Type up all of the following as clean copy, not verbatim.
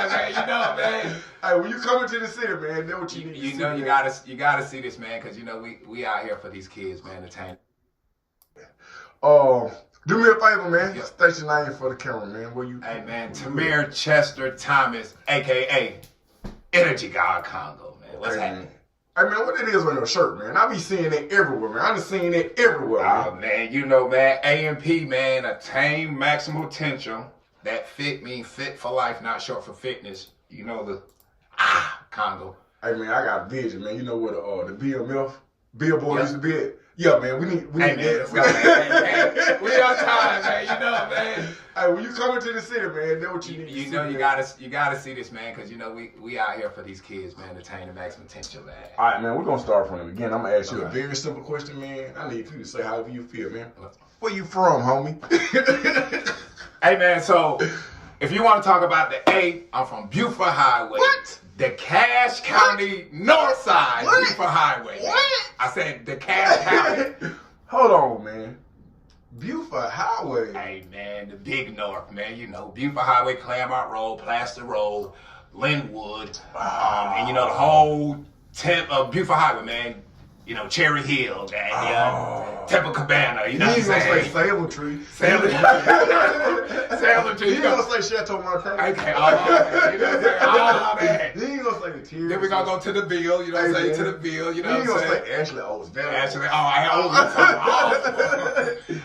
time, man. You know, man. Hey, when you come into the city, man, know what you need to see. You know, you gotta see this, man, because you know we out here for these kids, man. Entertain. Do me a favor, man. Yep. State your name for the camera, man. Where you? Hey, man, Tamir Chester Thomas, aka Energy God Congo, man. What's happening? Hey, man, what it is on your shirt, man? I be seeing it everywhere, man. I done seen it everywhere, man. Oh, man, you know, man, AMP, man, attain maximum potential. That fit mean fit for life, not short for fitness. You know the Congo. Hey, man, I got a vision, man. You know what the BMF billboard used to be at? Yeah, man, we need that. We on time, man. You know, man. Hey, when you come into the city, man, know what you need to see. You know, you gotta see this, man, because you know we out here for these kids, man, attaining maximum potential, man. All right, man, we're gonna start from the beginning. I'm gonna ask you a very simple question, man. I need you to say however you feel, man. Where you from, homie? Hey, man, so if you want to talk about the A, I'm from Buford Highway. What? The Cache County North Side Buford Highway. What? I said the Cache County. Hold on, man. Buford Highway. Hey, man, the big north, man. You know, Buford Highway, Claremont Road, Plaster Road, Linwood, and you know the whole Buford Highway, man. You know, Cherry Hill, Temple Cabana. You know what I'm saying? You ain't gonna say Salem Tree. Salem Tree. You ain't gonna say Chateau Montaigne. Okay, man. You know what I'm saying? Oh, man. You ain't gonna say the Tears. Then we gonna go to the Ville, you know what I'm saying? To the Ville, you know what I'm saying? You ain't gonna say Ashley O's. Ashley, I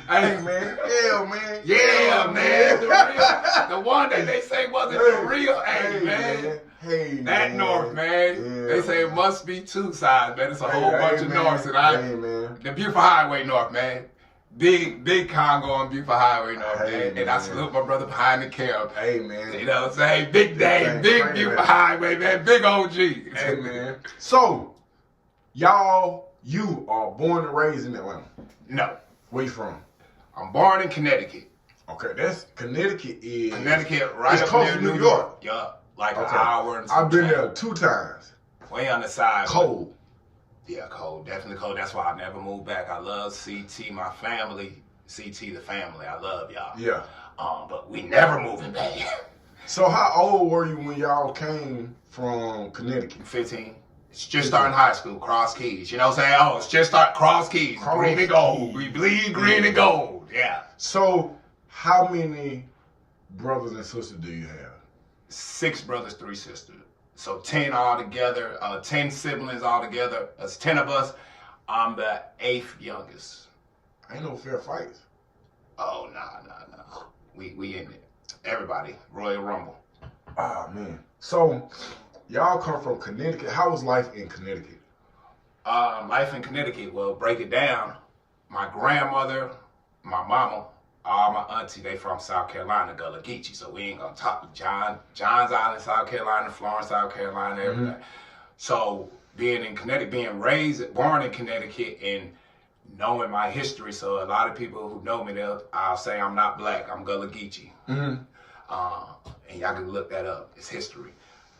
Hey, man. Yeah, man. Yeah, man. The one that they say wasn't the real. Hey, man. Hey, that man. north, man. Yeah. They say it must be two sides, man. It's a whole bunch of norths. And man. The Buford Highway north, man. Big Congo on Buford Highway north, man. And I salute my brother behind the camp. Hey, man. You know what I'm saying? Big Dave, big Buford Highway, man. Big OG. Hey, man. So, you are born and raised in Atlanta? No. Where you from? I'm born in Connecticut. Okay, Connecticut right it's up close near to New York. Yeah, like an hour and I've been there 2 times. Way on the side. Cold. Yeah, cold. Definitely cold. That's why I never moved back. I love CT, my family. CT, the family. I love y'all. Yeah. But we never moving back. So how old were you when y'all came from Connecticut? 15. It's just starting high school, Cross Keys. You know what I'm saying? Oh, it's just start Cross Keys. Green and gold. We bleed green and gold. Yeah. So how many brothers and sisters do you have? 6 brothers, 3 sisters. So 10 altogether, 10 siblings altogether. That's 10 of us. I'm the 8th youngest. Ain't no fair fights. Oh, nah. We in it. Everybody, Royal Rumble. Ah, man. So y'all come from Connecticut. How was life in Connecticut? Life in Connecticut, well, break it down. My grandmother, my mama, all my auntie, they from South Carolina, Gullah Geechee, so we ain't gonna talk to John's Island, South Carolina, Florence, South Carolina, everything. Mm-hmm. So being in Connecticut, born in Connecticut and knowing my history, so a lot of people who know me, I'll say I'm not black, I'm Gullah Geechee. Mm-hmm. And y'all can look that up, it's history.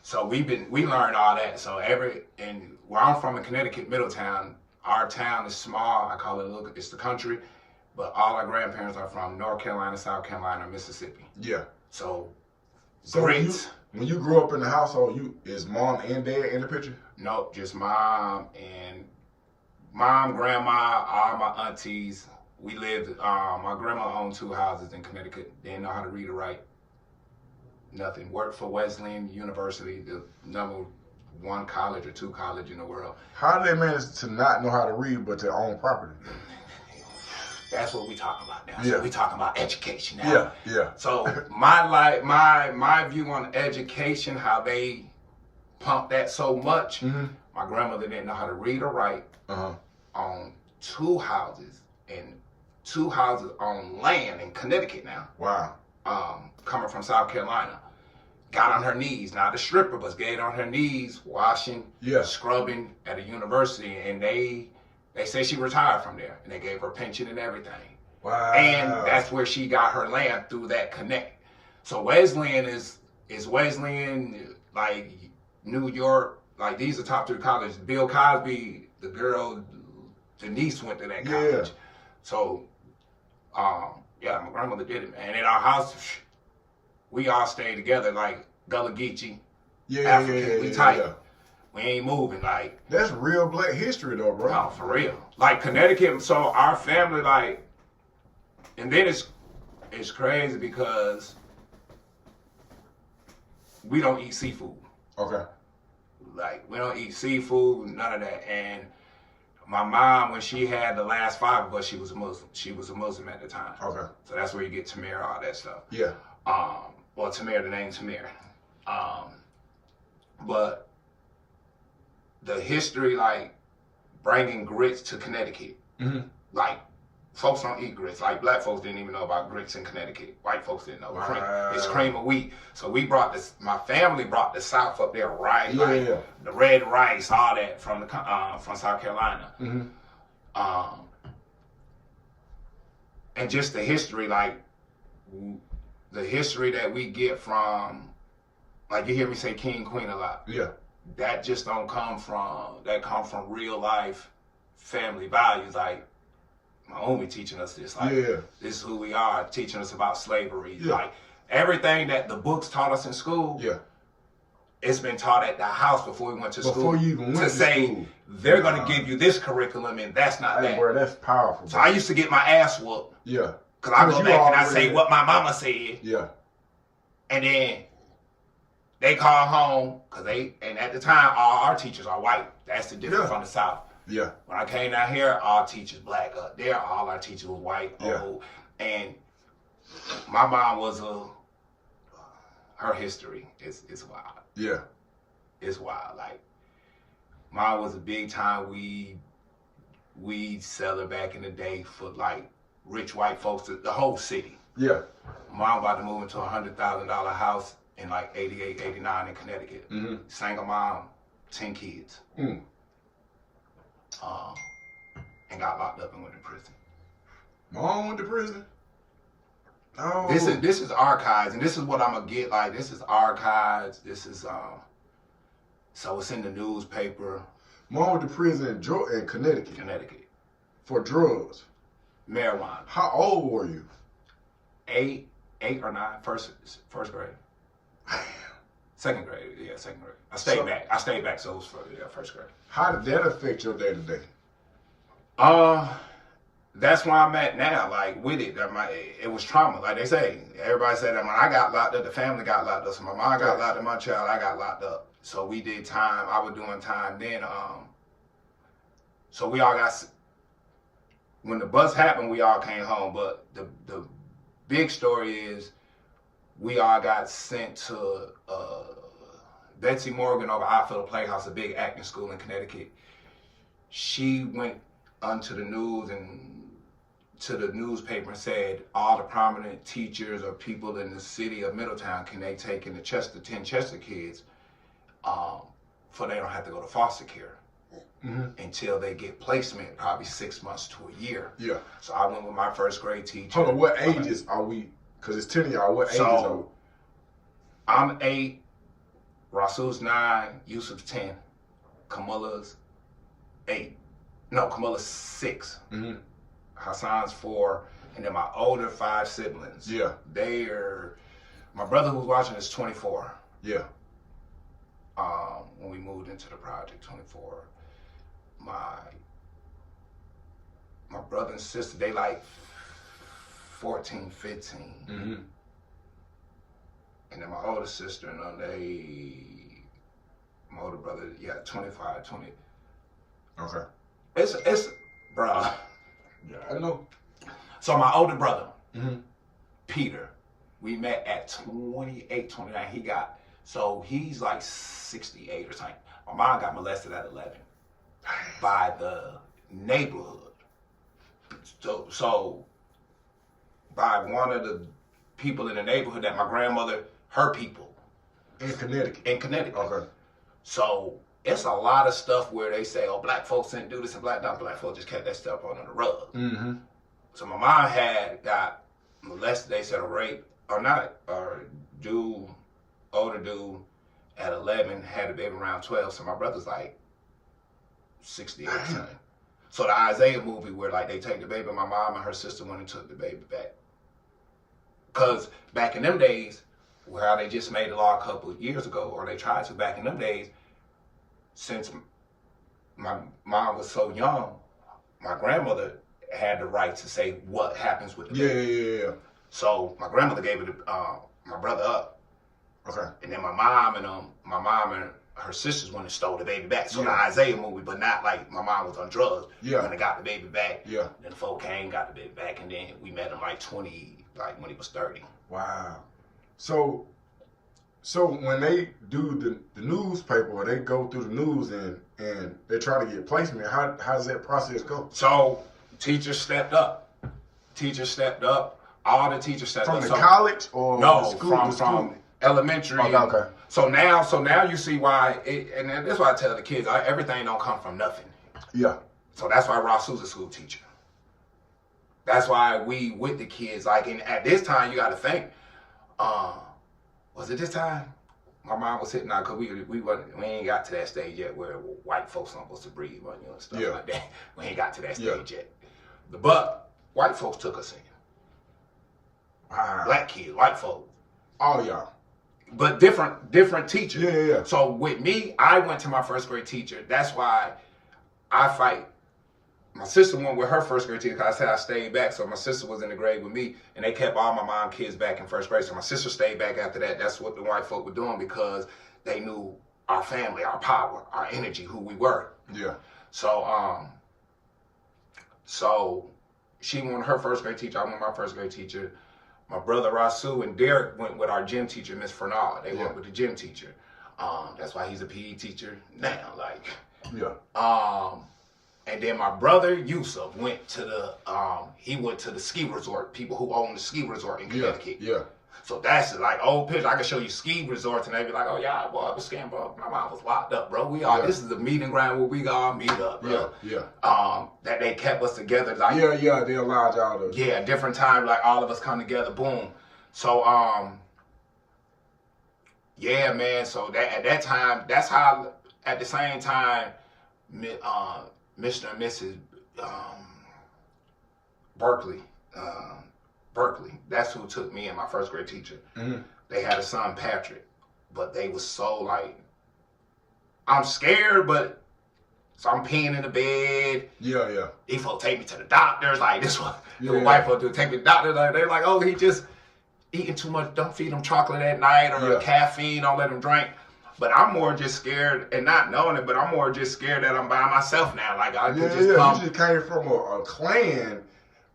So we learned all that. So and where I'm from in Connecticut, Middletown, our town is small. I call it it's the country, but all our grandparents are from North Carolina, South Carolina, Mississippi. Yeah. So great. When you grew up in the household, is mom and dad in the picture? Nope, just mom, grandma, all my aunties. We lived. My grandma owned 2 houses in Connecticut. Didn't know how to read or write. Nothing. Worked for Wesleyan University, the number 1 college or 2 college in the world. How did they manage to not know how to read but to own property? That's what we talking about now. Yeah. So we talking about education now. Yeah. So my view on education, how they pump that so much. Mm-hmm. My grandmother didn't know how to read or write. On 2 houses and 2 houses on land in Connecticut now. Wow. Coming from South Carolina. Got on her knees, not a stripper, but get on her knees, washing, scrubbing at a university, and they say she retired from there, and they gave her pension and everything. Wow. And that's where she got her land through that connect. So Wesleyan is Wesleyan, like New York, like these are top 3 colleges. Bill Cosby, the girl, Denise went to that college. So, my grandmother did it, man. In our house, we all stayed together. Like, Gullah Geechee, Yeah, African, we tight. Yeah. We ain't moving, like. That's real black history though, bro. No, for real. Like Connecticut, so our family, like, and then it's crazy because we don't eat seafood. Okay. Like, we don't eat seafood, none of that. And my mom, when she had the last 5 of us, she was a Muslim. She was a Muslim at the time. Okay. So that's where you get Tamir, all that stuff. Yeah. Well, Tamir, the name Tamir. But the history, like, bringing grits to Connecticut. Mm-hmm. Like, folks don't eat grits. Like, black folks didn't even know about grits in Connecticut. White folks didn't know. Wow. It's cream of wheat. So we brought this, my family brought the South up there, right? Yeah, like, yeah. the red rice, all that from South Carolina. Mm-hmm. And just the history, like, the history that we get from, like, you hear me say king, queen a lot. Yeah. That just don't come from, that come from real life family values. Like, my homie teaching us this. Like, Yeah. this is who we are, teaching us about slavery. Yeah. Like, everything that the books taught us in school, Yeah. it's been taught at the house before we went to school. Before you even went to say, school. they're going to give you this curriculum and that's not Hey, that. bro, that's powerful. So I used to get my ass whooped. Yeah. Because I go you back and I already- say what my mama said. Yeah. And then they call home, and at the time, all our teachers are white. That's the difference Yeah. from the South. Yeah. When I came down here, all teachers black. Up there, all our teachers were white, Yeah. old. And my mom was her history is wild. Yeah. It's wild. Like, mom was a big time weed seller back in the day for, like, rich white folks, the whole city. Yeah. Mom about to move into a $100,000 house in like 88, 89 in Connecticut. Mm-hmm. Single mom, 10 kids. Mm. And got locked up and went to prison. Mom went to prison? Oh. This is archives, and this is what I'm gonna get. Like, this is archives. This is so it's in the newspaper. Mom went to prison in Connecticut for drugs. Marijuana. How old were you? 8 or 9, first grade. Second grade, yeah, second grade. I stayed back, so it was first grade. How did that affect your day to day? That's where I'm at now, like, with it. It was trauma, like they say. Everybody said that when I got locked up, the family got locked up. So my mom got locked up, my child, I got locked up. So we did time. I was doing time then. So we all got, when the bus happened, we all came home. But the big story is we all got sent to Betsy Morgan over Outfield Playhouse, a big acting school in Connecticut. She went onto the news and to the newspaper and said all the prominent teachers or people in the city of Middletown, can they take in the 10 Chester kids for they don't have to go to foster care until they get placement, probably 6 months to a year. Yeah. So I went with my first grade teacher. Hold on, what ages are we? Because it's 10 of y'all. What ages are we? I'm 8, Rasul's 9, Yusuf's 10, Kamila's 8. No, Kamila's 6. Mm-hmm. Hassan's 4, and then my older 5 siblings. Yeah. My brother who's watching is 24. Yeah. When we moved into the project, 24. My brother and sister, they like 14, 15. Mm-hmm. And then my older sister and my older brother, 25, 20. Okay. It's, bro. Yeah, I know. So my older brother, Mm-hmm. Peter, we met at 28, 29. He's like 68 or something. My mom got molested at 11 by the neighborhood. So by one of the people in the neighborhood that my grandmother, her people. In Connecticut. Okay. So it's a lot of stuff where they say, oh, black folks didn't do this and black folks just kept that stuff under the rug. Mm-hmm. So my mom had got molested, they said a rape, older dude at 11, had a baby around 12, so my brother's like 68 or something. So the Isaiah movie where like they take the baby, my mom and her sister went and took the baby back. Because back in them days, well, they just made a law a couple of years ago, or they tried to back in them days. Since my mom was so young, my grandmother had the right to say what happens with the baby. Yeah. So my grandmother gave it my brother up. Okay. And then my mom and her sisters went and stole the baby back. So the Isaiah movie, but not like my mom was on drugs. Yeah. When they got the baby back. Yeah. Then the folk came, got the baby back, and then we met him like 20, like when he was 30. Wow. So when they do the newspaper, or they go through the news and they try to get placement, how does that process go? So teachers stepped up. All the teachers stepped up. From the college or no, the school? From elementary. Okay. So now you see why, and that's why I tell the kids, everything don't come from nothing. Yeah. So that's why Rasu's a school teacher. That's why we with the kids, like, and at this time you got to think, was it this time? My mom was sitting out because we ain't got to that stage yet where white folks aren't supposed to breathe on you and stuff like that. We ain't got to that stage yet. But white folks took us in. Wow. Black kids, white folks. All y'all. But different teachers. Yeah. So with me, I went to my first grade teacher. That's why I fight. My sister went with her first grade teacher because I said I stayed back. So my sister was in the grade with me, and they kept all my mom kids back in first grade. So my sister stayed back after that. That's what the white folk were doing because they knew our family, our power, our energy, who we were. Yeah. So so she went with her first grade teacher. I went with my first grade teacher. My brother Rasu and Derek went with our gym teacher, Miss Fernald. They went with the gym teacher. That's why he's a PE teacher now. Like. Yeah. And then my brother Yusuf went to the ski resort, people who own the ski resort in Connecticut. Yeah. So that's like old picture. I can show you ski resorts and they be like, oh yeah, boy, I was scamming, bro. My mom was locked up, bro. This is the meeting ground where we all meet up, bro. Yeah. That they kept us together. Like, yeah, they allowed y'all to. Yeah, different times, like all of us come together, boom. So yeah, man. So that at that time, that's how at the same time, Mr. and Mrs. Berkeley, that's who took me and my first grade teacher. Mm-hmm. They had a son, Patrick, but they was so like, I'm scared, but so I'm peeing in the bed. Yeah. These folks take me to the doctors, like this one. The white folks do take me to the doctor. Like, they're like, oh, he just eating too much. Don't feed him chocolate at night or caffeine. Don't let him drink. But I'm more just scared, and not knowing it, but I'm more just scared that I'm by myself now. Like, I could just come. You just came from a clan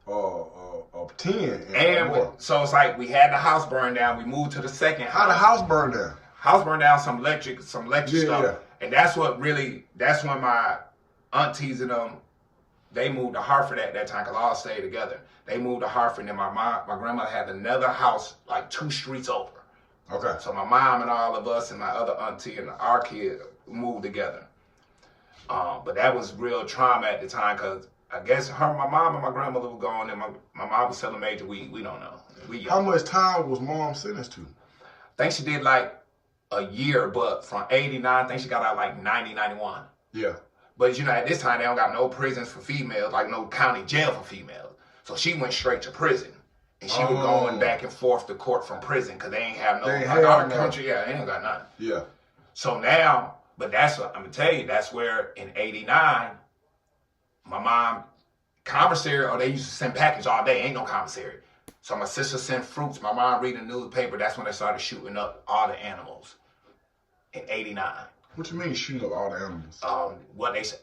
of 10. And so it's like we had the house burned down. We moved to the second house. How the house burned down? House burned down, some electric stuff. Yeah. And that's when my aunties and them, they moved to Hartford at that time because all stayed together. They moved to Hartford, and my grandmother had another house like 2 streets over. Okay. So my mom and all of us and my other auntie and our kid moved together. But that was real trauma at the time because I guess my mom and my grandmother were gone, and my mom was selling major weed. We don't know. How much time was mom sentenced to? I think she did like a year, but from 89, I think she got out like 90, 91. Yeah. But at this time they don't got no prisons for females, like no county jail for females. So she went straight to prison. And she was going back and forth to court from prison because they ain't have our country. Yeah, they ain't got nothing. Yeah. So now, but that's what I'm gonna tell you. That's where in '89, my mom commissary, or they used to send package all day. Ain't no commissary. So my sister sent fruits. My mom reading the newspaper. That's when they started shooting up all the animals in '89. What you mean shooting up all the animals? What they say,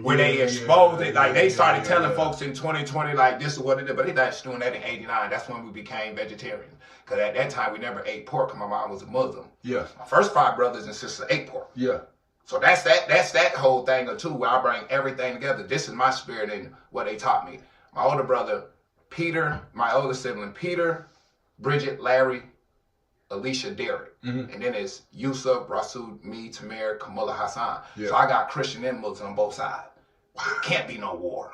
where they exposed it. Like they started telling folks in 2020, like this is what it is, but they started doing that in '89. That's when we became vegetarians. Because at that time we never ate pork. My mom was a Muslim. Yeah. My first 5 brothers and sisters ate pork. Yeah. So that's that whole thing too, where I bring everything together. This is my spirit and what they taught me. My older brother, Peter, my older sibling, Peter, Bridget, Larry, Alicia, Derek. Mm-hmm. And then it's Yusuf, Rasul, me, Tamir, Kamala, Hassan. Yeah. So I got Christian and Muslim on both sides. Wow. Can't be no war.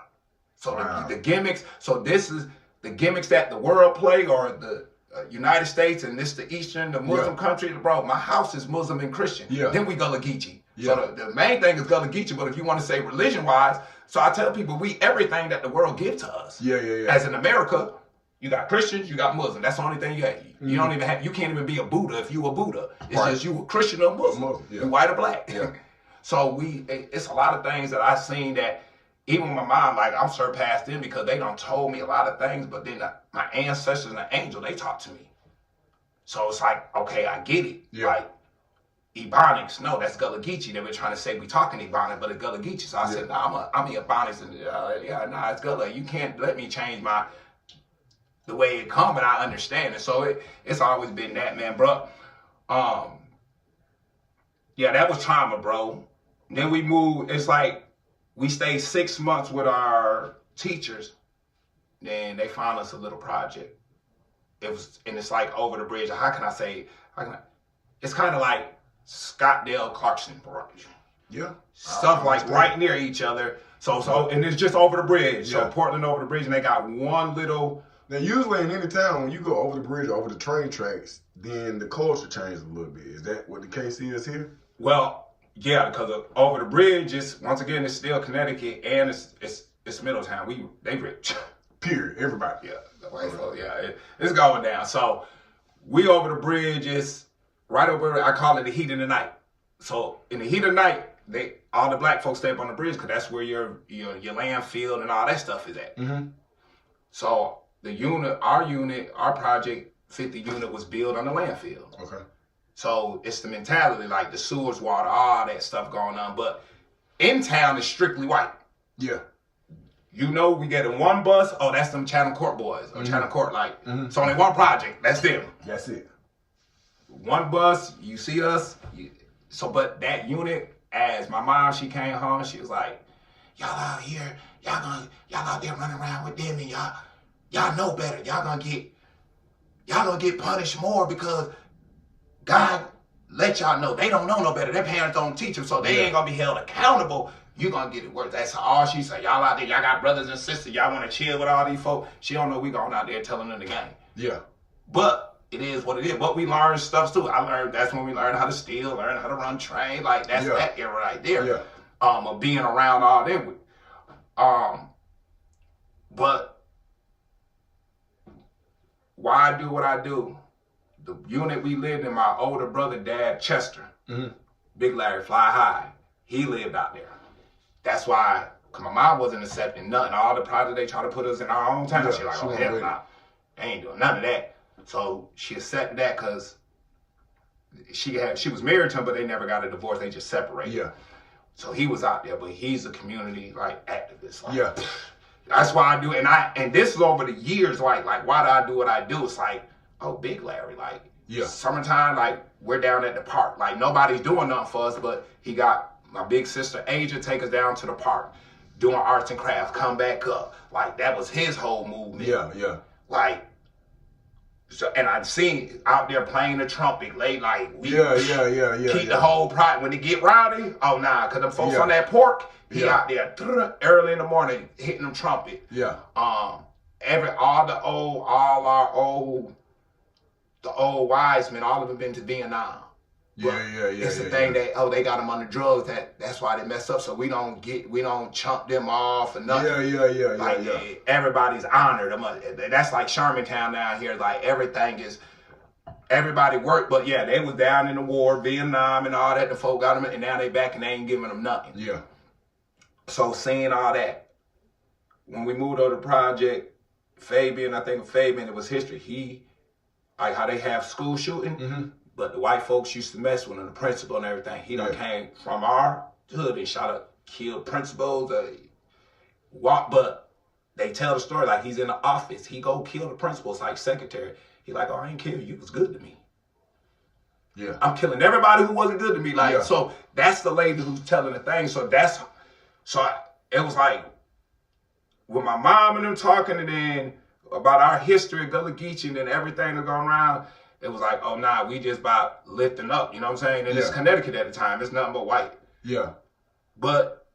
So the gimmicks, so this is the gimmicks that the world play, or the United States, and this the Eastern, the Muslim country. Bro, my house is Muslim and Christian. Yeah. Then we Gullah Geechee. Yeah. So the main thing is Gullah Geechee, but if you want to say religion-wise, so I tell people everything that the world gives to us. Yeah. As in America, You got Christians, you got Muslims. That's the only thing you have. You don't even have. You can't even be a Buddha if you a Buddha. It's just you a Christian or Muslim. You white or black. Yeah. So it's a lot of things that I seen that even my mom, like I'm surpassed them because they done told me a lot of things. But then my ancestors and the angel, they talk to me. So it's like, okay, I get it. Yeah. Like Ebonics, no, that's Gullah Geechee. They were trying to say we talking Ebonics, but it's Gullah Geechee. So I said, no, I'm Ebonics, and it's Gullah. You can't let me change the way it come, and I understand it. So it's always been that, man, bro. Yeah, that was trauma, bro. Then we moved. It's like we stayed 6 months with our teachers. Then they found us a little project. It's like over the bridge. How can I say? It's kind of like Scottsdale Clarkson Barrage. Yeah. Stuff like right near each other. So and it's just over the bridge. So Portland over the bridge, and they got one little. Now, usually in any town, when you go over the bridge, over the train tracks, then the culture changes a little bit. Is that what the case is here? Well, yeah, because over the bridge is once again it's still Connecticut and it's Middletown. They rich. Period. Everybody. Yeah, the white folks. Yeah, it's going down. So we over the bridge is right over. I call it the heat of the night. So in the heat of the night, all the black folks stay up on the bridge because that's where your landfill and all that stuff is at. Mm-hmm. So our project 50 unit was built on the landfill. Okay. So it's the mentality, like the sewers, water, all that stuff going on. But in town, it's strictly white. Yeah. You know, we get in one bus, oh, that's them Chatham Court boys, or Chatham Court, like, it's only one project, that's them. That's it. One bus, you see us. But that unit, as my mom, she came home, she was like, y'all out here, y'all out there running around with them, and y'all know better. Y'all gonna get punished more because God let y'all know they don't know no better. Their parents don't teach them, so they ain't gonna be held accountable. You gonna get it worse. That's all she said. Y'all out there, y'all got brothers and sisters. Y'all wanna chill with all these folks. She don't know we going out there telling them the game. Yeah. But it is what it is. But we learned stuff too. That's when we learned how to steal, learn how to run train. Like that's that era right there. Yeah. Of being around all them. But why I do what I do? The unit we lived in, my older brother, Dad Chester, Big Larry, Fly High, he lived out there. That's why, because my mom wasn't accepting nothing. All the projects they try to put us in our own town, she's like, oh, hell nah. They ain't doing none of that. So she accepted that because she was married to him, but they never got a divorce. They just separated. Yeah. So he was out there, but he's a community activist. Yeah. That's why I do, and this is over the years. Like why do I do what I do? It's like, oh, Big Larry, summertime, we're down at the park. Like nobody's doing nothing for us, but he got my big sister Asia take us down to the park, doing arts and crafts, come back up. Like that was his whole movement. Yeah. So, and I've seen out there playing the trumpet late, keep the the whole pride. When they get rowdy, oh nah, cause them folks on that pork, he out there early in the morning hitting them trumpet. Yeah. The old wise men, all of them been to Vietnam. It's the thing that they got them under drugs. That's why they messed up. So we don't chump them off or nothing. Yeah. Everybody's honored. That's like Shermantown down here. Like everybody worked, but they was down in the war, Vietnam and all that. The folk got them, and now they back and they ain't giving them nothing. Yeah. So seeing all that, when we moved over the project, Fabian, it was history. He, how they have school shooting. But the white folks used to mess with him, the principal and everything. He done came from our hood and killed principals. But they tell the story like he's in the office. He go kill the principals like secretary. He like, oh, I ain't kill you. You was good to me. Yeah. I'm killing everybody who wasn't good to me. So that's the lady who's telling the thing. It was like, with my mom and them talking and then about our history, Gullah Geechee and then everything that's going around, it was like, oh, nah, we just about lifting up, you know what I'm saying? And it's Connecticut at the time. It's nothing but white. Yeah. But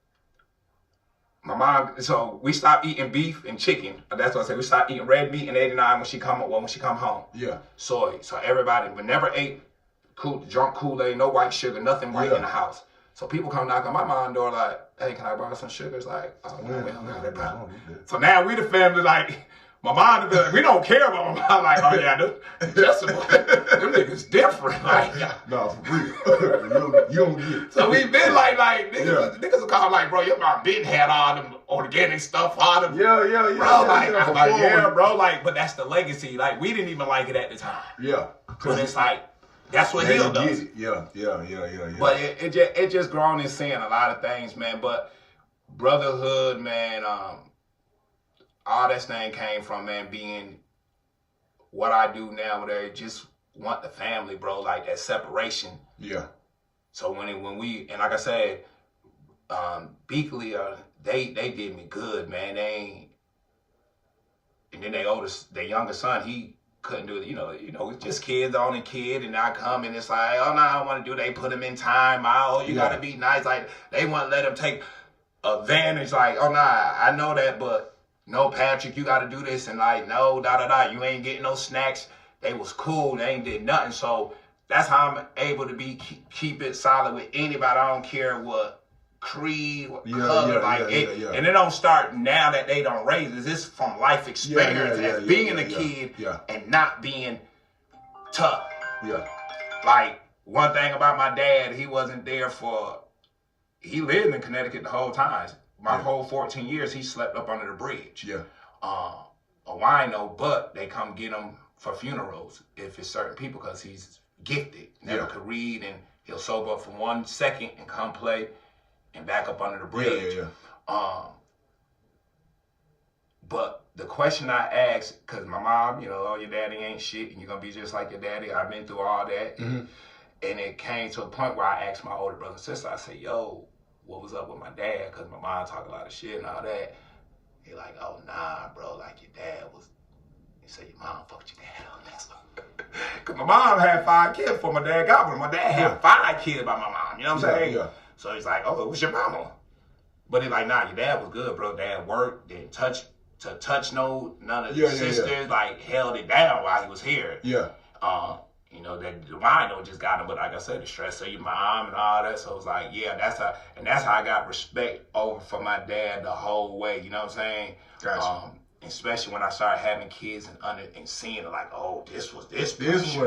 my mom, so we stopped eating beef and chicken. That's what I said. We stopped eating red meat in 89 when she come home. Yeah. Soy. So everybody, we never ate drunk Kool-Aid, no white sugar, nothing white in the house. So people come knock on my mom's door like, hey, can I borrow some sugar? It's like, oh, no, we don't got that problem. So now we the family, My mom would be like, we don't care about my mom. Like, oh yeah, them niggas different. Like, no, for real. you don't get it. So we been like niggas will call like, bro, your mom been had all them organic stuff, all them. Yeah. Bro, I'm like, yeah, bro, like, but that's the legacy. Like, we didn't even like it at the time. Yeah. But it's like, that's what Hill does. Yeah. But it just grown in seeing a lot of things, man. But brotherhood, man, all that thing came from, man, being what I do now, where they just want the family, bro, like that separation. Yeah. So when we, and like I said, Beakley, they did me good, man. And then their younger son, he couldn't do it, it's just kids on a kid, and I come and it's like, oh no, I don't want to do. They put him in time out. You gotta be nice. Like they want to let him take advantage. Like, oh nah, I know that, but no, Patrick, you gotta do this, and like, no, you ain't getting no snacks. They was cool. They ain't did nothing. So that's how I'm able to keep it solid with anybody. I don't care what creed, what color, and it don't start now that they don't raise it. It's from life experience as being a kid and not being tough. Yeah. Like, one thing about my dad, he wasn't there he lived in Connecticut the whole time. My whole 14 years, he slept up under the bridge. Yeah. A wino, but they come get him for funerals if it's certain people, because he's gifted. Never could read, and he'll sober up for 1 second and come play and back up under the bridge. But the question I asked, because my mom, oh, your daddy ain't shit, and you're going to be just like your daddy. I've been through all that. Mm-hmm. And it came to a point where I asked my older brother and sister, I said, yo, what was up with my dad? Because my mom talk a lot of shit and all that. He like, oh, nah, bro, like your dad was, he said your mom fucked your dad on that. Because my mom had 5 kids before my dad got one. My dad had 5 kids by my mom, you know what I'm saying? Yeah. So he's like, oh, it was your mama. But he's like, nah, your dad was good, bro. Dad worked, didn't touch none of his sisters, like held it down while he was here. Yeah. That the wino just got him, but like I said, the stress of your mom and all that. So it was like, yeah, that's how I got respect for my dad the whole way. You know what I'm saying? Gotcha. Especially when I started having kids and seeing it, like, oh, this was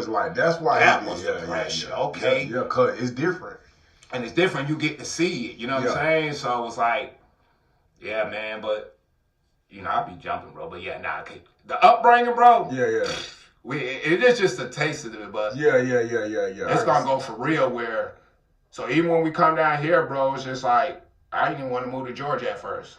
like, that's why that was the pressure. Okay. Yeah, cause it's different. And it's different. You get to see it. You know what I'm saying? So it was like, yeah, man. But I be jumping, bro. But yeah, the upbringing, bro. Yeah. It is just a taste of it, but yeah. It's gonna go for real. So even when we come down here, bro, it's just like I didn't even want to move to Georgia at first.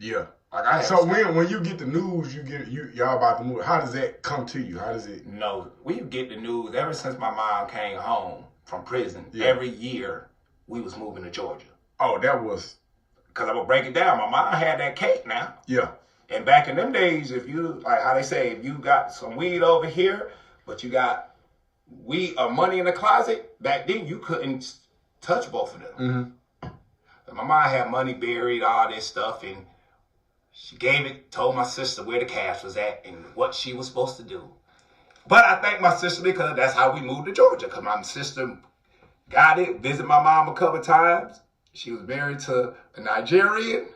Yeah. Like so when you get the news, y'all about to move. How does that come to you? How does it? No, we get the news ever since my mom came home from prison. Yeah. Every year we was moving to Georgia. Oh, that was because I would break it down. My mom had that cake now. Yeah. And back in them days, if you, like how they say, if you got some weed over here, but you got weed or money in the closet, back then you couldn't touch both of them. Mm-hmm. And my mom had money buried, all this stuff, and she told my sister where the cash was at and what she was supposed to do. But I thank my sister because that's how we moved to Georgia, because my sister got it, visited my mom a couple times. She was married to a Nigerian.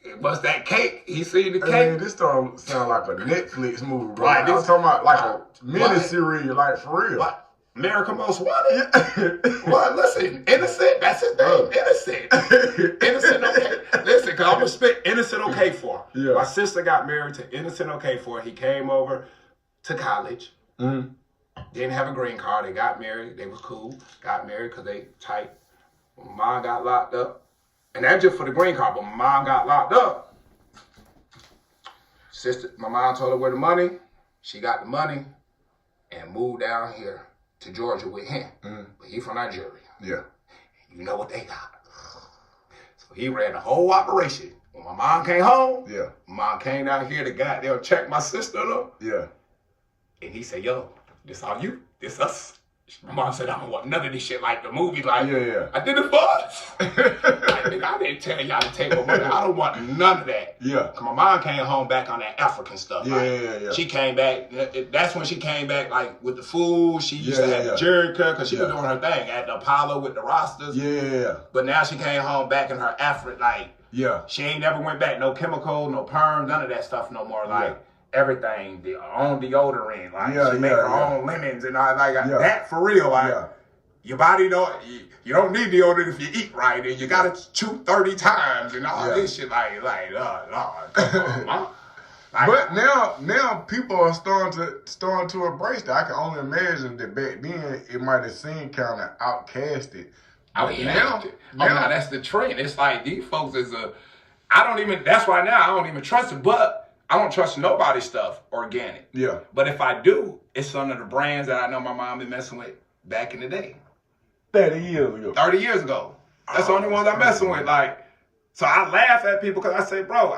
It was that cake. He seen the cake. I mean, this don't sound like a Netflix movie, bro. I'm talking about like a miniseries, like for real. What? America Most Wanted? Well, listen, innocent, that's his name, innocent. Innocent okay. Listen, because I'm going to spit innocent okay for. Yeah. My sister got married to innocent okay for. He came over to college. Mm-hmm. Didn't have a green card. They got married. They was cool. Got married because they tight. My mom got locked up. And that's just for the green card, but my mom got locked up. My mom told her where the money. She got the money and moved down here to Georgia with him. Mm. But he from Nigeria. Yeah. You know what they got. So he ran the whole operation. When my mom came home, my mom came down here to goddamn check my sister up. Yeah. And he said, yo, this all you? This us? My mom said, I don't want none of this shit like the movie. Like, I did it for us. I didn't tell y'all to take my money. I don't want none of that. Yeah. Cause my mom came home back on that African stuff. Yeah. She came back. That's when she came back, like with the food. She used to have the Jericho because she was doing her thing at the Apollo with the rosters. Yeah. But now she came home back in her African, like Yeah. She ain't never went back. No chemical, no perm, none of that stuff no more. Like everything, the own deodorant. Like she make her own lemons and all like that for real. Like your body you don't need deodorant if you eat right, and you gotta chew 30 times and all this shit. Lord, come on, but now people are starting to embrace that. I can only imagine that back then it might have seemed kind of outcasted. Now that's the trend. It's like these folks that's why now I don't even trust it, but I don't trust nobody's stuff organic. Yeah. But if I do, it's some of the brands that I know my mom been messing with back in the day. 30 years ago. 30 years ago. That's the only ones I'm messing with. Like, so I laugh at people because I say, bro,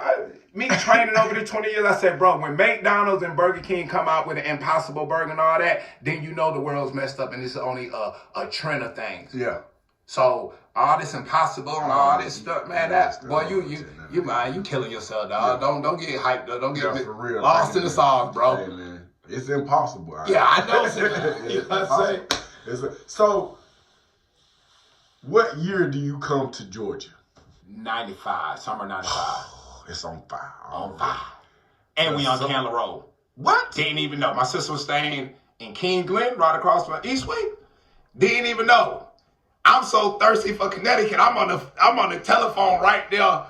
me training over the 20 years, I said, bro, when McDonald's and Burger King come out with an Impossible Burger and all that, then you know the world's messed up and it's only a trend of things. Yeah. So all this Impossible and all this stuff, man, you killing yourself, dog. Yeah. Don't get hyped, don't get for real, lost in the sauce, bro. Hey, man, it's impossible. Yeah, I know. You know what I'm saying? So, what year do you come to Georgia? 95, summer 95. It's on fire. On fire. And we on Candler Road. What? Didn't even know. My sister was staying in King Glen, right across from Eastway. Didn't even know. I'm so thirsty for Connecticut. I'm on the telephone right there,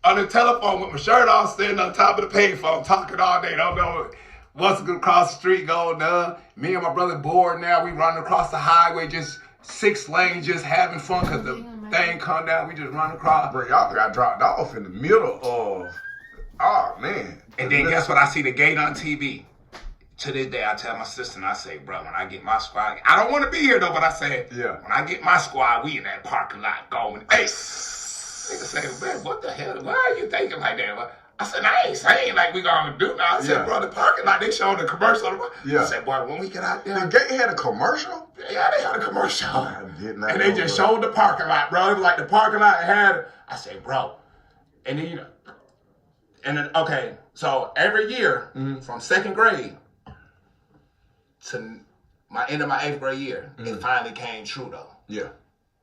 on the telephone with my shirt off, standing on top of the payphone, talking all day. Don't know what's across the street going on. Me and my brother bored now. We running across the highway, just 6 lanes, just having fun because the thing come down. We just run across. Bro, y'all got dropped off in the middle of, oh man. And then guess what? I see the gate on TV. To this day, I tell my sister, and I say, bro, when I get my squad, I don't want to be here though, but I say, when I get my squad, we in that parking lot going, hey. Nigga say, man, what the hell? Why are you thinking like that? I said, I ain't saying like we gonna do now. I said, bro, the parking lot, they showing the commercial. I said, boy, when we get out there. The gate had a commercial? Yeah, they had a commercial. I did not and they just showed the parking lot, bro. It was like the parking lot had, I said, bro. And then, okay, so every year from 2nd grade, to my end of my 8th grade year, it finally came true though. Yeah.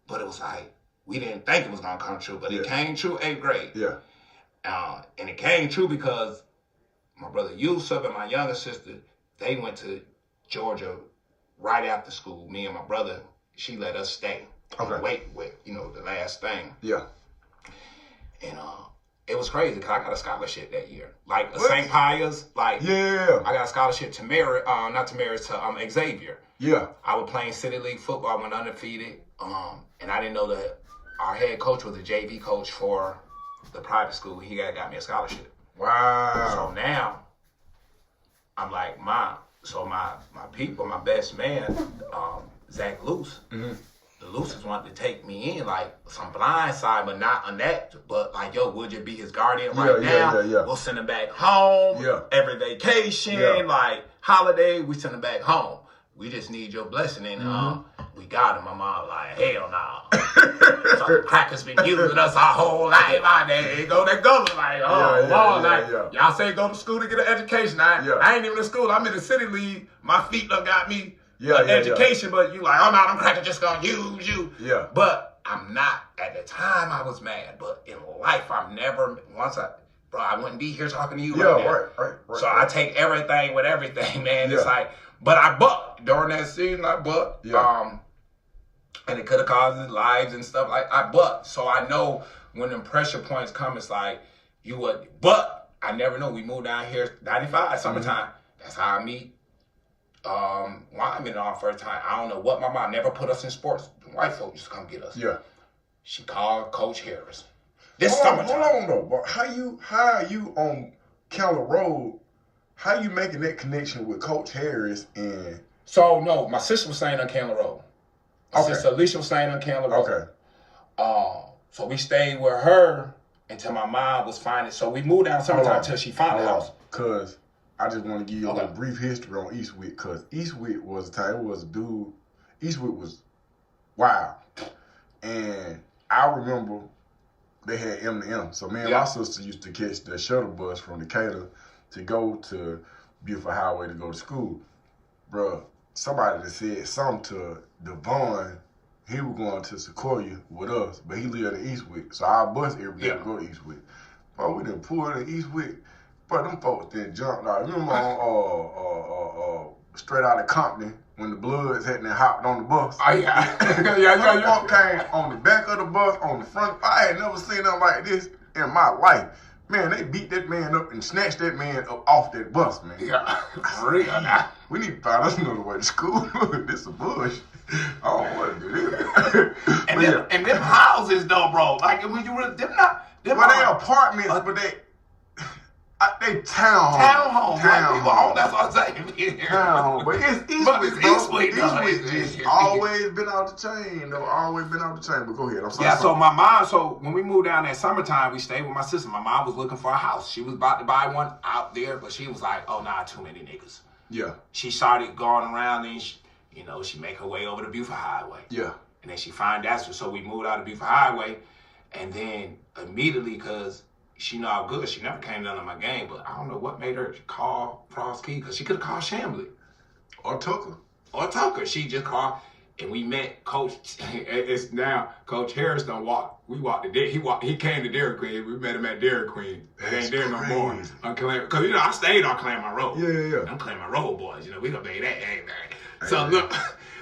But it was like, we didn't think it was gonna come true, but it came true 8th grade. Yeah. And it came true because my brother Yusuf and my younger sister, they went to Georgia right after school. Me and my brother, she let us stay. Okay. Wait with, the last thing. Yeah. And it was crazy because I got a scholarship that year. Like St. Pius, I got a scholarship to to Xavier. Yeah. I was playing City League football, I went undefeated. And I didn't know that our head coach was a JV coach for the private school. He got me a scholarship. Wow. So now I'm like, Mom, so my people, my best man, Zach Luce, the Luces wanted to take me in, like some blind side, but not on that. But like, yo, would you be his guardian right now? We'll send him back home. Every vacation, like holiday, we send him back home. We just need your blessing. And we got him. My mom like, hell no. So crackers been using us our whole life. They go that government like, y'all say go to school to get an education. I ain't even in school. I'm in the City League. My feet done got me education, but you like, oh no, them crackers just gonna use you. Yeah. But I'm not. At the time, I was mad. But in life, I wouldn't be here talking to you right now. Right. So I take everything with everything, man. It's like, but I bucked during that season. I bucked. And it could have caused his lives and stuff. Like, I bucked. So I know when them pressure points come, it's like, you would. But I never know. We moved down here, 95, summertime. That's how I meet Wyman our first time. I don't know what my mom never put us in sports. The white folks used to come get us. Yeah. She called Coach Harris. Hold on though. But how are you on Keller Road? How you making that connection with Coach Harris and? So no, my sister was staying on Candler Road. My sister Alicia was staying on Candler Road. Okay. So we stayed with her until my mom was finding. So we moved down summertime until she found the house. Cause I just want to give you a brief history on Eastwick. Cause Eastwick was a time. It was a dude. Eastwick was wild, and I remember they had M&M. So me and my sister used to catch the shuttle bus from Decatur to go to Beaufort Highway to go to school. Bruh, somebody that said something to Devon he was going to Sequoia with us, but he lived in Eastwick. So I bus every day to go to Eastwick. But we done pulled in Eastwick. But them folks then jumped out. Remember on straight out of Compton when the Bloods hadn't hopped on the bus? Oh, yeah. yeah. Folks came on the back of the bus, on the front. I had never seen nothing like this in my life. Man, they beat that man up and snatched that man up off that bus, man. Yeah, for real now. We need to find us another way to school. This a bush. I don't want to do this. And them houses though, bro. Like when you really, them they apartments, but they townhomes. Townhomes. That's what I'm saying. Townhomes, but it's Eastwick. But it's Eastwick, Eastwick just always been out the chain. Though always been out the chain. But go ahead. I'm sorry. Yeah. So my mom. So when we moved down that summertime, we stayed with my sister. My mom was looking for a house. She was about to buy one out there, but she was like, "Oh, nah, too many niggas." Yeah. She started going around and she make her way over the Buford Highway. Yeah. And then she find that, so we moved out of Buford Highway, and then immediately, because she know how good, she never came down on my game, but I don't know what made her call Frost Key, because she could have called Chambly. Or Tucker. She just called, and we met Coach, it's now, Coach Harris done walk, he came to Dairy Queen, we met him at Dairy Queen. It ain't there no more. Because, I stayed on Claremont Road. Yeah. I'm Claremont Road boys, we gonna make that ain't that. So, look.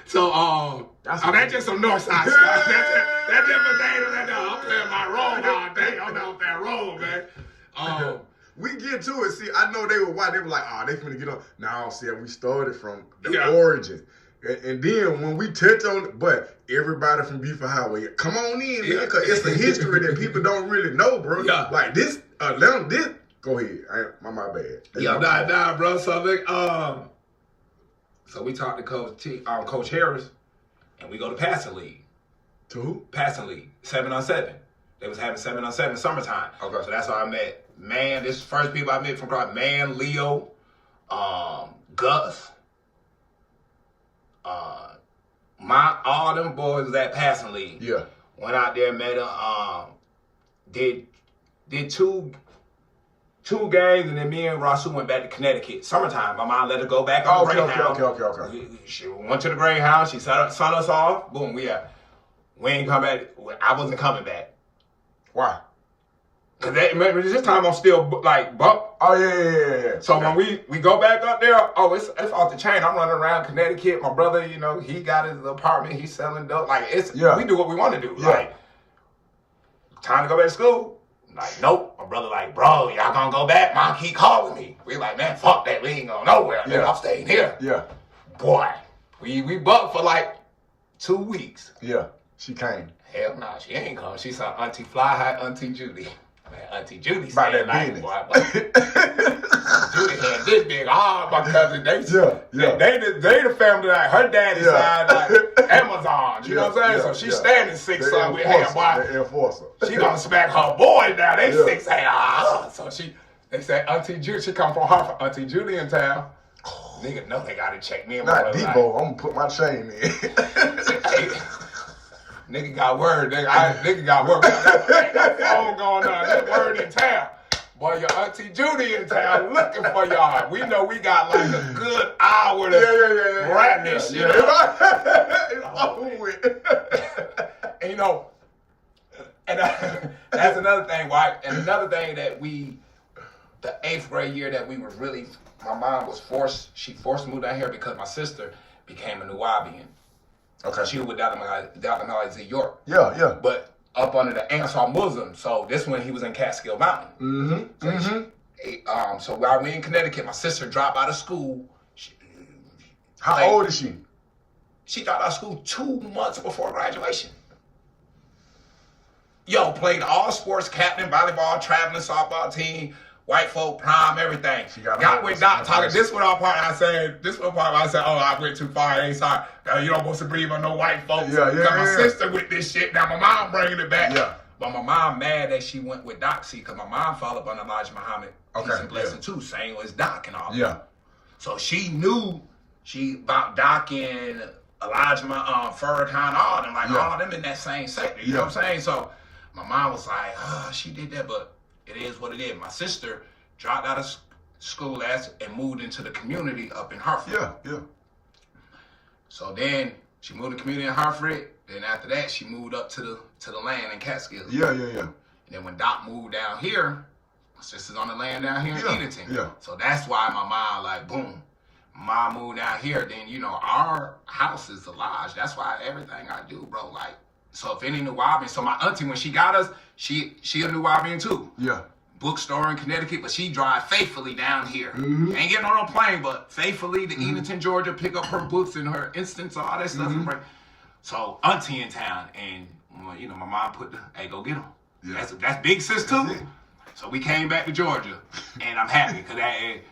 So, that's just some north side stuff. That's just a thing. I'm playing my role all day. I'm out that road, man. We get to it. See, I know they were white. They were like, they finna get on. Now, see, we started from the origin. And then when we touch on it, but everybody from Buford Highway, come on in, man, because it's a history that people don't really know, bro. Yeah. Like this, go ahead. My bad. Nah, bro. So, look, so we talked to Coach Harris, and we go to passing league. To who? Passing league, 7-on-7. They was having 7-on-7 summertime. Okay. So that's how I met this is the first people I met from Cross. Leo, Gus, all them boys was at passing league. Yeah. Went out there, met them, did two games, and then me and Rasul went back to Connecticut. Summertime. My mom let her go back on the Greyhound. Okay. She went to the Greyhound. She signed us off. Boom, we ain't come back. I wasn't coming back. Why? Because this time I'm still like bump. Oh, yeah. So when we go back up there, it's off the chain. I'm running around Connecticut. My brother, he got his apartment. He's selling dope. Like, we do what we want to do. Yeah. Like, time to go back to school. Like, nope. My brother like, bro, y'all gonna go back? Mom keep calling me. We like, man, fuck that. We ain't going nowhere. Yeah. I'm staying here. Yeah. Boy, we bucked for like 2 weeks. Yeah. She came. Hell no, she ain't come. She saw Auntie Fly High, Auntie Judy. Man, Auntie Judy about said, that business. Judy had this big arm, my cousin. They the family, like her daddy side, like Amazon. You know what I'm saying? So she's standing 6'7" with hair, boy. Enforcer. She gonna smack her boy now. They 6'8". So they say Auntie Judy. She come from her Auntie Judy in town. Nigga know they gotta check me. Not Debo. I'm gonna put my chain in. Nigga got word. Nigga got word. That phone going on. That word in town. Boy, your Auntie Judy in town looking for y'all. We know we got like a good hour to wrap this shit up. It's over with. And and that's another thing, right? And another thing that the 8th grade year that we were really, my mom was she forced to move down here because my sister became a Nubian. Okay. She was with Dr. Malazi York. Yeah. But up under the Ansar Muslim. So this when he was in Catskill Mountain. So while we in Connecticut, my sister dropped out of school. How old is she? She dropped out of school 2 months before graduation. Played all sports, captain, volleyball, traveling softball team, white folk prom, everything. Got with Doc talking. This one part I said, I went too far. I ain't sorry. You don't supposed to breathe on no white folks. My sister with this shit. Now my mom bringing it back. Yeah. But my mom mad that she went with Doc, because my mom followed under Elijah Muhammad. Peace and blessing too. Same as Doc and all that. Yeah. So she knew about Doc and Elijah, Farrakhan, all them. All them in that same sector. You know what I'm saying? So my mom was like, she did that, but it is what it is. My sister dropped out of school and moved into the community up in Hartford. Yeah. So then she moved to the community in Hartford. Then after that, she moved up to the land in Catskills. Yeah. And then when Doc moved down here, my sister's on the land down here in Edenton. Yeah. So that's why my mom, like, boom. Mom moved down here. Then, you know, our house is a lodge. That's why everything I do, bro, like, so if any New Orleans, so my auntie, when she got us, she a New Orleans too. Yeah. Bookstore in Connecticut, but she drive faithfully down here. Ain't getting on a plane, but faithfully to Edenton, Georgia, pick up her books and her instance, all that stuff. So auntie in town, and you know, my mom put hey, go get them. Yeah. That's big sis too. So we came back to Georgia, and I'm happy because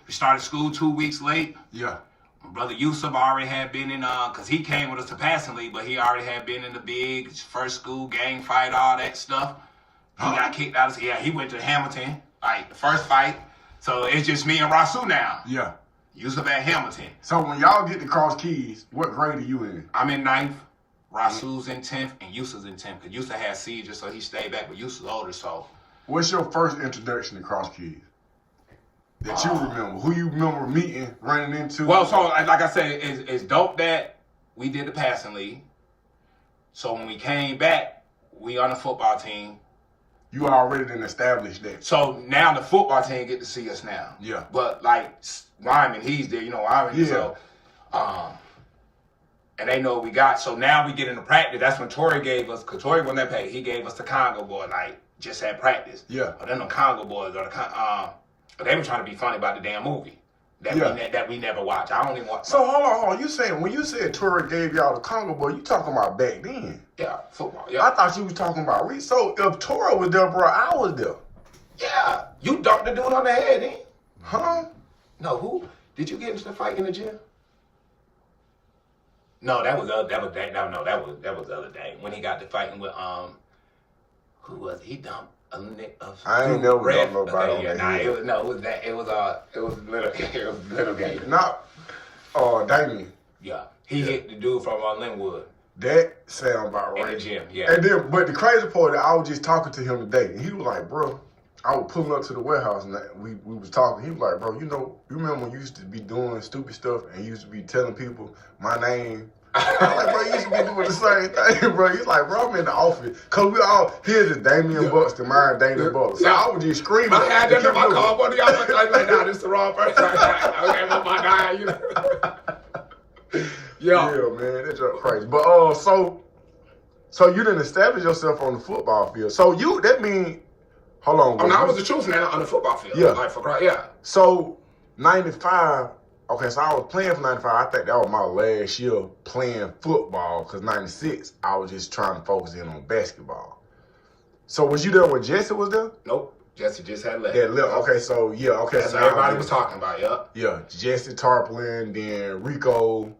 we started school 2 weeks late. Yeah. My brother Yusuf already had been in, because he came with us to passing league, but he already had been in the big first school gang fight, all that stuff. He got kicked out. He went to Hamilton, like the first fight. So it's just me and Rasu now. Yeah. Yusuf at Hamilton. So when y'all get to Cross Keys, what grade are you in? I'm in 9th. Rasu's in 10th, and Yusuf's in 10th. Because Yusuf had seizures, so he stayed back, but Yusuf's older, so. What's your first introduction to Cross Keys? That you remember? Who you remember meeting, running into? Well, so like I said, it's dope that we did the passing league. So when we came back, we on the football team. You already done established that. So now the football team get to see us now. Yeah. But like Wyman, he's there, you know, Wyman. Yeah. So, and they know what we got. So now we get into practice. That's when Tori gave us, because Tori wasn't that paid. He gave us the Congo boy, like just at practice. Yeah. But then the Congo boys are they were trying to be funny about the damn movie that we never watched. I only watch. So hold on. You saying when you said Tori gave y'all the Congo boy, you talking about back then? Yeah, football. Yeah. I thought you was talking about so if Tori was there, bro, I was there. Yeah. You dunked the dude on the head, eh? Huh? No, who? Did you get into the fight in the gym? No, that was the other day when he got to fighting with who was it? He dumped a I ain't never dumped nobody on yeah, that. It was little Gator. Not Damien. Yeah. He hit the dude from Linwood. That sound about right. In the gym, yeah. And then, but the crazy part, I was just talking to him today, and he was like, bro, I was pulling up to the warehouse, and we was talking. He was like, bro, you remember when you used to be doing stupid stuff, and you used to be telling people my name? I'm like, bro, you used to be doing the same thing, bro. He's like, bro, I'm in the office. Because we all, here's Damian Buxton, mine Damian Buxton. So I was just screaming. I had that in my car, buddy. I was like, nah, this is the wrong person. Okay, my guy, you know. Yeah, man, that's just crazy. But so you didn't establish yourself on the football field. So that mean, hold on. Bro. I was the truth now on the football field. Yeah. Yeah. So 95. Okay, so I was playing for 95. I think that was my last year playing football. Cause 96, I was just trying to focus in on basketball. So was you there when Jesse was there? Nope. Jesse just had left. Okay, so yeah, okay. That's so what everybody was talking about, Yeah, Jesse Tarplin, then Rico.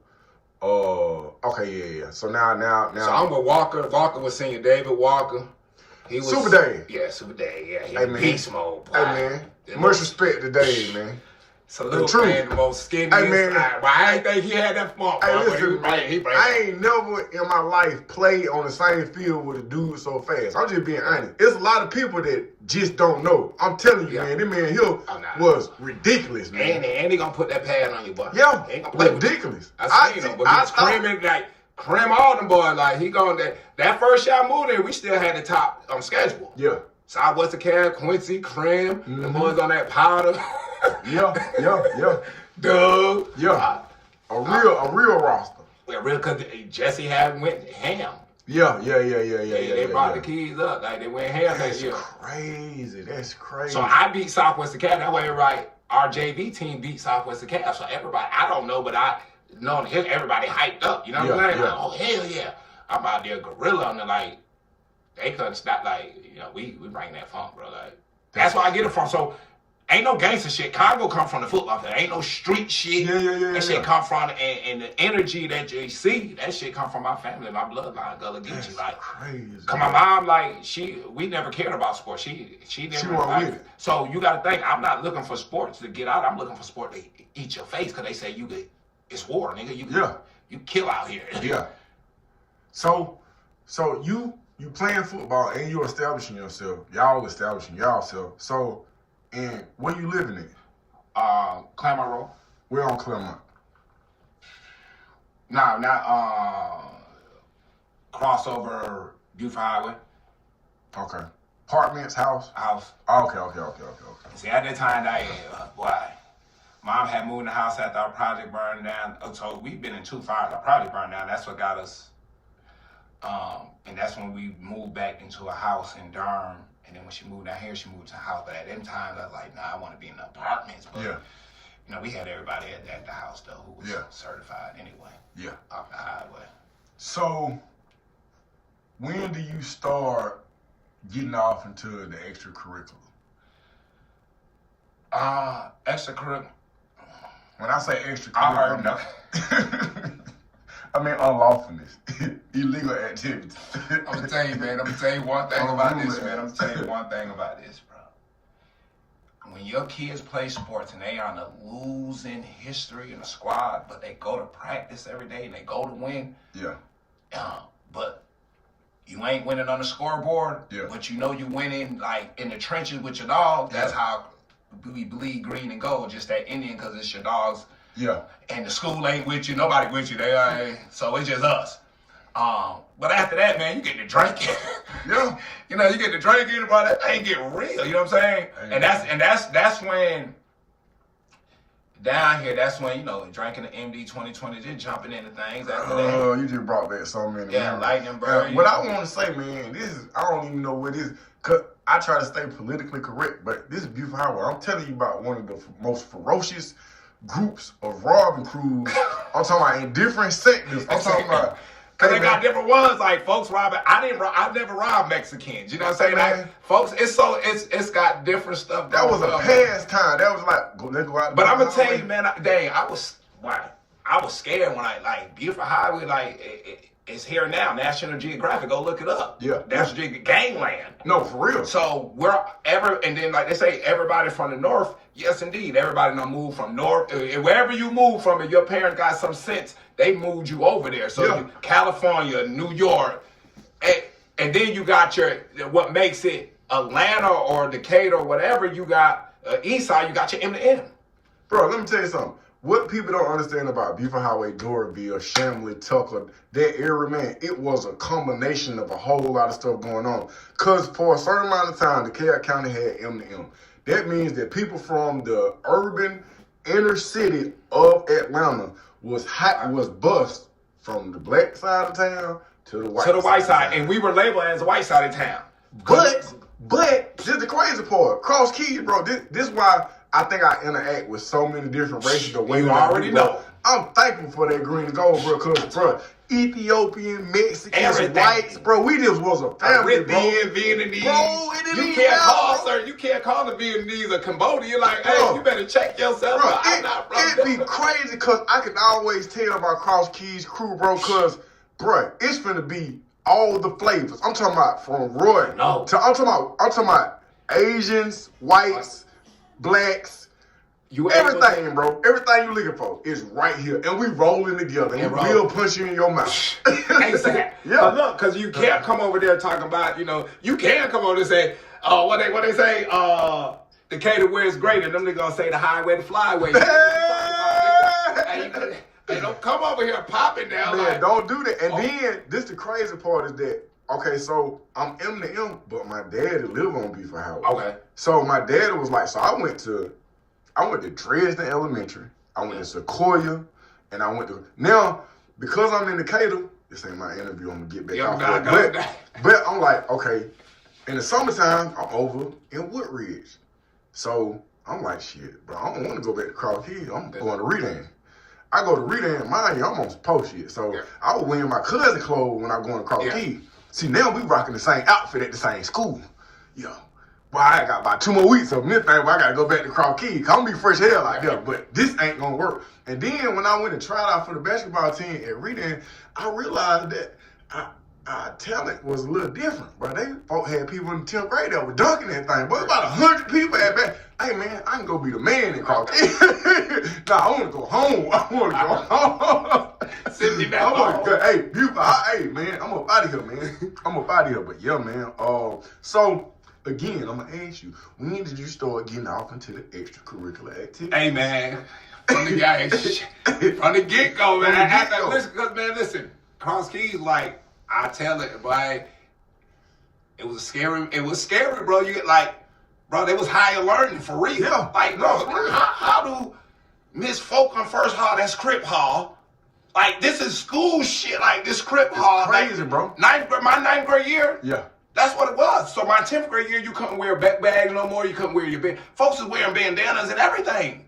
Okay, yeah. So now. So I'm with Walker. Walker was senior David Walker. He was Super Dave. Yeah, Super Dave. Yeah, he was beast mode. Boy. Hey man, much respect to Dave, man. Salute, man, the most skinny. Hey man, I ain't think he had that funk. Hey, listen, I ain't never in my life played on the same field with a dude so fast. I'm just being honest. There's a lot of people that just don't know. I'm telling you, man, this man here was ridiculous, man. And he gonna put that pad on you, boy. Yeah, he gonna play ridiculous. I seen him, but he's screaming like Crim all them boys. Like he going that first shot moved in, we still had the top schedule. Yeah. Southwest Cab, Quincy, Crim, the boys on that powder. Yeah. Doug. Yeah. A real roster. Yeah, real, because Jesse had went ham. Yeah. They brought the kids up. Like, they went ham that year. That's crazy. So I beat Southwest Cab. That way, right, our JV team beat Southwest Cab. So everybody, I don't know, but I know everybody hyped up. You know what I'm saying? Yeah. Like, oh, hell yeah. I'm out there gorilla, and they're like, they couldn't stop. Like, you know, we bring that funk, bro. Like, that's where I get it from. So, ain't no gangster shit. Congo come from the football field. Ain't no street shit. Yeah. That shit come from, and the energy that you see, that shit come from my family, my bloodline, Gullah Geechee. Like, crazy. Cause my mom, like, we never cared about sports. She never. Wasn't with it. So you got to think, I'm not looking for sports to get out. I'm looking for sport to eat your face, cause they say it's war, nigga. You kill out here. Yeah. So you playing football and you establishing yourself. Y'all establishing yourself. So. And where you living at? Claremont Road. We're on Claremont. Nah, crossover Buford Highway. Okay. Apartments, house? House. Okay. See, at that time, Mom had moved in the house after our project burned down. So we've been in 2 fires. Our project burned down. That's what got us. And that's when we moved back into a house in Durham. And then when she moved down here, she moved to a house. But at them times, I was like, nah, I want to be in the apartments. But, you know, we had everybody at the house, though, who was certified anyway. Yeah. Off the highway. So, when do you start getting off into the extracurricular? Extracurricular. When I say extracurricular, I already know. I mean unlawfulness, illegal activities. I'm gonna tell you, man. I'm gonna tell you one thing about this, man. I'm gonna tell you one thing about this, bro. When your kids play sports and they are on a losing history in a squad, but they go to practice every day and they go to win. Yeah. But you ain't winning on the scoreboard. Yeah. But you know you winning like in the trenches with your dog. That's how we bleed green and gold. Just that Indian, because it's your dogs. Yeah. And the school ain't with you. Nobody with you. So it's just us. But after that, man, you get to drinking. Yeah. You know, you get to drinking, bro. That ain't getting real. You know what I'm saying? And that's when down here, that's when, you know, drinking the MD 2020, just jumping into things after that. Oh, you just brought back so many. Yeah, lightning bird. What I want to say, man, I don't even know what it is. Cause I try to stay politically correct, but this is Buford Highway. I'm telling you about one of the most ferocious groups of robbing crews. I'm talking about in different sectors. I'm talking about. Cause they got different ones, like folks robbing. I never robbed Mexicans. You know what I'm saying? Like, folks, it's got different stuff. That was a pastime. That was like, let's go out. But I'm gonna tell you, man, I was scared when Buford Highway, it's here now. National Geographic, go look it up. Yeah. National Geographic, gangland. No, for real. So and then like they say, everybody from the north. Yes, indeed, everybody done moved from north. Wherever you move from, if your parents got some sense, they moved you over there. So California, New York, and then you got what makes it Atlanta or Decatur or whatever. You got East Side. You got your M&M. Bro, let me tell you something. What people don't understand about Buford Highway, Doraville, Chamblee, Tucker, that area, man, it was a combination of a whole lot of stuff going on. Because for a certain amount of time, DeKalb County had M&M. That means that people from the urban inner city of Atlanta was bused from the black side of town to the white side. And we were labeled as the white side of town. But this is the crazy part. Cross Keys, bro, this is why I think I interact with so many different races. The way you already know. I'm thankful for that green and gold, bro, because, bro, Ethiopian, Mexicans, everything. Whites, bro, we just was a family, bro. Vietnamese. Bro, you can't call the Vietnamese a Cambodia. You're like, hey, you better check yourself. Bro, it'd be crazy, because I can always tell about Cross Keys crew, bro, because, bro, it's finna be all the flavors. I'm talking about from Roy. I'm talking about Asians, whites, blacks, everything, bro. Everything you looking for is right here. And we rolling together. And we'll punch you in your mouth. Exactly. Yeah. But look, because you can't come over there talking about, you can come over and say, what they say, Decatur where it's great, and them niggas gonna say the highway, the flyway. They don't come over here popping down. Man, don't do that. And then, this the crazy part is that, okay, so I'm M, but my daddy live on Buford Highway. Okay. So my daddy was like, so I went to Dresden Elementary, I went to Sequoia, and I went to, now, because I'm in Decatur, this ain't my interview, I'm gonna get back off that. But I'm like, okay, in the summertime, I'm over in Woodridge. So I'm like, shit, bro, I don't want to go back to Cross Keys, I'm going to Redan. I go to Redan, mind you, I'm on some post shit. So I was wearing my cousin clothes when I go to Cross Keys. See, now we rocking the same outfit at the same school. Yo. Boy, I got about 2 more weeks of this thing, but I got to go back to Cross Keys. I'm going to be fresh hell like that, but this ain't going to work. And then when I went and tried out for the basketball team at Redan, I realized that our talent was a little different, bro. They had people in the 10th grade that were dunking that thing, but about 100 people at back. Hey, man, I can go be the man in Cross Keys. Nah, I want to go home. I want to go home. Send me back home. Hey, beautiful. Hey, man, I'm up out of here, man. I'm up out of here. But yeah, man. So, again, I'm going to ask you, when did you start getting off into the extracurricular activity? Hey, man, from the get-go, man. Listen, Cross Keys, like, I tell it, boy. It was scary, bro. You get like, bro, they was higher learning for real. Yeah. Like, bro, how do Miss Folk on First Hall, that's Crip Hall. Like, this is school shit, like this Crip Hall. Crazy, like, bro. My ninth grade year, yeah. That's what it was. So my 10th grade year, you couldn't wear backbags no more. You couldn't wear your band. Folks was wearing bandanas and everything.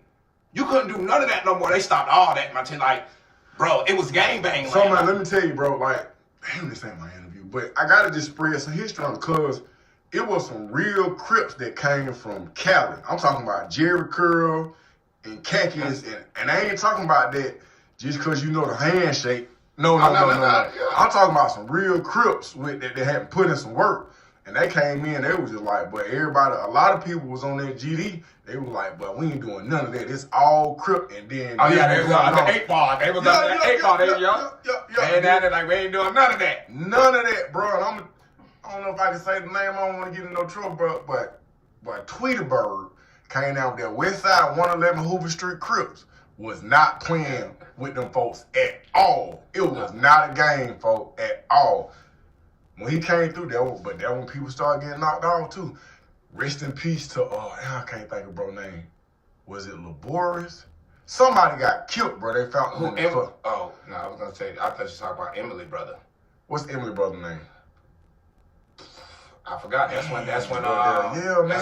You couldn't do none of that no more. They stopped all that in my 10th. Like, bro, it was gangbang. So, man, let me tell you, bro, like, damn, this ain't my interview, but I got to just spread some history on it because it was some real Crips that came from Cali. I'm talking about Jerry Curl and Khakis, and I ain't talking about that just because you know the handshake. No. I'm talking about some real Crips that hadn't put in some work. And they came in, they was just like, but everybody, a lot of people was on that GD. They was like, but we ain't doing none of that. It's all Crip. And then they was on the 8 ball. They was on the 8 ball. They ain't at it like we ain't doing none of that. None of that, bro. And I don't know if I can say the name. I don't want to get in no trouble, bro. But Tweeterberg came down with that West Side 111 Hoover Street Crips. Was not playing with them folks at all. It was not a game, folks, at all. When he came through, but that when people started getting knocked off too. Rest in peace to I can't think of bro name. Was it Laboris? Somebody got killed, bro. They found him in the club. Oh no, I was gonna say I thought you were talking about Emily brother. What's Emily brother name? I forgot. That's when that's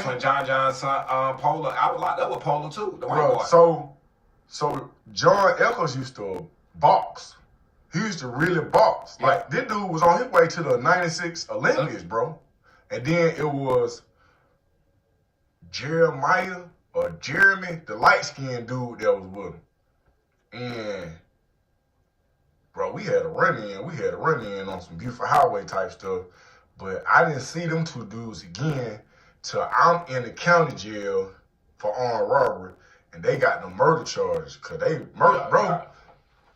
when John's son Polo. I was locked up with Polo too. The white boy. So John Echols used to box. He used to really box. Yeah. Like, this dude was on his way to the 96 Olympics, bro. And then it was Jeremiah or Jeremy, the light-skinned dude that was with him. And, bro, we had a run-in. We had a run-in on some Beautiful Highway type stuff. But I didn't see them two dudes again till I'm in the county jail for armed robbery. And they got no murder charges because they murdered, bro. Yeah.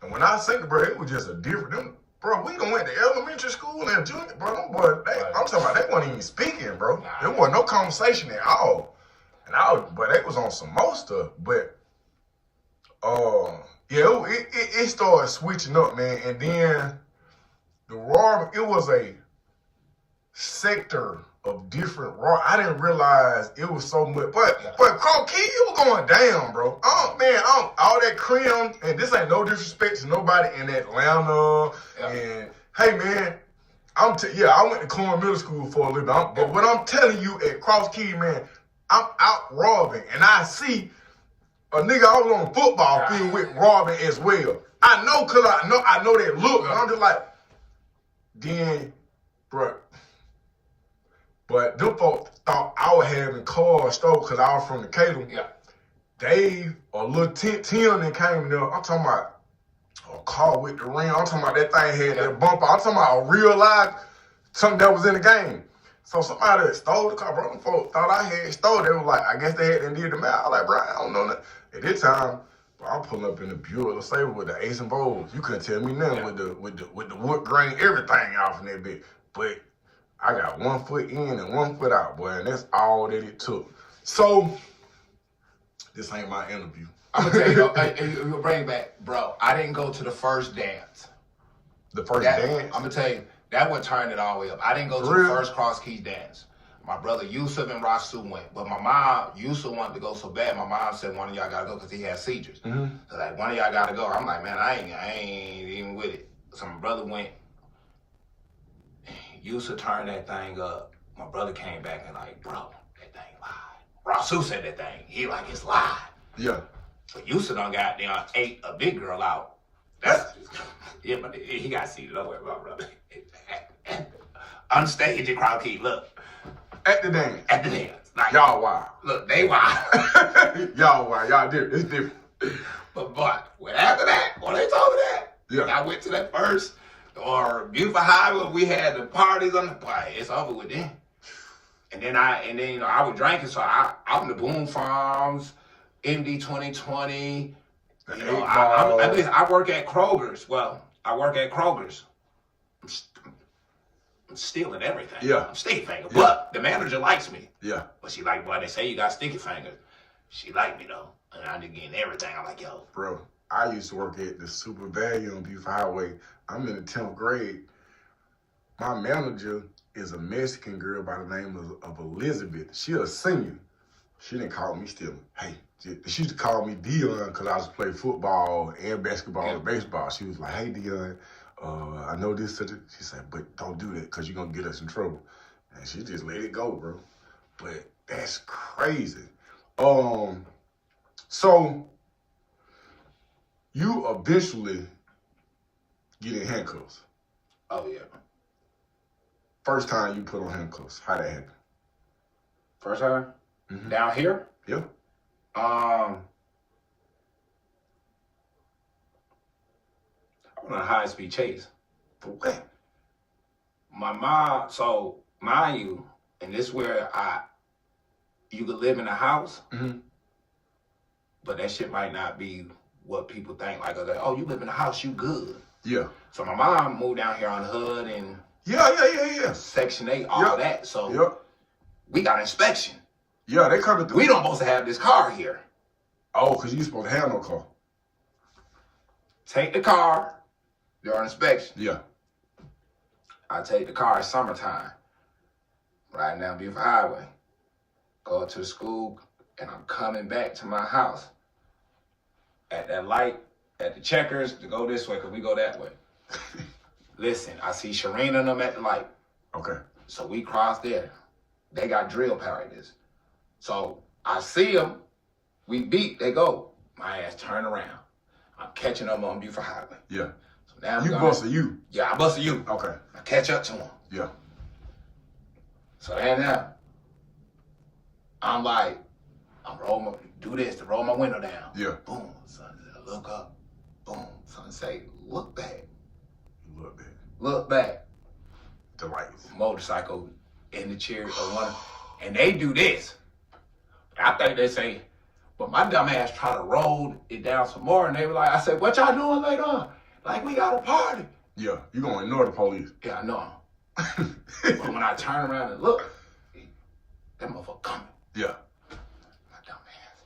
And when I say, bro, it was just a different, bro, we done went to elementary school and junior, bro. But I'm talking about they weren't even speaking, bro. There wasn't no conversation at all. But they was on some more stuff. But, it started switching up, man. And then the robbery, it was a sector of different raw. I didn't realize it was so much. But Crow Key, it was going down, bro. All that cream, and this ain't no disrespect to nobody in Atlanta. Yeah. And hey, man, I went to Corn Middle School for a little bit. But what I'm telling you at Cross Key, man, I'm out robbing, and I see a nigga I was on a football field with robbing as well. I know, cause I know that look. And I'm just like, then, bro. But them folks thought I was having cars stole because I was from Decatur. Yeah. Dave or Lil Tim that came in there. I'm talking about a car with the rim. I'm talking about that thing had that bumper. I'm talking about a real life, something that was in the game. So somebody that stole the car, bro, them folks thought I had stole. They was like, I guess they hadn't did the math. I was like, bro, I don't know that. At this time, bro, I'm pulling up in the Buick LeSabre with the Ace and Bowls. You couldn't tell me nothing with the wood grain, everything off in that bit. But I got 1 foot in and 1 foot out, boy, and that's all that it took. So, this ain't my interview. I'm going to tell you, you'll bring it back, bro. I didn't go to the first dance. The first dance? I'm going to tell you, that would turn it all the way up. I didn't go to the first Cross Keys dance. My brother Yusuf and Rasu went. But my mom, Yusuf wanted to go so bad, my mom said one of y'all got to go because he had seizures. Mm-hmm. So like, one of y'all got to go. I'm like, man, I ain't even with it. So my brother went. Used to turn that thing up. My brother came back and like, bro, that thing live. Rasu said that thing. He like, it's live. Yeah. So Yusuf done got there, ate a big girl out. That's yeah, but he got seated over my brother. On stage at Crown Key, look. At the dance. At the dance. Like, y'all wild. Look, they wild. Y'all wild. Y'all different. It's different. But after that, when they told me that, I went to that first or Beautiful Highway, we had the parties on the play. It's over with then. And then I was drinking, so I'm in the Boom Farms, MD 2020. I work at Kroger's. Well, I work at Kroger's. I'm stealing everything. Yeah. I'm sticky finger. Yeah. But the manager likes me. Yeah. But she like, boy, they say you got sticky fingers. She like me though. And I just getting everything. I'm like, yo. Bro, I used to work at the Super Value on Beautiful Highway. I'm in the 10th grade. My manager is a Mexican girl by the name of Elizabeth. She a senior. She didn't call me still. Hey, she used to call me Dion because I used to play football and basketball and baseball. She was like, hey, Dion, I know this. She said, but don't do that because you're going to get us in trouble. And she just let it go, bro. But that's crazy. So you eventually get in handcuffs. Oh, yeah. First time you put on handcuffs, how'd that happen? First time? Mm-hmm. Down here? Yeah. I went on a high-speed chase. For what? My mom, so mind you, and this is where you could live in a house, mm-hmm. but that shit might not be what people think. Like, oh, you live in a house, you good. Yeah. So my mom moved down here on Hood and yeah. Section 8, all that. So we got inspection. Yeah, they coming through. We don't supposed to have this car here. Oh, because you supposed to have no car. Take the car during inspection. Yeah. I take the car at summertime. Riding down Beaufort Highway. Go to the school, and I'm coming back to my house. At that light, at the checkers, to go this way, because we go that way. Listen, I see Sharina and them at the light. Okay. So we cross there. They got drill practice. So I see them. We beat. They go. My ass turn around. I'm catching them on Beaufort Highway. Yeah. So now you busted you. Yeah, I busted you. Okay. I catch up to them. Yeah. So then now, I'm like, do this to roll my window down. Yeah. Boom. Son, I look up. Boom. Son say, look back. Look back. Look back. The lights. Motorcycle in the chair or one, and they do this. I think they say, but my dumb ass try to roll it down some more, and they were like, I said, what y'all doing later on? Like, we got a party. Yeah, you gonna ignore the police. Yeah, I know. But when I turn around and look, that motherfucker coming. Yeah. My dumb ass,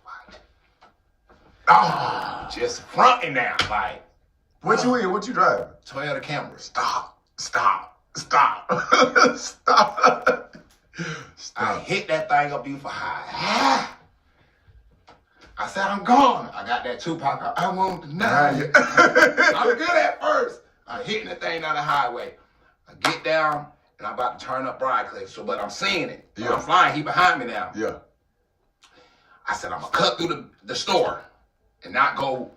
like, just fronting now, like. What you in? What you driving? Toyota Camry. Stop. Stop. I hit that thing up Beaufort High. I said, I'm gone. I got that Tupac. I want to know. I'm good at first. I'm hitting the thing down the highway. I get down, and I'm about to turn up Briarcliff, but I'm seeing it. Yeah. I'm flying. He behind me now. Yeah. I said, I'm going to cut through the store and not go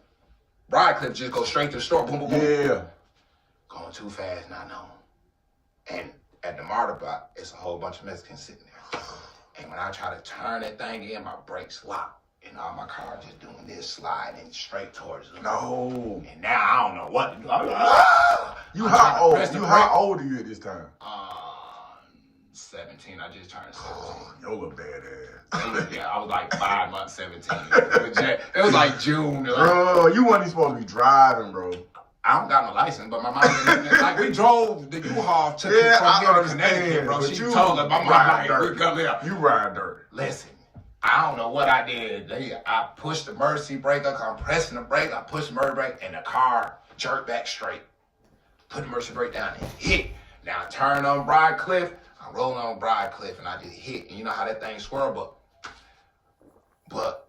Briarcliff, just go straight to the store. Boom, boom, boom. Yeah. Going too fast, not knowing. And at the MARTA block, it's a whole bunch of Mexicans sitting there. And when I try to turn that thing in, my brakes lock. And all my car just doing this, sliding straight towards them. No. And now I don't know what to do. I'm like, how old are you at this time? 17. I just turned 17. You look badass. Yeah, I was like 5 months, 17. It was like June. Bro, you wasn't supposed to be driving, bro. I don't got no license, but my mom, like, we drove the U-Haul from here to Connecticut, bro. She told us, my mom, like, we come here. You ride dirt. Listen, I don't know what I did. I pushed the emergency brake up. I'm pressing the brake. I pushed the emergency brake, and the car jerked back straight. Put the emergency brake down and hit. Now I turn on Briarcliff. I'm rolling on Briarcliff, and I just hit. And you know how that thing swirl, but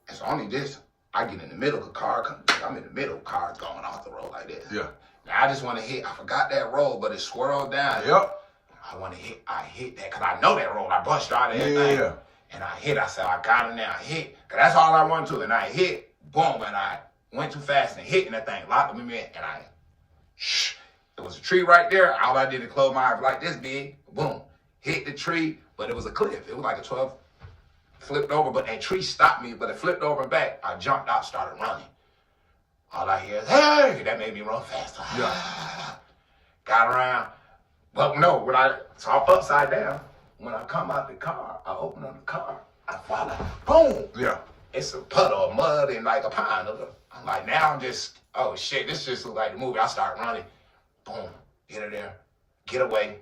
it's only this. I get in the middle of the car. I'm in the middle. Car's going off the road like this. Yeah. Now I just want to hit. I forgot that roll, but it swirled down. Yep. I want to hit. I hit that because I know that roll. I bust out of that thing. Yeah. And I hit. I said, I got it now. I hit. Because that's all I wanted to. And I hit. Boom. And I went too fast and hit. And that thing locked me in. And it was a tree right there. All I did is close my eyes like this big. Boom. Hit the tree. But it was a cliff. It was like a 12. Flipped over. But that tree stopped me. But it flipped over and back. I jumped out, started running. All I hear is, hey! That made me run faster. Yeah. Got around. But no, so I'm upside down. When I come out the car, I open up the car, I fall out. Boom! Yeah. It's a puddle of mud and like a pond. I'm like, now I'm just, oh shit, this just looks like the movie. I start running. Boom. Get her there. Get away.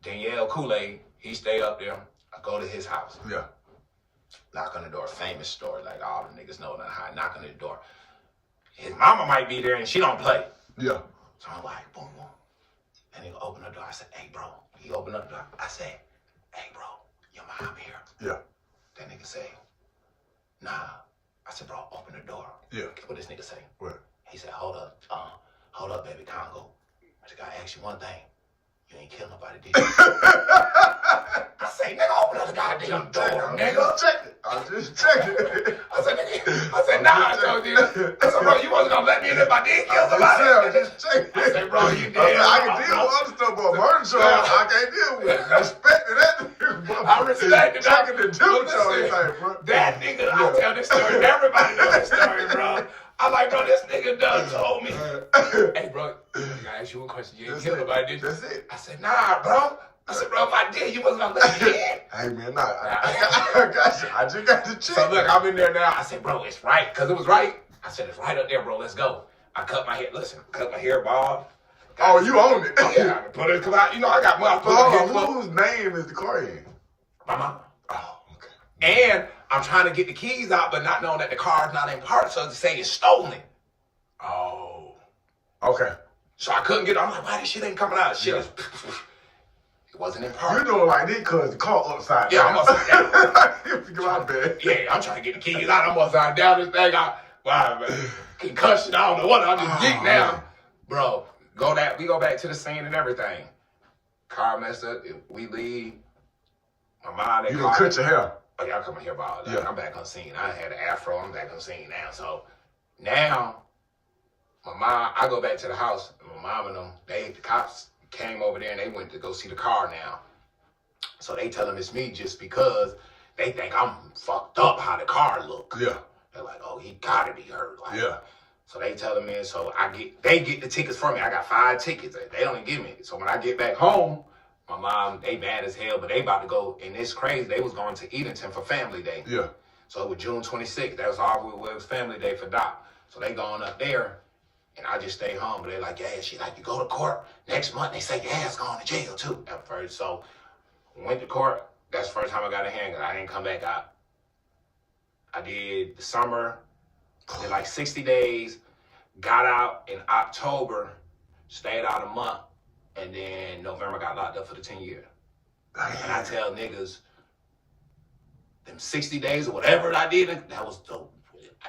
Danielle Kool-Aid, he stay up there. I go to his house. Yeah. Knock on the door. Famous story. Like all the niggas know how I knock on the door. His mama might be there and she don't play. Yeah. So I'm like, boom, boom. That nigga opened the door. I said, hey, bro. He opened up the door. I said, hey, bro, your mom here. Yeah. That nigga say, nah. I said, bro, open the door. Yeah. What this nigga say? What? He said, hold up, baby Congo. I just gotta ask you one thing. You ain't kill nobody, did you? I say, nigga, open up the goddamn door, nigga. I'm just checking. I said, nigga, nah, I told you. I said, bro, you wasn't gonna let me in if I did kill somebody. I'm just checking. I said, bro, you did. I can deal with other stuff, but murder charge, I can't deal with it. Respecting that. I respect it. Checking the temperature on anything, bro. That nigga, I tell this story. Everybody knows this story, bro. I like, bro, this nigga done told me. Hey, bro, I gotta ask you one question. You ain't kill nobody, did you? That's it. I said, nah, bro. I said, bro, if I did, you wasn't gonna let me in. Hey, man, nah. I got you. I just got to check. So, look, I'm in there now. I said, bro, it's right. Because it was right. I said, it's right up there, bro. Let's go. I cut my hair. Listen, cut my hair bald. Oh, you own it. Yeah, I put it, because I got my whose name is the car in? My mom. Oh, okay. And I'm trying to get the keys out, but not knowing that the car's not in park, so to say it's stolen. Oh. Okay. So I couldn't get it. I'm like, why this shit ain't coming out? Shit is... It wasn't in park. You doing like this because the car upside down. Yeah, I'm upside down. Get my bed. Yeah, I'm trying to get the keys out. I'm upside down. This thing, wow, man. Concussion, I don't know what. I'm just geek now. Man. Bro, we go back to the scene and everything. Car messed up. We leave. My mom, you done cut your hair. Oh, yeah, I cut my hair bald. Yeah. I'm back on scene. I had an afro. I'm back on scene now. So now, my mom, I go back to the house. And my mom and them, the cops came over there and they went to go see the car now. So they tell them it's me just because they think I'm fucked up how the car look. Yeah. They're like, oh, he gotta be hurt. Like, yeah. So they tell me, so they get the tickets from me. I got 5 tickets. They only give me. So when I get back home, my mom, they mad as hell, but they about to go, and it's crazy. They was going to Edenton for Family Day. Yeah. So it was June 26th. That was all it was Family Day for Doc. So they going up there. And I just stay home, but they're like, yeah, she like, you go to court next month. They say, yeah, it's going to jail too at first. So went to court. That's the first time I got a handgun. I didn't come back out. I did the summer, did like 60 days, got out in October, stayed out a month, and then November got locked up for the 10 years. And I tell niggas, them 60 days or whatever I did, that was the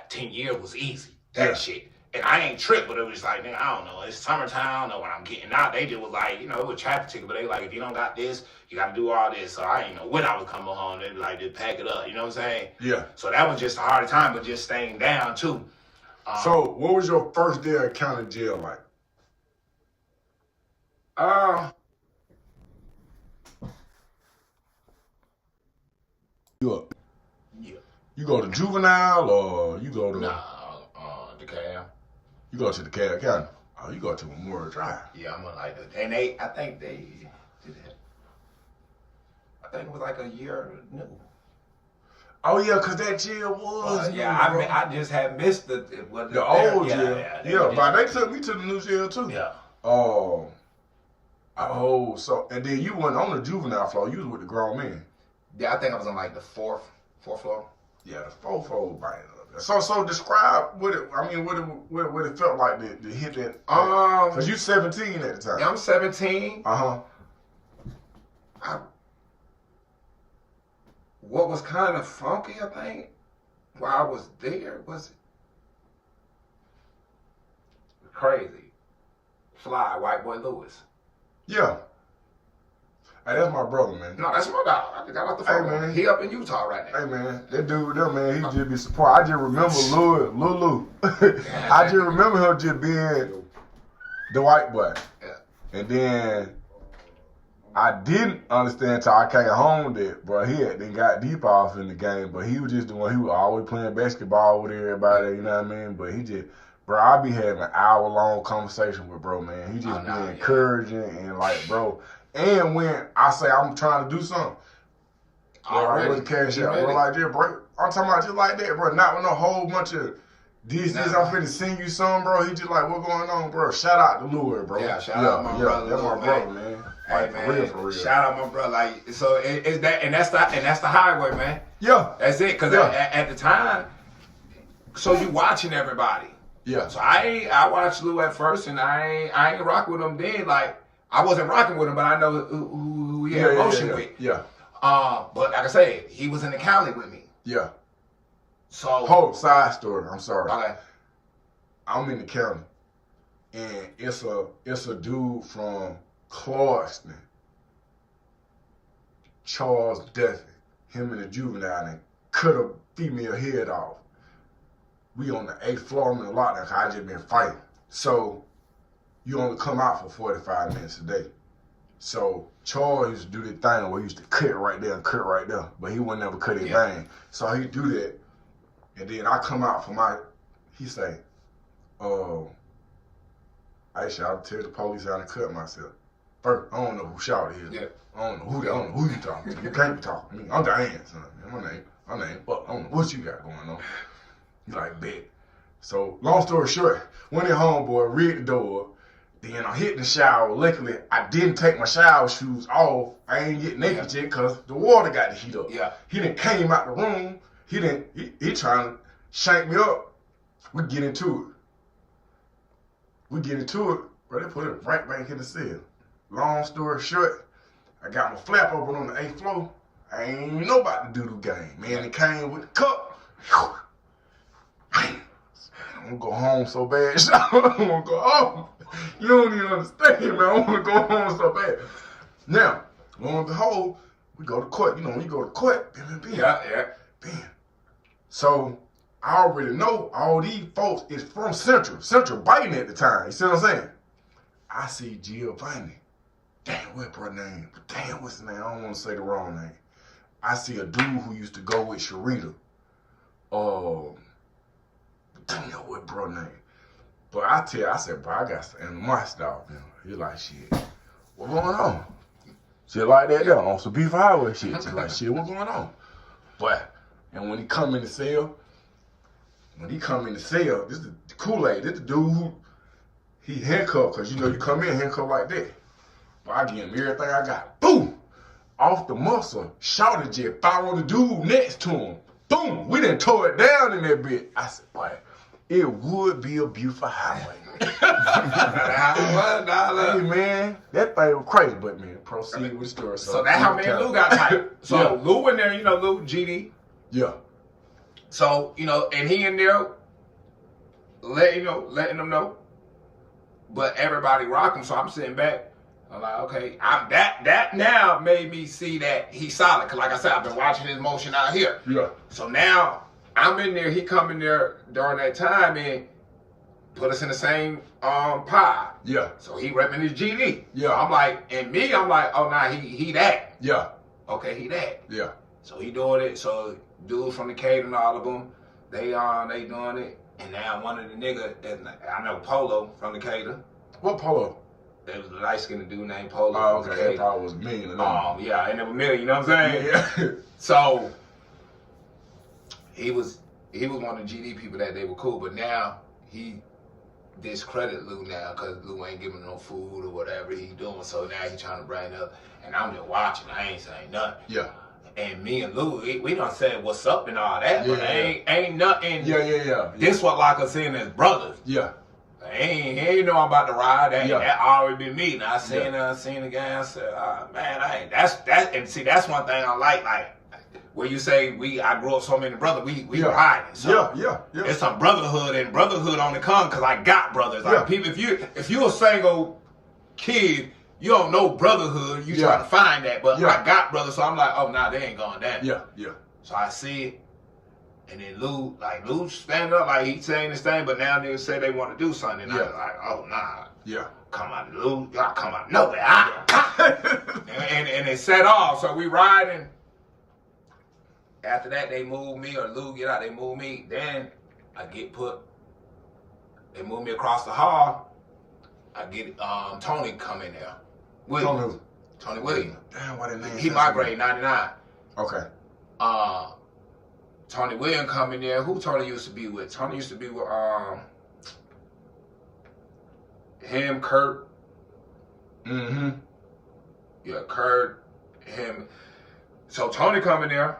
10 years was easy. That shit. And I ain't tripped, but it was like, nigga, I don't know. It's summertime. I don't know when I'm getting out. They just was like, it was traffic ticket, but they like, if you don't got this, you got to do all this. So I ain't know when I was coming home. They be like, just pack it up. You know what I'm saying? Yeah. So that was just a hard time, but just staying down too. So what was your first day of county jail like? You up? Yeah. You go to juvenile or you go to... Nah, DeKalb. You go to DeKalb County. Oh, you go to Memorial Drive. Yeah, I'm like, and I think they did that. I think it was like a year new. Oh yeah, cause that jail was. I just had missed the old jail. Yeah, but they took me to the new jail too. Yeah. Oh, so and then you went on the juvenile floor. You was with the grown men. Yeah, I think I was on like the fourth floor. Yeah, the fourth floor right up there. So describe what it felt like to hit that. Cause you 17 at the time. Yeah, I'm 17. What was kind of funky, I think, while I was there was crazy. Fly, White Boy Lewis. Yeah. Hey, that's my brother, man. No, that's my dog. I just got off the phone. Hey, man. He up in Utah right now. Hey, man. That dude there, man, he just be support. I just remember Lulu. I just remember him just being the white boy. Yeah. And then I didn't understand till I came home that, bro, he had then got deep off in the game, but he was just the one, he was always playing basketball with everybody, you know what I mean? But he just, bro, I be having an hour-long conversation with bro, man. He just be encouraging and like, bro. And when I say I'm trying to do something, I really cash out, bro, like that, bro. I'm talking about just like that, bro. Not with no whole bunch of this, I'm finna sing you something, bro. He just like, what going on, bro? Shout out to Louis, bro. Yeah, shout out my brother. That's my brother, man. Hey, like, man, for real. Shout out my brother. Like, so it's that, and that's the highway, man. Yeah. That's it. Cause at the time, so you watching everybody. Yeah. So I watched Lou at first, and I ain't rock with him then. Like, I wasn't rocking with him, but I know who he had motion with. Yeah. But like I said, he was in the Cali with me. Yeah. So whole side story. I'm sorry. Okay. I'm in the county, and it's a dude from Clarkston, Charles Duffy. Him and the juvenile, and cut a female head off. We on the 8th floor. I'm in the lockdown because I just been fighting. So you only come out for 45 minutes a day. So Charles used to do this thing where he used to cut right there and cut right there, but he wouldn't ever cut his vein. So he do that, and then I come out for he say, Aisha, I'll tell the police how to cut myself. First, I don't know who shot it is. Yeah. I don't know who you talking to. You can't be talking to me. I'm Diane, son. My name. Fuck, I don't know what you got going on. You like, bet. So, long story short, went in home, boy, read the door. Then I hit the shower. Luckily, I didn't take my shower shoes off. I ain't get naked yet because the water got to heat up. Yeah. He done came out the room. He trying to shank me up. We get into it. Bro, they put it right back in the cell. Long story short, I got my flap open on the 8th floor. I ain't know about the doodle game. Man, it came with the cup. Man, I'm gonna go home so bad. I wanna go home. You don't even understand, man. I wanna go home so bad. Now, lo and behold, we go to court. You know, when you go to court, bam. So, I already know all these folks is from Central biting at the time. You see what I'm saying? I see Giovanni. Damn, what bro name? Damn, what's his name? I don't want to say the wrong name. I see a dude who used to go with Sharita. Damn, what bro name? But I said, bro, I got some animal stuff. He like, shit, what going on? Shit like that there, on some beef highway shit. She like, shit, what going on? But, and when he come in the cell, this is the Kool-Aid. This the dude who, he handcuffed, because you know you come in handcuffed like that. But I give him everything I got. Boom! Off the muscle. Shouted jet. Fire on the dude next to him. Boom! We done tore it down in that bit. I said, boy, it would be a beautiful highway. Hey, man, that thing was crazy. But, man, proceed with the story. So that's how me and Lou got tight. So Lou in there, you know, Lou, GD. Yeah. So, you know, and he in there letting them know. But everybody rocking, so I'm sitting back. I'm like, okay, that now made me see that he's solid. Cause like I said, I've been watching his motion out here. Yeah. So now I'm in there, he come in there during that time and put us in the same pod. Yeah. So he repping his GD. Yeah. So I'm like, and me, I'm like, oh nah, he that. Yeah. Okay, he that. Yeah. So he doing it. So dudes from the Cape and all of them, they doing it. And now one of the niggas, I know Polo from the Cater. What Polo? There was a light-skinned dude named Polo. Oh, okay. That probably was mean. Yeah, I never met him, you know what I'm saying? Yeah. So, he was one of the GD people that they were cool, but now he discredit Lou now because Lou ain't giving him no food or whatever he doing, so now he trying to bring up, and I'm just watching, I ain't saying nothing. Yeah. And me and Lou, we done said what's up and all that, but ain't nothing. Yeah. This what lock us in as brothers. Yeah. He ain't know I'm about to ride. That already been me. Now I seen the guy. I said, man, and see, that's one thing I like where you say I grew up so many brothers. We riding. So yeah. It's some brotherhood and brotherhood on the come because I got brothers. Like people, if you a single kid, you don't know brotherhood. You try to find that, but I got brothers, so I'm like, oh, nah, they ain't going down. Yeah. So I see it. And then Lou stand up like he saying this thing, but now niggas say they want to do something. And I was like, oh, nah. Yeah. Come on, Lou. Y'all come on. No, and it set off. So we riding. After that, they move me, or Lou get out, they move me. Then I get they move me across the hall. I get Tony come in there. Williams. Tony Williams. Damn, what his name? He my grade, 99. Okay. Tony Williams come in there. Who Tony used to be with? Tony used to be with him, Kurt. Mm-hmm. Yeah, Kurt, him. So Tony come in there,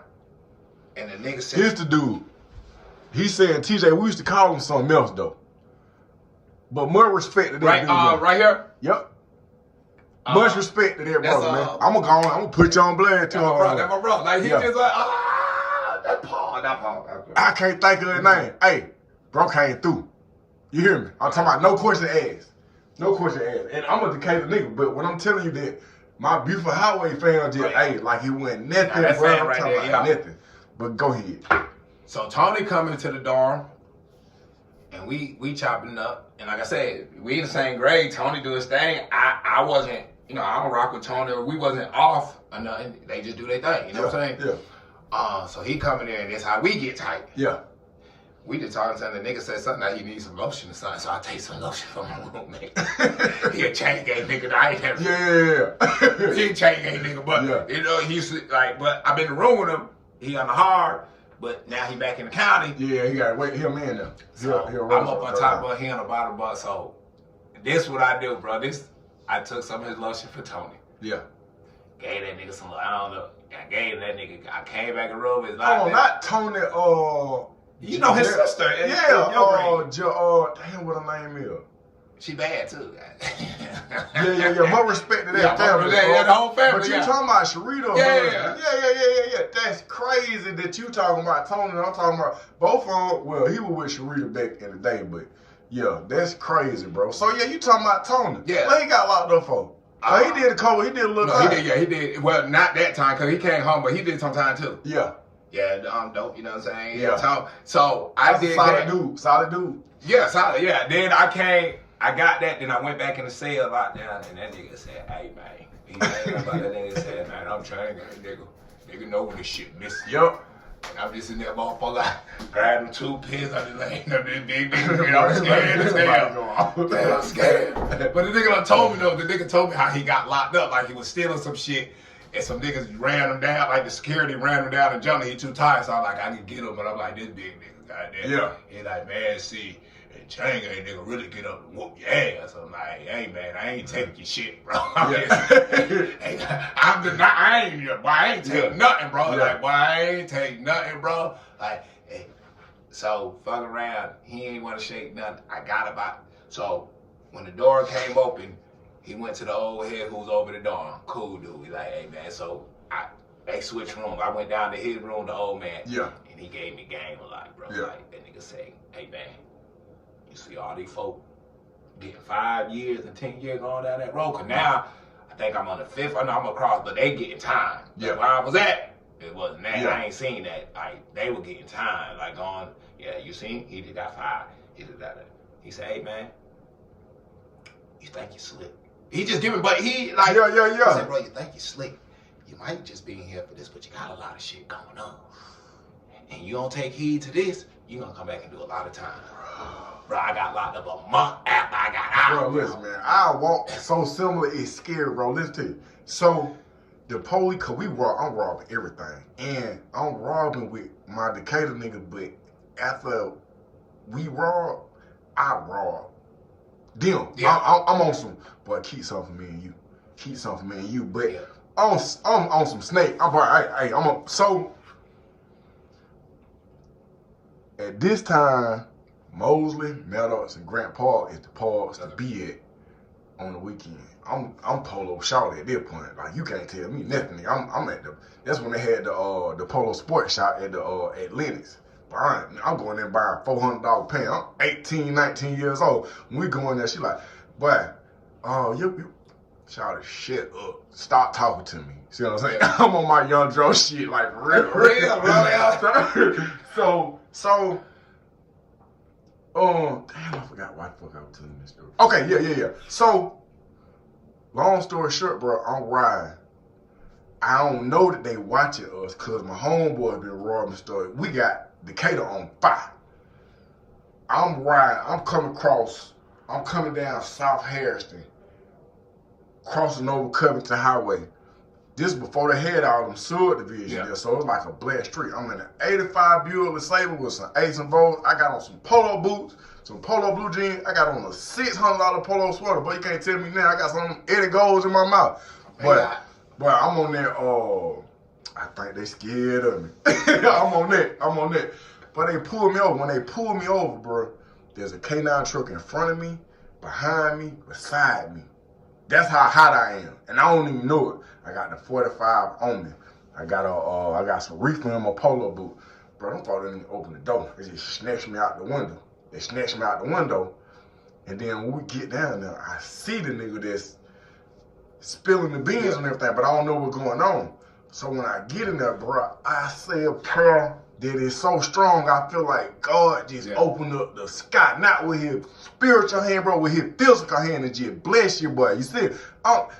and the nigga said, here's the dude. He's saying, TJ, we used to call him something else though. But more respect to that dude. Right here? Yep. Much respect to that brother, man. I'm gonna put you on blast too. That's my brother. Like, he just like, that Paul. I can't think of his name. Hey, bro came through. You hear me? I'm talking about no question asked. No question asked. And I'm a Decatur nigga, but when I'm telling you that my beautiful highway fam just, hey, like he went nothing, bro. I'm talking about nothing. But go ahead. So Tony coming to the dorm, and we chopping up. And like I said, we in the same grade. Tony do his thing. I wasn't, I don't rock with Tony. We wasn't off or nothing. They just do their thing. You know what I'm saying? Yeah. So he coming in, and that's how we get tight. Yeah. We just talking to the nigga said something that he needs some lotion or something, so I take some lotion from my roommate. He a chain gang nigga. I ain't never. Yeah. He a chain gang nigga, but he used to but I've been in the room with him. He on the hard, but now he back in the county. Yeah, he got wait. He a man now. So I'm up on top of he on the bottom, but so this what I do, bro. I took some of his lotion for Tony. Yeah. Gave that nigga some. I don't know. I gave that nigga. I came back in the room. It's like not Tony. You know his sister. Yeah. Damn, what her name is? She bad too. Yeah. More respect to that family. Yeah, the whole family. But you talking about Sharita? Yeah. That's crazy that you talking about Tony. And I'm talking about both of them. Well, he was with Sharita back in the day, but yeah, that's crazy, bro. So yeah, you talking about Tony? Yeah. What he got locked up for? He did a cold. He did a little. No, he did. Well, not that time because he came home, but he did some time too. Yeah. Yeah, dope, you know what I'm saying? Yeah. So I did that. Solid dude. Yeah, solid, yeah. Then I got that, then I went back in the cell lockdown, and that nigga said, hey, man. He said about that nigga said, man, I'm trying to get nigga know when this shit missed. Yup. I'm just in there, motherfucker, grabbing 2 pins, I just laying up this big nigga, I'm scared as hell. Man, I'm scared. But the nigga done told me, though, how he got locked up, like he was stealing some shit. And some niggas ran him down, like the security ran him down and jumped. He too tired, so I'm like, I can get him. But I'm like, this big nigga, goddamn. Yeah. He like, man, see, and Chang ain't nigga really get up and whoop your ass. I'm like, hey, man, I ain't taking your shit, bro. I ain't taking nothing, bro. Yeah. Like, boy, I ain't taking nothing, bro. Like, hey. So, fuck around. He ain't want to shake nothing. I got about. So, when the door came open, he went to the old head who was over the dorm. Cool dude. He like, hey man, so they switched rooms. I went down to his room, the old man. Yeah. And he gave me game a lot, bro. Yeah. Like that nigga say, hey man, you see all these folk getting 5 years and 10 years going down that road. Cause now I think I'm on the 5th. I know I'm across, but they getting time. Yeah. Where I was at, it wasn't that. Yeah. I ain't seen that. Like they were getting time. Like going, yeah, you seen? He just got 5. He just got that. He said, hey man, you think you slick? He just giving, but he like, Yeah. He said, bro, you think you slick? You might just be in here for this, but you got a lot of shit going on. And you don't take heed to this, you gonna come back and do a lot of time. Bro, I got locked up a month after I got out. Bro, listen, man, I walk so similar, it's scary, bro. Listen to you. So, the police, cause I'm robbing everything. And I'm robbing with my Decatur nigga, but after we rob, I rob them. Yeah. I'm on some, boy, keep something for me and you. Keep something for me and you. But I'm on some snake. So at this time, Mosley, Maddox, and Grant Park is the parks to be at on the weekend. I'm polo shot at this point. Like you can't tell me nothing. I'm at that's when they had the polo sports shop at at Lennox. I'm going there buying $400 pants. I'm 18, 19 years old. When we go in there, she like, boy, you shout the shit up. Stop talking to me. See what I'm saying? I'm on my Young Joe shit, like real, bro. So, damn, I forgot why the fuck I was telling this story. Okay, yeah. So, long story short, bro, I'm riding. I don't know that they watching us because my homeboy been robbing stuff. We got Decatur on fire. I'm riding. I'm coming down South Harrison, crossing over Covington Highway. This before they had all them subdivisions there, so it's like a black street. I'm in an 85 Buick LeSabre with some Ace and Bows. I got on some polo boots, some polo blue jeans. I got on a $600 polo sweater, but you can't tell me now. I got some Eddie Golds in my mouth. But I'm on there. I think they scared of me. I'm on that. But they pulled me over. When they pulled me over, bro, there's a K9 truck in front of me, behind me, beside me. That's how hot I am, and I don't even know it. I got the 45 on me. I got some reefer in my polo boot. Bro, them folks didn't open the door. They just snatched me out the window. They snatched me out the window, and then when we get down there, I see the nigga that's spilling the beans and everything, but I don't know what's going on. So when I get in there, bro, I say a prayer that is so strong, I feel like God just opened up the sky, not with his spiritual hand, bro, with his physical hand, and just bless you, boy. You see,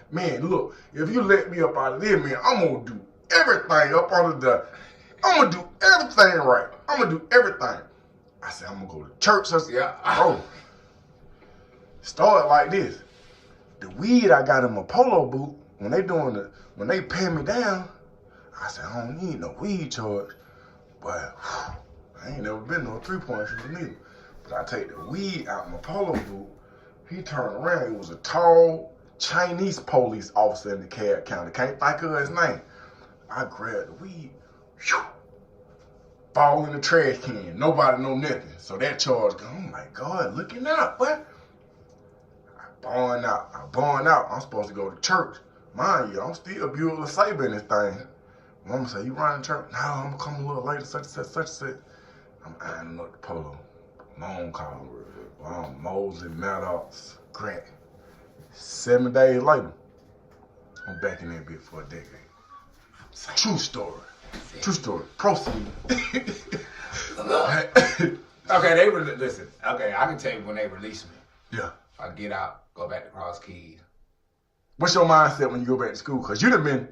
man, look, if you let me up out of there, man, I'm going to do everything up out of the, I'm going to do everything right. I'm going to do everything. I said, I'm going to go to church. I said, bro, start like this. The weed I got in my polo boot, when they pan me down, I said, I don't need no weed charge. But I ain't never been no 3-point shooter neither. But I take the weed out my polo boot. He turned around. It was a tall Chinese police officer in the cab counter. Can't think of his name. I grabbed the weed. Whew, fall in the trash can. Nobody know nothing. So that charge, oh my God, looking out, but I born out. I'm supposed to go to church. Mind you, I'm still Bueller Saber in this thing. Mama said, you running church? No, I'm gonna come a little later, such and such. I'm ironing up the polo. Mom called. Mosley, Maddox, Grant. 7 days later, I'm back in that bitch for a decade. True story. True story. Proceed. Okay, listen. Okay, I can tell you when they release me. Yeah. I get out, go back to Cross Keys. What's your mindset when you go back to school? Because you'd have been.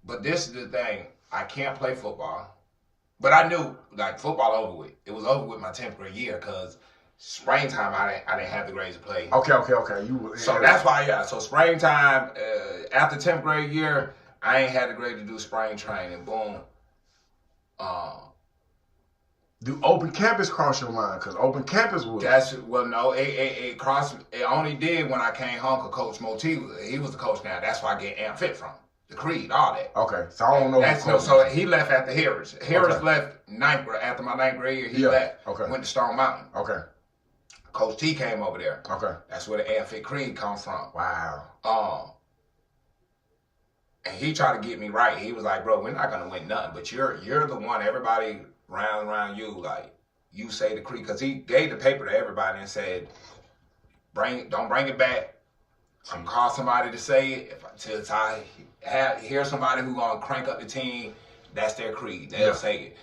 But this is the thing. I can't play football. But I knew, like, football over with. It was over with my 10th grade year because springtime, I didn't have the grades to play. Okay. So that's why, So springtime, after 10th grade year, I ain't had the grade to do spring training. Boom. Do open campus cross your mind? Because open campus was... No, it crossed. It only did when I came home because Coach Moti, he was the coach now. That's where I get Amp Fit from. The Creed, all that. Okay, so I don't know. So he left after Harris. Harris left 9th grade. After my 9th grade year, he left. Okay. Went to Stone Mountain. Okay. Coach T came over there. Okay. That's where the Amp Fit Creed come from. Wow. And he tried to get me right. He was like, bro, we're not gonna win nothing, but you're the one. Everybody around you, like, you say the Creed, because he gave the paper to everybody and said, don't bring it back. I'm gonna call somebody to say it. If I hear somebody who gonna crank up the team, that's their creed. They'll say it.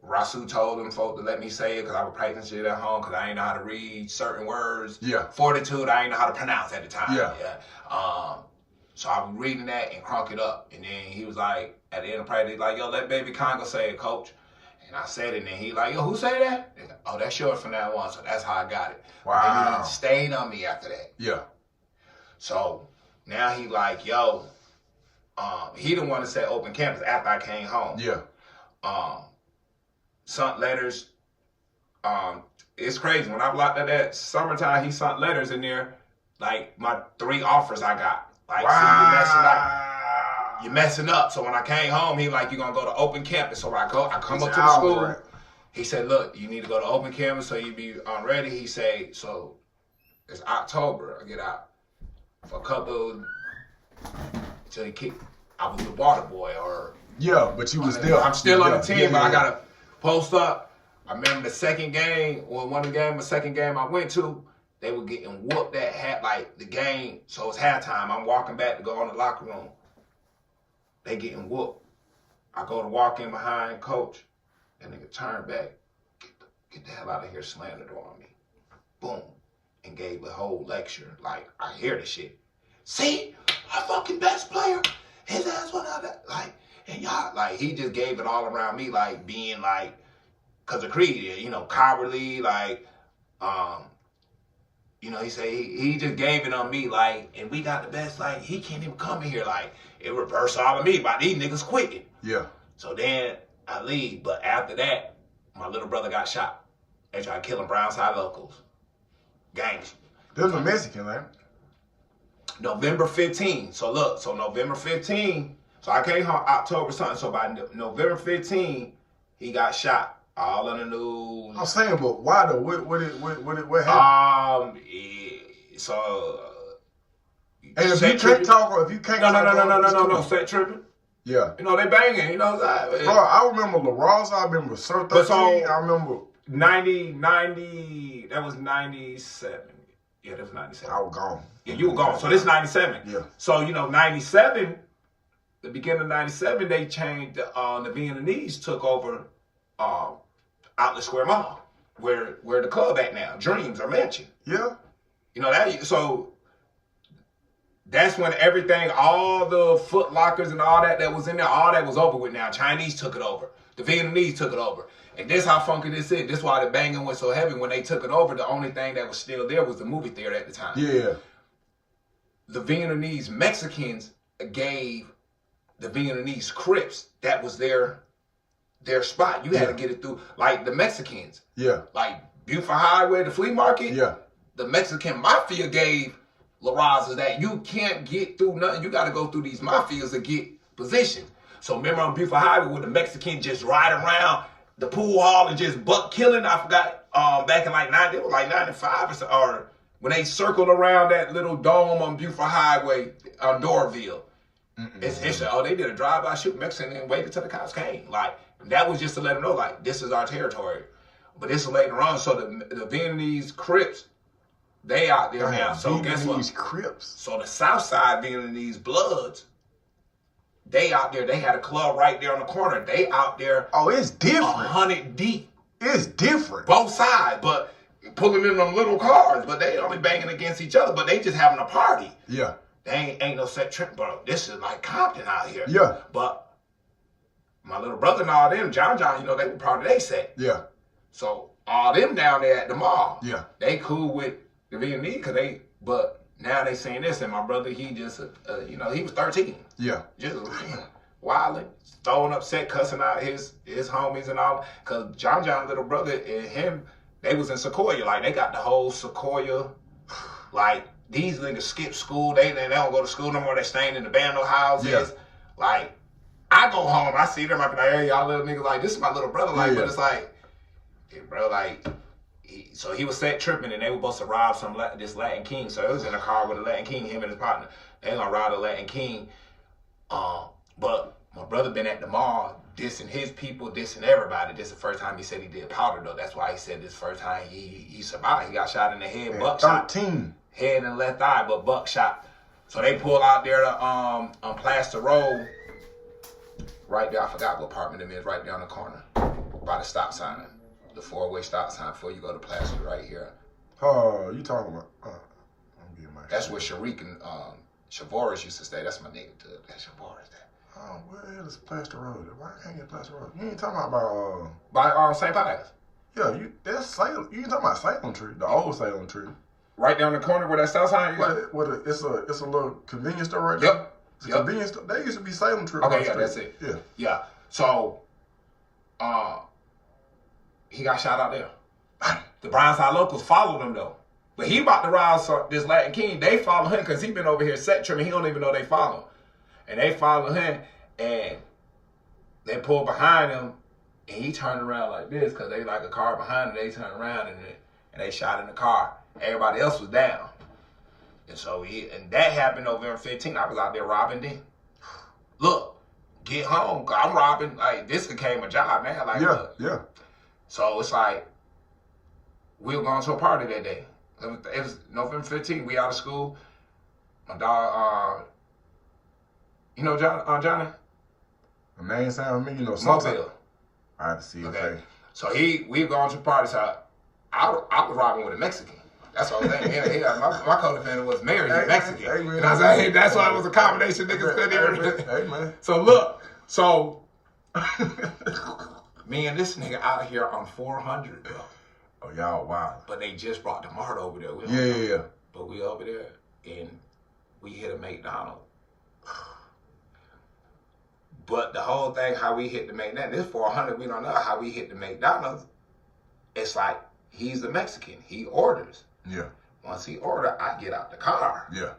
Rasu told them folk to let me say it because I was practicing shit at home because I ain't know how to read certain words. Yeah. Fortitude, I ain't know how to pronounce at the time. Yeah. So I was reading that and crunk it up. And then he was like, at the end of practice, like, yo, let baby Congo say it, coach. And I said it, and then he like, yo, who say that? Like, oh, that's yours from now on. So that's how I got it. Wow. And he stayed on me after that. Yeah. So now he like, yo, he the one that said open campus after I came home. Yeah. Sent letters. It's crazy. When I blocked at that summertime, he sent letters in there, like my 3 offers I got. Like, wow. See, you messing up. So when I came home, he like, you gonna go to open campus. So I come up to the school. Right. He said, look, you need to go to open campus so you be ready. He said, so it's October. I get out for a couple till he kicked. I was the water boy, or but you was still. I'm still on the team, but I gotta post up. I remember the second game, the second game I went to, they were getting whooped at like the game. So it's halftime. I'm walking back to go in the locker room. They getting whooped. I go to walk in behind coach. That nigga turned back. Get the hell out of here, slammed the door on me. Boom. And gave the whole lecture. Like, I hear the shit. See? Our fucking best player. His ass went out there. Like, and y'all, like, he just gave it all around me, like, being like, because of Creed, you know, cowardly, like, you know, he said he just gave it on me, like, and we got the best, like, he can't even come in here, like, it reversed all of me by these niggas quitting. Yeah. So then I leave, but after that, my little brother got shot. They tried to kill him, Brownside locals. Gangs. There's a Mexican, man. November 15. So look, so November 15, so I came home October something, so by November 15, he got shot. All in the news. I'm saying, but why though? What happened? So And if set you tripping. can't talk or if you can't No, set tripping. Yeah. You know, they banging, you know what I'm saying? Bro, I remember La Rosa, I remember Sir 13, I remember 90, that was 97. Yeah, that was 97. I was gone. Yeah, you were gone. So this is 97. Yeah. So, you know, 97, the beginning of 97, they changed, the Vietnamese took over Outlet Square Mall, where the club at now, Dreams or Mansion. Yeah. You know, so that's when everything, all the Foot Lockers and all that was in there, all that was over with now. Chinese took it over. The Vietnamese took it over. And this how funky this is. This why the banging was so heavy. When they took it over, the only thing that was still there was the movie theater at the time. Yeah. The Vietnamese Mexicans gave the Vietnamese Crips, that was their spot. You had to get it through, like the Mexicans. Yeah. Like Buford Highway, the flea market. Yeah. The Mexican mafia gave La Raza that you can't get through nothing. You got to go through these mafias to get position. So remember on Buford Highway when the Mexican just ride around the pool hall and just buck killing? I forgot, back in like 90, it was like 95 or so, or when they circled around that little dome on Buford Highway on Dorville. It's they did a drive-by shoot Mexican and waited till the cops came. Like, that was just to let them know, like, this is our territory. But this is later on. So the Vietnamese Crips, they out there now. So guess what? Vietnamese Crips. So the South Side Vietnamese Bloods, they out there. They had a club right there on the corner. They out there. Oh, it's different. 100 deep. It's different. Both sides, but pulling in them little cars. But they only banging against each other. But they just having a party. Yeah. They ain't no set trip, bro. This is like Compton out here. Yeah. But my little brother and all them, John, you know, they were part of their set. Yeah. So all them down there at the mall. Yeah. They cool with the Vietnamese, but now they saying this, and my brother, he just, you know, he was 13. Yeah. Just wilding, throwing up set, cussing out his homies and all. Cause John's little brother and him, they was in Sequoia. Like, they got the whole Sequoia, like, these niggas skip school. They don't go to school no more. They staying in the bando houses. Yeah. Like, I go home, I see them, I be like, hey, y'all little niggas, like, this is my little brother. Like, but it's like, yeah, bro, like, so he was set tripping, and they were supposed to rob this Latin King. So it was in a car with a Latin King, him and his partner. They gonna rob the Latin King. But my brother been at the mall dissing his people, dissing everybody. This is the first time he said he did powder, though. That's why he said this first time he survived. He got shot in the head, buckshot. 13. Head and left eye, but buckshot. So they pull out there on Plaster Road. Right there, I forgot what apartment it is, right down the corner. By the stop sign. The 4-way stop sign before you go to Plaster, right here. Oh, you talking about? I'm getting my. That's where Sharik and Shavoris used to stay. That's my nigga. That's Shavoris there. Oh, where the hell is Plaster Road? Why can't I get Plaster Road? You ain't talking about by St. Pius. Yeah, that's Salem. You ain't talking about Salem Tree, the old Salem Tree. Right down the corner where that stop sign is. It's a little convenience store right there. Yep. It's a convenience store. They used to be Salem Tree. Okay, yeah, that's it. Yeah. Yeah. So, he got shot out there. The Brownside locals followed him though. But he about to rob this Latin King. They follow him because he been over here set trimming. He don't even know they follow. And they follow him and they pull behind him and he turned around like this because they like a car behind him. They turned around and they shot in the car. Everybody else was down. And so that happened November 15th. I was out there robbing then. Look, get home. I'm robbing. Like, this became a job now. Like, yeah. So it's like, we were going to a party that day. It was November 15th. We out of school. My dog, you know Johnny? The name sounds familiar. You know something. Mobile. I had to see it. Okay. So we were going to a party. So I was robbing with a Mexican. That's what I'm saying. My co-defendant was married to Mexican. Hey, man, and I said, hey, that's why it was a combination. Niggas said everything. Hey, man. So look, me and this nigga out here on 400, bro. Oh, y'all wow. But they just brought the mart over there. Yeah. But we over there and we hit a McDonald's. But the whole thing, how we hit the McDonald's, this 400, we don't know how we hit the McDonald's. It's like, he's the Mexican. He orders. Yeah. Once he order, I get out the car. Yeah.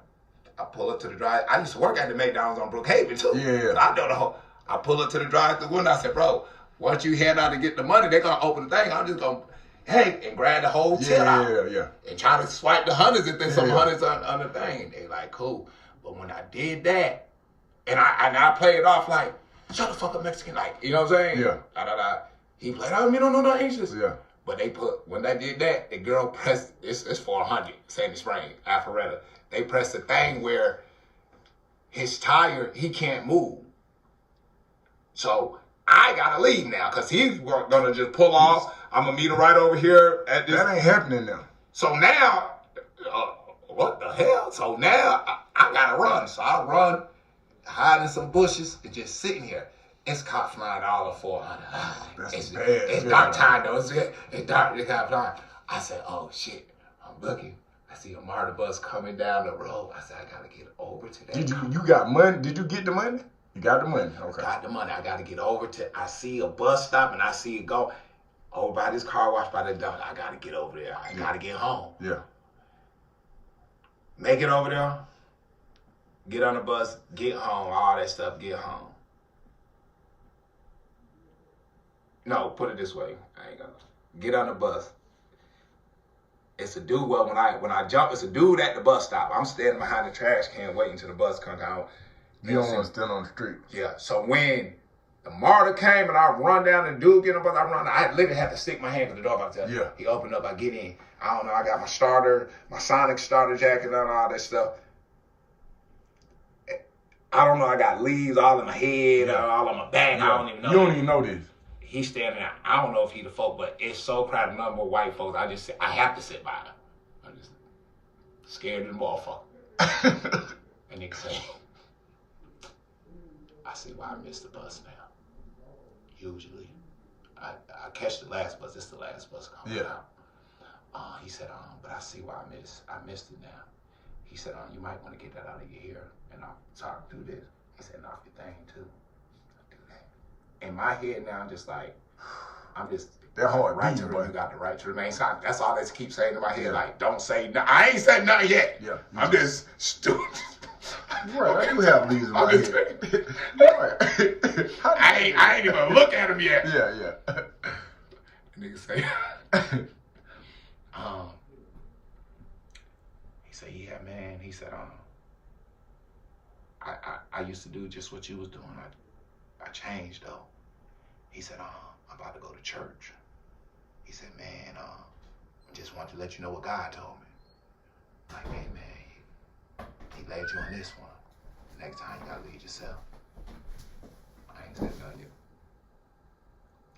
I pull up to the drive. I used to work at the McDonald's on Brookhaven too. Yeah. I know the whole. I pull up to the drive-thru window. I said, bro, once you head out to get the money, they're gonna open the thing. I'm just gonna hey, and grab the whole tip out. Yeah. And try to swipe the hundreds if there's some hundreds on the thing. They like, cool. But when I did that, and I played it off like, shut the fuck up, Mexican, like, you know what I'm saying? Yeah. He played, oh, me don't know no English. Yeah. But when they did that, the girl pressed, it's 400, Sandy Spring, Alpharetta. They pressed the thing where his tire, he can't move. So I gotta leave now, because he's gonna just pull off. I'm gonna meet him right over here at this. That ain't happening now. So now, what the hell? So now I gotta run. So I run, hide in some bushes, and just sitting here. It's caught flying all of 400. That's bad. It's dark time though. It's dark. It's caught flying. I said, oh shit. I'm looking. I see a MARTA bus coming down the road. I said, I gotta get over to that. You got money? Did you get the money? You got the money. Okay. Got the money. I gotta get over to. I see a bus stop and I see it go over by this car wash by the dump. I gotta get over there. I gotta get home. Yeah. Make it over there. Get on the bus. Get home. All that stuff. Get home. No, put it this way. I ain't gonna get on the bus. It's a dude. Well, when I jump, it's a dude at the bus stop. I'm standing behind the trash can waiting till the bus comes down. You don't want to stand on the street. Yeah. So when the MARTA came and I run down and the dude get on the bus, I literally had to stick my hand to the door. Yeah. He opened up. I get in. I don't know. I got my starter, my Sonic starter jacket on, all that stuff. I don't know. I got leaves all in my head, all on my back. Yeah. I don't even know. You don't even know this. He's standing there. I don't know if he the folk, but it's so crowded, number of white folks. I have to sit by him. I'm just scared of the motherfucker. And nigga say, I see why I missed the bus now. Usually, I catch the last bus. It's the last bus coming out. He said, but I see why I missed it now. He said, you might want to get that out of your hair, and I'll talk through this. He said, knock your thing too. In my head now, I'm just that hard right beat, to boy. you got the right to remain silent. That's all they keep saying in my head. Like, don't say nothing. I ain't said nothing yet. Yeah. I'm just stupid. Right, you have leaves in my I'm just head. Right. I ain't even look at him yet. Yeah. Nigga say, he said, yeah, man. He said, I used to do just what you was doing. I changed though. He said, I'm about to go to church. He said, man, I just wanted to let you know what God told me. Like, hey, man, he laid you on this one. Next time you gotta lead yourself. I ain't said nothing yet.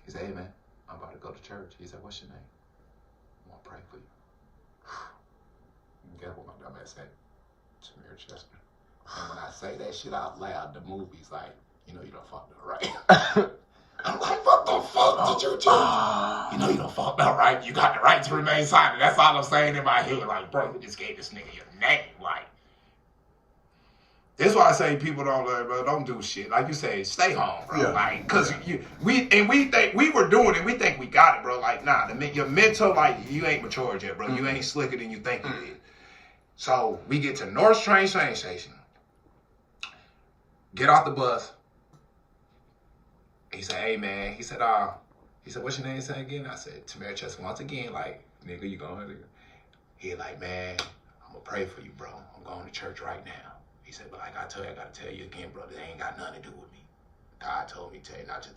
He said, hey, man, I'm about to go to church. He said, what's your name? I want to pray for you. Guess what my dumb ass said? Tamir Chester. And when I say that shit out loud, the movie's like, you know you done fucked up, right? I'm like, what the fuck did you do? You know you done fucked up, right? You got the right to remain silent. That's all I'm saying in my head. Like, bro, you just gave this nigga your name. Like, this is why I say people don't, bro, don't do shit. Like you say, stay home, bro. Yeah. Like, cause we think we were doing it. We think we got it, bro. Like, nah, your mental, like, you ain't matured yet, bro. You ain't slicker than you think you is. So we get to North Train Station. Get off the bus. He said, hey, man. He said, what's your name say again? I said, Tamir Chester. Once again, like, nigga, you going? He like, man, I'm going to pray for you, bro. I'm going to church right now. He said, but like I got to tell you again, bro, that ain't got nothing to do with me. God told me to tell you, not just,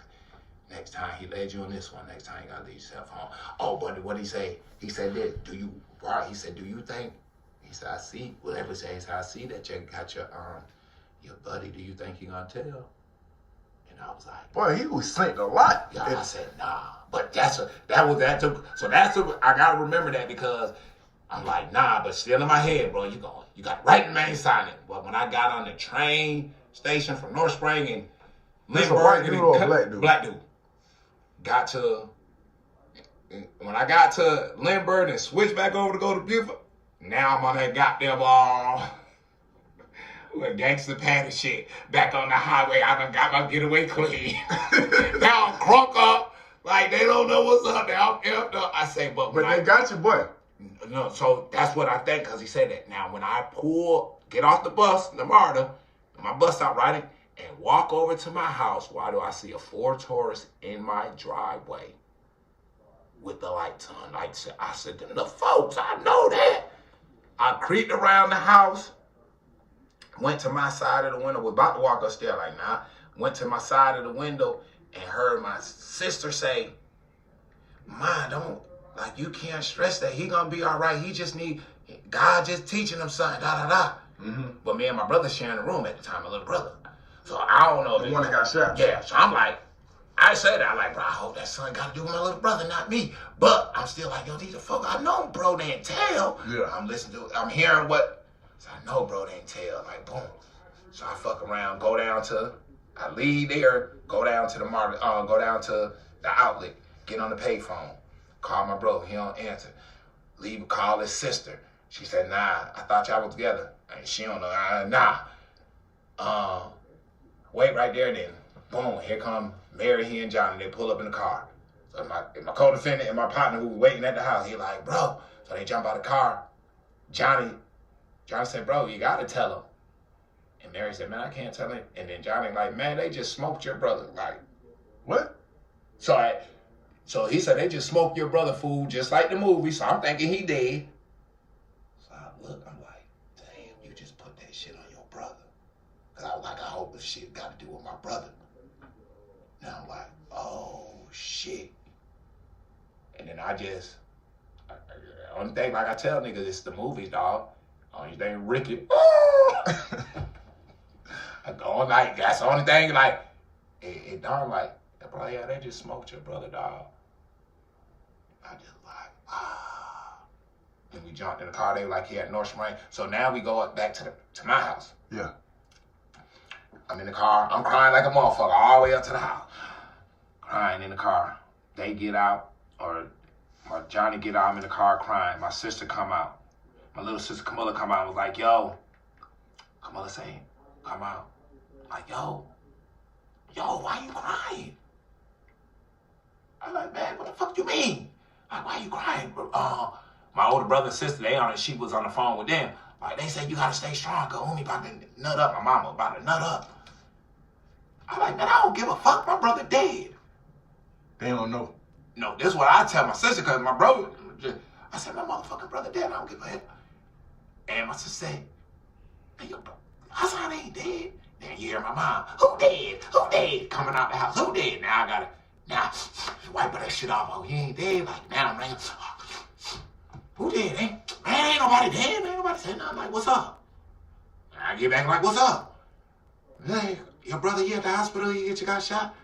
next time he led you on this one, next time you got to leave yourself home. Oh, but what he say? He said this, he said, do you think, he said, I see, whatever he said, I see that you got your buddy, do you think he going to tell? I was like, boy, he was saying a lot. Yeah, I said, nah. But I gotta remember that because I'm like, nah, but still in my head, bro, you got right to remain silent. But when I got on the train station from North Spring and Lindbergh, black dude. When I got to Lindbergh and switched back over to go to Buford, now I'm on that goddamn with gangster patty shit back on the highway. I done got my getaway clean. Now I'm crunk up. Like, they don't know what's up. Now I'm effed up. I say, but they got you, boy. No, so that's what I think, because he said that. Now, when I get off the bus, the MARTA, my bus stop riding, and walk over to my house, why do I see a Ford Taurus in my driveway? with the lights on. I said, them the folks, I know that. I creeped around the house, went to my side of the window, was about to walk upstairs like, nah. Went to my side of the window and heard my sister say, Ma, don't, like, you can't stress that. He gonna be all right. He just need, God just teaching him something, da-da-da. Mm-hmm. But me and my brother sharing the room at the time, my little brother. So I don't know. The one that got shot. Yeah, so I'm like, I say that, I'm like, bro, I hope that son got to do with my little brother, not me. But I'm still like, yo, these are folks I know, bro, they ain't tell. Yeah. I'm listening to, I'm hearing what, so I know, bro, they ain't tell. Like, boom. So I fuck around, go down to, I leave there, go down to the outlet, get on the payphone, call my bro, he don't answer. Leave, call his sister. She said, nah, I thought y'all was together. And she don't know, nah. Wait right there then. Boom, here come Mary, he and Johnny. They pull up in the car. So my co-defendant and my partner who was waiting at the house, he like, bro. So they jump out of the car. Johnny said, bro, you gotta tell him. And Mary said, man, I can't tell him. And then Johnny like, man, they just smoked your brother. Like, what? So he said, they just smoked your brother, fool, just like the movie. So I'm thinking he dead. So I look, I'm like, damn, you just put that shit on your brother. Cause I was like, I hope this shit got to do with my brother. And I'm like, oh, shit. And then only thing, like I tell niggas, it's the movies, dog. Only thing, Ricky, I go all night. That's the only thing, like, it darn like, bro, yeah, they just smoked your brother, dog. I just like, Then we jumped in the car. They were like, he had North Spring. So now we go up back to my house. Yeah. I'm in the car. I'm crying like a motherfucker all the way up to the house. Crying in the car. They get out, or Johnny get out. I'm in the car crying. My sister come out. My little sister Camilla come out and was like, yo. Camilla saying, come out. Like, yo, why you crying? I'm like, man, what the fuck you mean? Like, why you crying? My older brother and sister, she was on the phone with them. Like, they said, you gotta stay strong, cause homie about to nut up. My mama about to nut up. I'm like, man, I don't give a fuck. My brother dead. They don't know. No, this is what I tell my sister, cause my brother, I said, my motherfucking brother dead. I don't give a fuck. And my sister said, hey, your brother, Hassan ain't dead. Then you hear my mom, who dead? Who dead? Coming out the house, who dead? Now I gotta, wipe that shit off. Oh, he ain't dead. Like, now I'm like, who dead? Ain't nobody dead. Ain't nobody saying nothing. Like, what's up? And I get back like, what's up? Hey, your brother, you at the hospital? You got shot?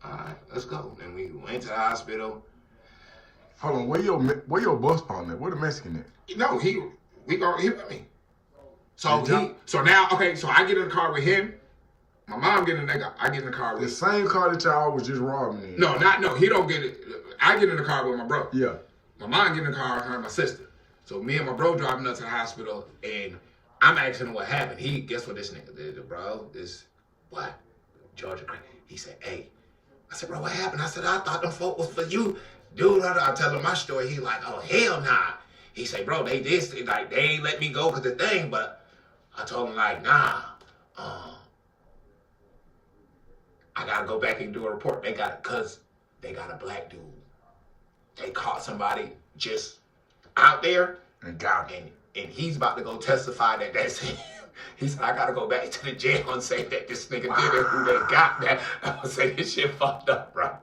All right, let's go. And we went to the hospital. Hold on, where your bus partner? Where the Mexican at? No, he with me. So now, okay, so I get in the car with him. My mom get in the I get in the car with the same car that y'all was just robbing in. No, he don't get it. I get in the car with my bro. Yeah. My mom get in the car with her and my sister. So me and my bro driving up to the hospital, and I'm asking him what happened. Guess what this nigga did, bro? This what? Georgia Craig. He said, hey. I said, bro, what happened? I said, I thought them folk was for you. Dude, I tell him my story. He like, oh, hell nah. He said, bro, they ain't let me go because the thing, but I told him like, nah. I gotta go back and do a report. Cause they got a black dude. They caught somebody just out there and got him. And he's about to go testify that that's him. He said, I gotta go back to the jail and say that this nigga did it, who they got that. I gonna say this shit fucked up, bro.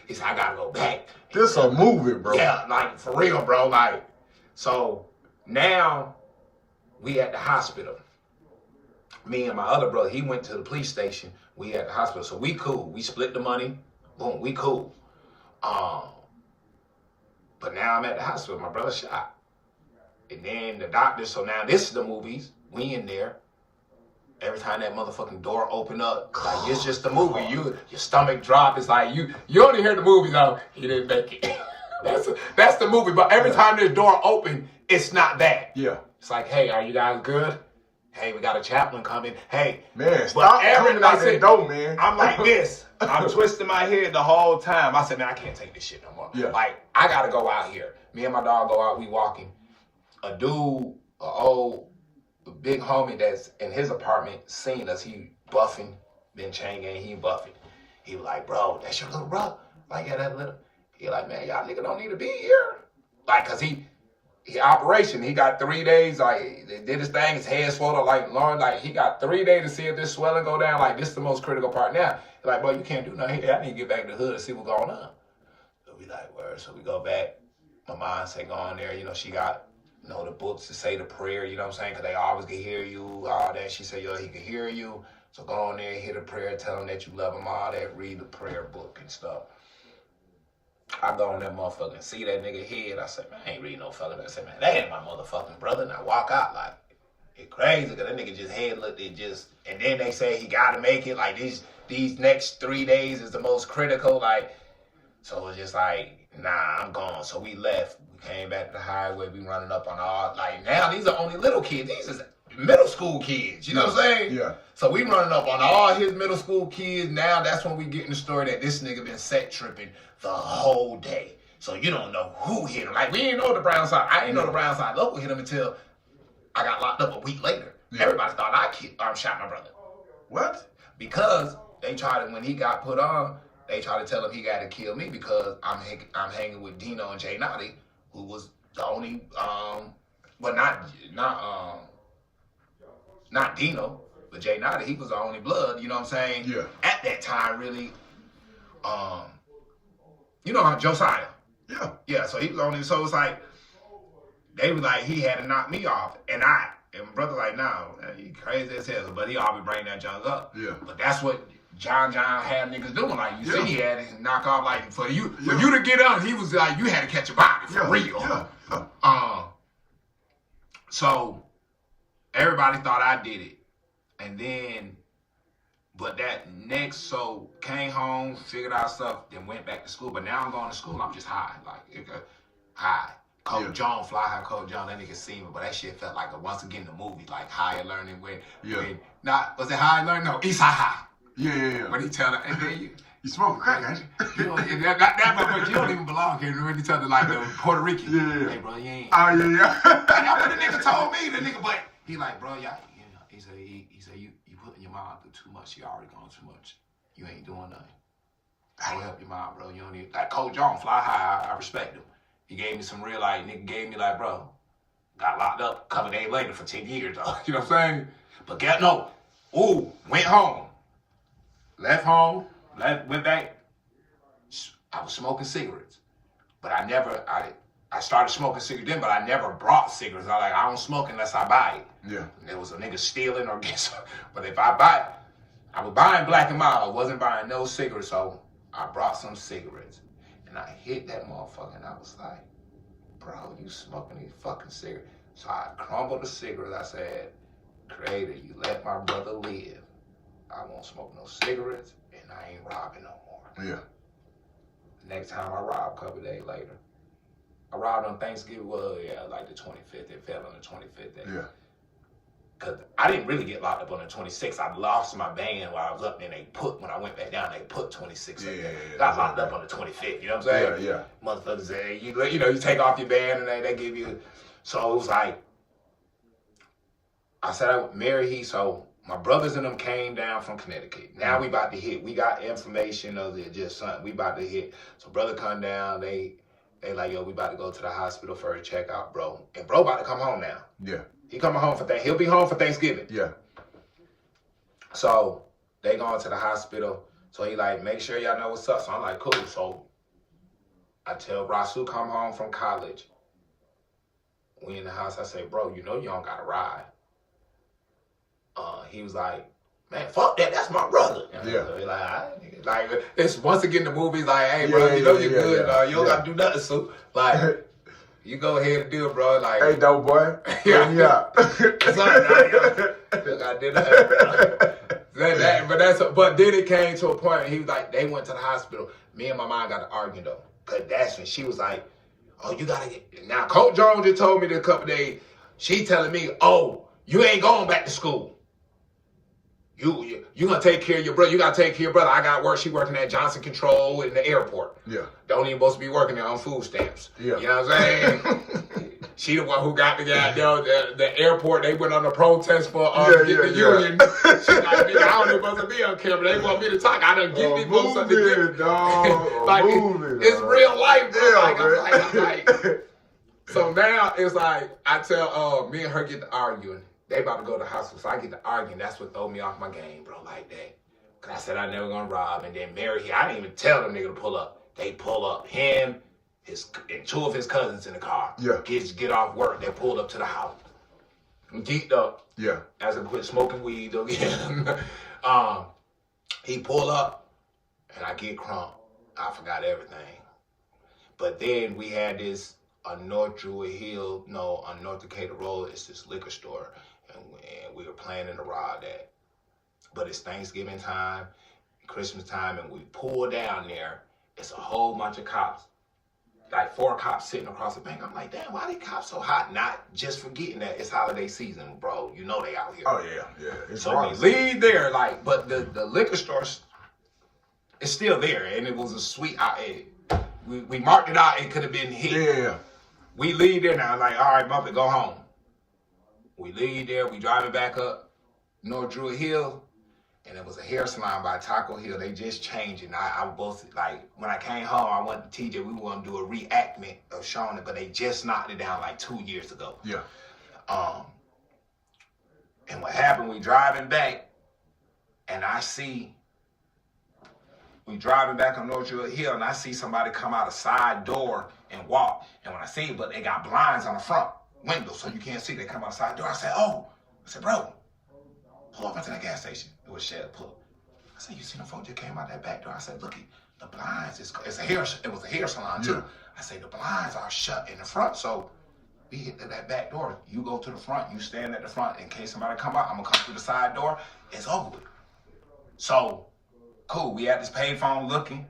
He said, I gotta go back. This a movie, bro. Yeah, like for real, bro. Like, so now we at the hospital. Me and my other brother, he went to the police station. We at the hospital, so we cool. We split the money. Boom, we cool. But now I'm at the hospital. My brother shot. And then the doctor, so now this is the movies. We in there. Every time that motherfucking door open up, like it's just a movie. Your stomach drop. It's like you only hear the movie though. He didn't make it. that's the movie. But every time this door open, it's not that. Yeah. It's like, hey, are you guys good? Hey, we got a chaplain coming. Hey, man, stop coming out that door, man. I'm like this. I'm twisting my head the whole time. I said, man, I can't take this shit no more. Yeah. Like, I gotta go out here. Me and my dog go out. We walking. A dude, a big homie that's in his apartment seen us. He buffing, been chain gang. He buffing. He was like, bro, that's your little bro. Like, yeah, that little. He like, man, y'all nigga don't need to be here. Like, cause he operation, he got 3 days, like, they did his thing, his head swollen, like, Lauren, like, he got 3 days to see if this swelling go down, like, this is the most critical part now. Like, boy, you can't do nothing here. I need to get back to the hood and see what's going on. So we like, word, so we go back. My mom say, go on there, you know, she got, you know, the books to say the prayer, you know what I'm saying, because they always can hear you, all that. She said, yo, he can hear you, so go on there, hear the prayer, tell him that you love him, all that, read the prayer book and stuff. I go on that motherfucker and see that nigga head. I say, man, I ain't reading no fucking. I say, man, that ain't my motherfucking brother. And I walk out like, it crazy, because that nigga just head looked, it just, and then they say he gotta make it, like, these next 3 days is the most critical, like, so it's just like, nah, I'm gone. So we left. We came back to the highway. We running up on all, like, now these are only little kids. These is middle school kids. You know what I'm saying? Yeah. So we running up on all his middle school kids. Now that's when we get in the story that this nigga been set tripping the whole day. So you don't know who hit him. Like, we didn't know the brown side. I didn't know the brown side local hit him until I got locked up a week later. Yeah. Everybody thought I shot my brother. What? Because they tried to, when he got put on, they tried to tell him he got to kill me because I'm hanging with Dino and Jay Naughty, who was the only, but not Dino, but Jay Naughty, he was the only blood, you know what I'm saying? Yeah. At that time, really, you know, Josiah. Yeah. Yeah, so he was only, so it's like, they was like, he had to knock me off, and my brother like, nah, he crazy as hell, but he always bring that junk up. Yeah. But that's what John had niggas doing. Like, you see, he had to knock off, like, for you to get out, he was like, you had to catch a body for real. Yeah. So everybody thought I did it. And then, but that next, so came home, figured out stuff, then went back to school. But now I'm going to school, I'm just high. Like, high. Coach John, fly high Coach John, that nigga seen me, but that shit felt like once again the movie, like Higher Learning when was it Higher Learning? No, East High. Yeah. When he tell her, and then you smoking crack, ain't you? But you don't even belong here. When he tell her, like, the Puerto Rican. Yeah. Hey, bro, you ain't. Oh, yeah. And that's what the nigga told me. The nigga, but he like, bro, y'all, he said, you putting your mom through too much. She already gone too much. You ain't doing nothing. I'll help your mom, bro. You don't need, like, Coach John, fly high. I respect him. He gave me some real, like, nigga gave me, like, bro, got locked up a couple days later for 10 years, though. You know what I'm saying? But went home. Left home, went back. I was smoking cigarettes. But I started smoking cigarettes then, but I never brought cigarettes. I don't smoke unless I buy it. Yeah. There was a nigga stealing or get some. But if I buy it, I was buying Black and Mild. I wasn't buying no cigarettes, so I brought some cigarettes. And I hit that motherfucker, and I was like, bro, you smoking these fucking cigarettes. So I crumbled the cigarettes. I said, Creator, you let my brother live. I won't smoke no cigarettes, and I ain't robbing no more. Yeah. Next time I robbed, a couple days later. I robbed on Thanksgiving, like the 25th. It fell on the 25th day. Yeah. Because I didn't really get locked up on the 26th. I lost my band while I was up there. When I went back down, they put 26 up there. I got locked up on the 25th. You know what I'm saying? Yeah. Motherfuckers say, you take off your band and they give you. So it was like, I said I would marry he. So my brothers and them came down from Connecticut. Now we about to hit. We got information of it, just something. We about to hit. So brother come down. They like, yo, we about to go to the hospital for a checkout, bro. And bro about to come home now. Yeah. He coming home he'll be home for Thanksgiving. Yeah. So they going to the hospital. So he like, make sure y'all know what's up. So I'm like, cool. So I tell Rasu come home from college. We in the house. I say, bro, you don't got to ride. He was like, man, fuck that. That's my brother. Yeah. So he like, all right. Like, it's once again the movie's like, hey, bro, you know you're good. You don't got to do nothing. So like, you go ahead and do it, bro. Like, hey, dope boy. Yeah. It's all right. I did that. But then it came to a point where he was like, they went to the hospital. Me and my mom got to argue though. Cause that's when she was like, oh, you gotta get. Now, Coach Jones just told me this a couple days. She telling me, oh, you ain't going back to school. You gonna take care of your brother. You gotta take care of your brother. I got work. She working at Johnson Control in the airport. Yeah. Don't even supposed to be working there on food stamps. Yeah. You know what I'm saying? She the one who got the guy the airport. They went on a protest for get the union. She like, nigga, I don't even supposed to be on camera. They want me to talk. I done get these folks something to get. Like it's real life, bro. I'm like. So now it's like I tell me and her get to arguing. They about to go to the hospital, so I get to arguing. That's what throw me off my game, bro, like that. Cause I said I never gonna rob, and then Mary, I didn't even tell them nigga to pull up. They pull up, him, and two of his cousins in the car. Yeah. Kids get off work, they pulled up to the house. Geeked up. Yeah. As I quit smoking weed again. He pull up, and I get crunk. I forgot everything. But then we had this on North Druid Hill, on North Decatur Road, it's this liquor store. And we were planning to rob that. But it's Thanksgiving time, Christmas time, and we pull down there. It's a whole bunch of cops. Like 4 cops sitting across the bank. I'm like, damn, why they cops so hot? Not just forgetting that it's holiday season, bro. You know they out here. Oh, yeah. It's so we leave there, but the liquor store is still there. And it was a sweet, we marked it out, it could have been hit. Yeah. We leave there now, like, all right, Muppet, go home. We leave there, we driving back up North Druid Hill, and it was a hair salon by Taco Hill. They just changed it. I both, like, when I came home, I went to TJ, we were going to do a reenactment of showing it, but they just knocked it down like 2 years ago. Yeah. And what happened, we driving back, and we driving back on North Druid Hill, and I see somebody come out a side door and walk. And when I see it, but they got blinds on the front window, so you can't see. They come out the side door. I said, bro, pull up into that gas station. It was Shell. Pull. I said, you see them folks just came out that back door? I said, look, the blinds, it was a hair salon too. Yeah. I said, the blinds are shut in the front, so we hit that back door. You go to the front, you stand at the front. In case somebody come out, I'm gonna come through the side door. It's over with. So, cool, we at this payphone looking.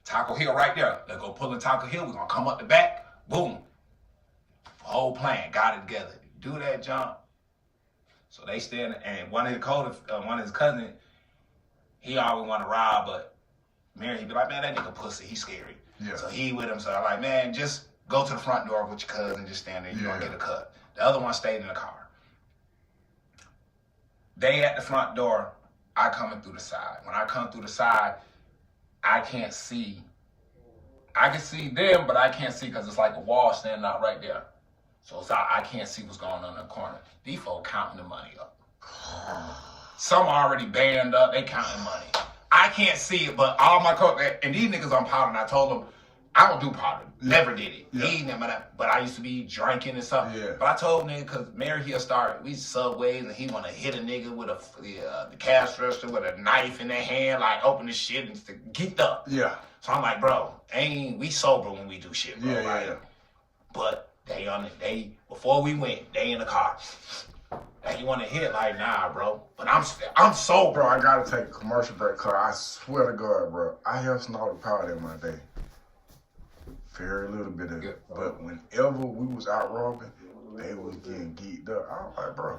Taco Hill right there. Let's go pull in Taco Hill. We're gonna come up the back. Boom. Whole plan. Got it together. Do that jump. So they stand, and one of his cousins, he always want to rob, but Mary, he be like, man, that nigga pussy, he's scary. Yeah. So he with him. So I'm like, man, just go to the front door with your cousin, just stand there. You're gonna get a cut. The other one stayed in the car. They at the front door. I coming through the side. When I come through the side, I can't see. I can see them, but I can't see because it's like a wall standing out right there. So I can't see what's going on in the corner. These folks counting the money up. Some already banned up. They counting money. I can't see it, but all my and these niggas on powder, and I told them, I don't do powder. Yeah. Never did it. Yeah. But I used to be drinking and stuff. Yeah. But I told nigga, because Mary here started, we Subways, and he want to hit a nigga with the cash register with a knife in their hand, like open the shit and geeked up. Yeah. So I'm like, bro, we sober when we do shit, bro. Yeah, right? But they before we went, they in the car. Hey, you want to hit? Like, nah, bro. But I'm sober. Bro, I got to take a commercial break, because I swear to God, bro, I have snorted powder in my day. Very little bit of it. But whenever we was out robbing, they was getting geeked up. I was like, bro,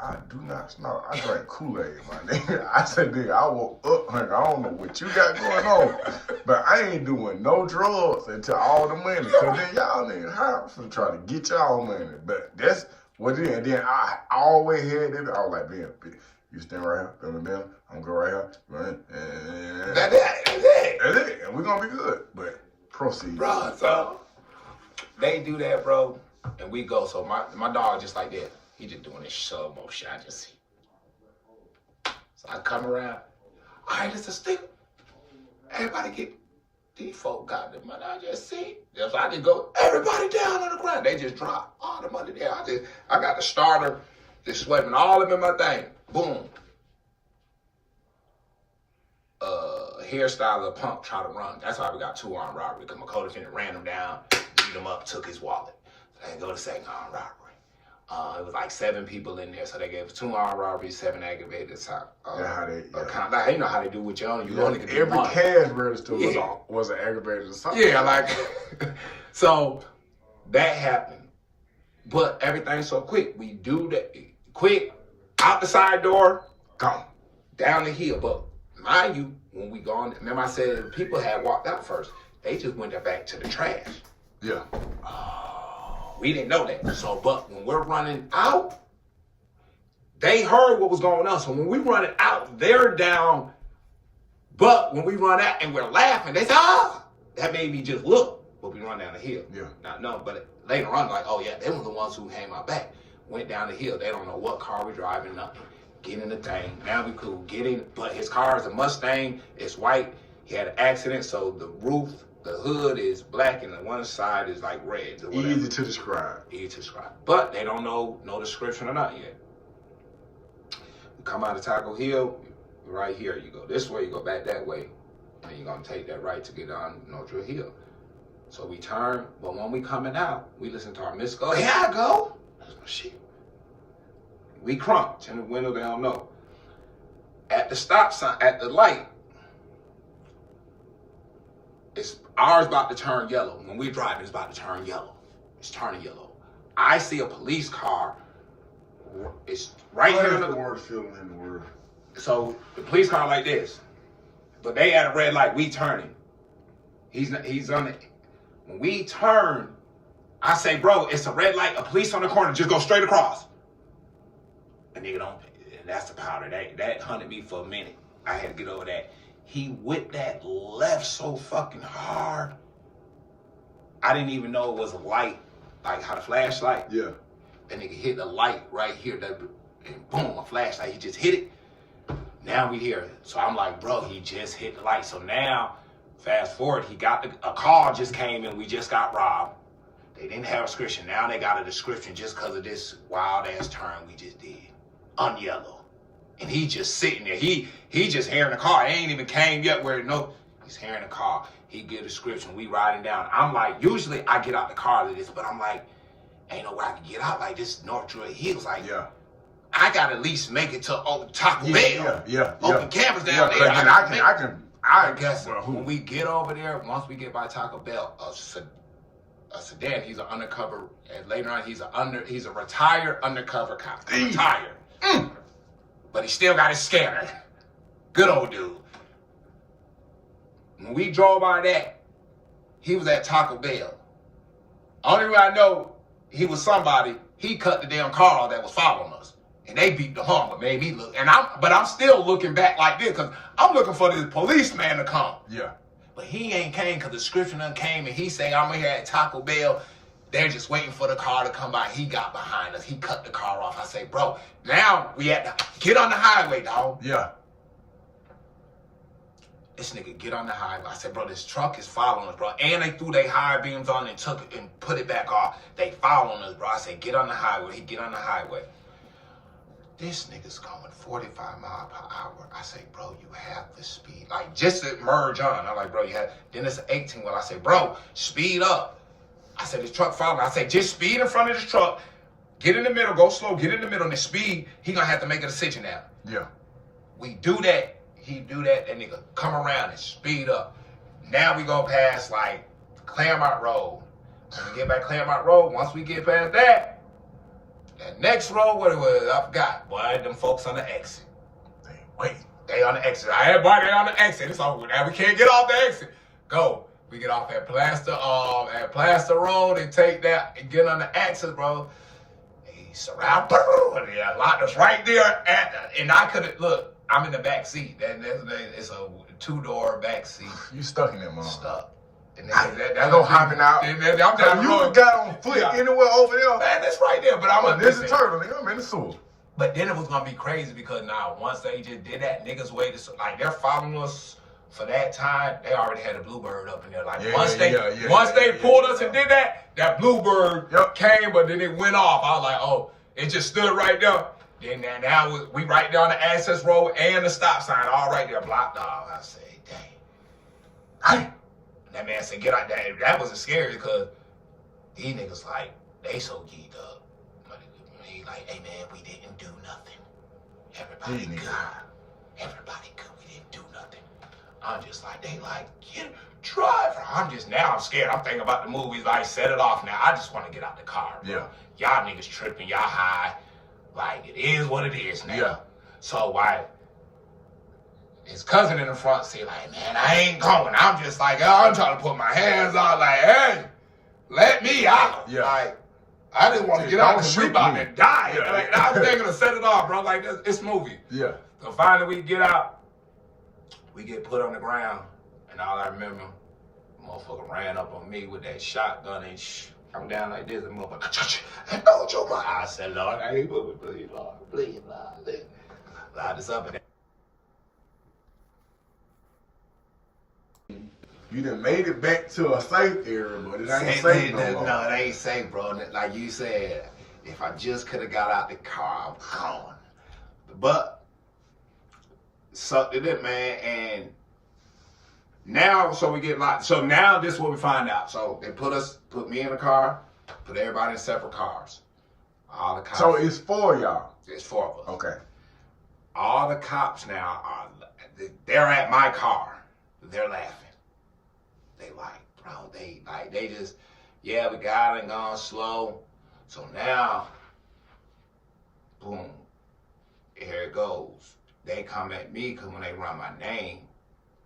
I do not snort. I drank Kool-Aid, my nigga. I said, nigga, I woke up, like, I don't know what you got going on, but I ain't doing no drugs until all the money. Because then y'all niggas high for trying to get y'all money. But that's what it is. And then I always had that. I was like, man, you stand right here, I'm going to go right here. Right? That's it. That's it. And we're going to be good. But proceed. Bro, so they do that, bro, and we go. So my dog just like that. He just doing this slow motion. I just see. So I come around. All right, it's a stick. Everybody get, these folk got the money. I just see. So I just go, everybody down on the ground. They just drop all the money there. I got the starter, just sweating all of them in my thing. Boom. Hairstyle of punk try to run. That's why we got 2 armed robbery, because my co-defendant ran him down, beat him up, took his wallet. So they go to second armed robbery. It was like 7 people in there, so they gave us 2 armed robberies, 7 aggravated assault. Now, you know how they do with you only get every cash register was an aggravated assault. Yeah, like so that happened, but everything's so quick. We do that quick, out the side door, gone down the hill. But mind you, when we gone, remember I said people had walked out first. They just went back to the trash. Yeah. We didn't know that. So, but when we're running out, they heard what was going on. So when we run it out, they're down. But when we run out and we're laughing, they say, "Ah, that made me just look." But we run down the hill. Yeah. Not no, but later on, like, "Oh yeah, they were the ones who came out back." Went down the hill. They don't know what car we're driving, nothing. Get in the thing. Now we cool. Get in. But his car is a Mustang. It's white. He had an accident, so the roof, the hood is black, and the one side is like red. Or whatever. Easy to describe. Easy to describe. But they don't know no description or not yet. We come out of Taco Hill. Right here, you go this way, you go back that way, and you're gonna take that right to get on Northwood Hill. So we turn, but when we coming out, we listen to our miss go, "Here I go." That's my shit. We crunk, in the window, they don't know. At the stop sign, at the light, it's ours about to turn yellow. When we drive, it's about to turn yellow. It's turning yellow. I see a police car. It's right here in the word feeling in the word. So the police car like this, but they at a red light. We turning. He's on it. When we turn, I say, "Bro, it's a red light. A police on the corner. Just go straight across." A nigga don't. And that's the powder. That hunted me for a minute. I had to get over that. He whipped that left so fucking hard. I didn't even know it was a light, like how the flashlight. Yeah. That nigga hit the light right here. And boom, a flashlight. He just hit it. Now we here. So I'm like, bro, he just hit the light. So now, fast forward, he got a call just came in. We just got robbed. They didn't have a description. Now they got a description just because of this wild ass turn we just did. On yellow. And he just sitting there. He just hearing the car. It ain't even came yet where he's hearing the car. He get a description. We riding down. I'm like, usually I get out the car to this, but I'm like, ain't no way I can get out like this North Druid Hills. Like, yeah. I gotta at least make it to Taco Bell. Yeah. Open campus down there. I guess when we get over there, once we get by Taco Bell, a sedan, he's an undercover, and later on he's a retired undercover cop. Retired. But he still got his scanner. Good old dude. When we drove by that, he was at Taco Bell. Only way I know he was somebody, he cut the damn car off that was following us. And they beat the horn, but made me look. But I'm still looking back like this, because I'm looking for this policeman to come. Yeah. But he ain't came, because the description done came, and he say, "I'm here at Taco Bell." They're just waiting for the car to come by. He got behind us. He cut the car off. I say, "Bro, now we had to get on the highway, dog." Yeah. This nigga get on the highway. I said, "Bro, this truck is following us, bro." And they threw their high beams on and took it and put it back off. They following us, bro. I said, "Get on the highway." He get on the highway. This nigga's going 45 miles per hour. I say, "Bro, you have the speed." Like, just to merge on. I'm like, "Bro, you have." Then it's an 18 wheel. I say, "Bro, speed up." I said, "This truck following me." I say, "Just speed in front of this truck. Get in the middle. Go slow. Get in the middle. And the speed, he gonna have to make a decision now." Yeah. We do that. He do that. That nigga come around and speed up. Now we go past, like, Claremont Road. When we get back Claremont Road, once we get past that next road, what it was, I forgot. Boy, them folks on the exit. They on the exit. I had boy, they on the exit. It's over now. We can't get off the exit. Go. We get off at Plaster Road and take that and get on the exit, bro. He surround, and yeah, locked us right there and I couldn't look. I'm in the back seat. It's a 2-door back seat. You stuck in that motherfucker. Stuck. And that's no hopping out. I'm down you got on foot anywhere over there. Man, that's right there. But I'm this is turtle, nigga. I'm in the sewer. But then it was gonna be crazy because now once they just did that, niggas waited. Like, they're following us for that time. They already had a bluebird up in there. Like, once they pulled us and did that bluebird came, but then it went off. I was like, oh, it just stood right there. Then now we right there on the access road and the stop sign, all right there, blocked off. I say, dang. Hey. That man said, "Get out there." That was scary because these niggas, like, they so geeked up. But he like, "Hey man, we didn't do nothing. Everybody good. Everybody good. We didn't do nothing." I'm just like, they like, "Get driver." I'm scared. I'm thinking about the movies, like, set it off now. I just want to get out the car, bro. Yeah. Y'all niggas tripping, y'all high. Like, it is what it is now. Yeah. So why? His cousin in the front seat, like, "Man, I ain't going." I'm just like, I'm trying to put my hands out, like, "Hey, let me out." Yeah. Like, I didn't want to get out because we about to die. Yeah. Like, I was thinking to set it off, bro. Like, it's movie. Yeah. So finally we get out. We get put on the ground. And all I remember, the motherfucker ran up on me with that shotgun and I'm down like this. And motherfucker, don't choke my eyes. I said, Lord, I ain't moving. Please, Lord. Please, Lord. Light this up. You done made it back to a safe area, but it ain't safe no more. No, it ain't safe, bro. Like you said, if I just could have got out the car, I'm gone. But sucked it in, man. And now, so we get locked. So now this is what we find out. So they put me in a car, put everybody in separate cars. All the cops. So it's 4 y'all. It's 4 of us. Okay. All the cops now they're at my car. They're laughing. They like, bro, they just, yeah, we got it and gone slow. So now, boom, here it goes. They come at me because when they run my name,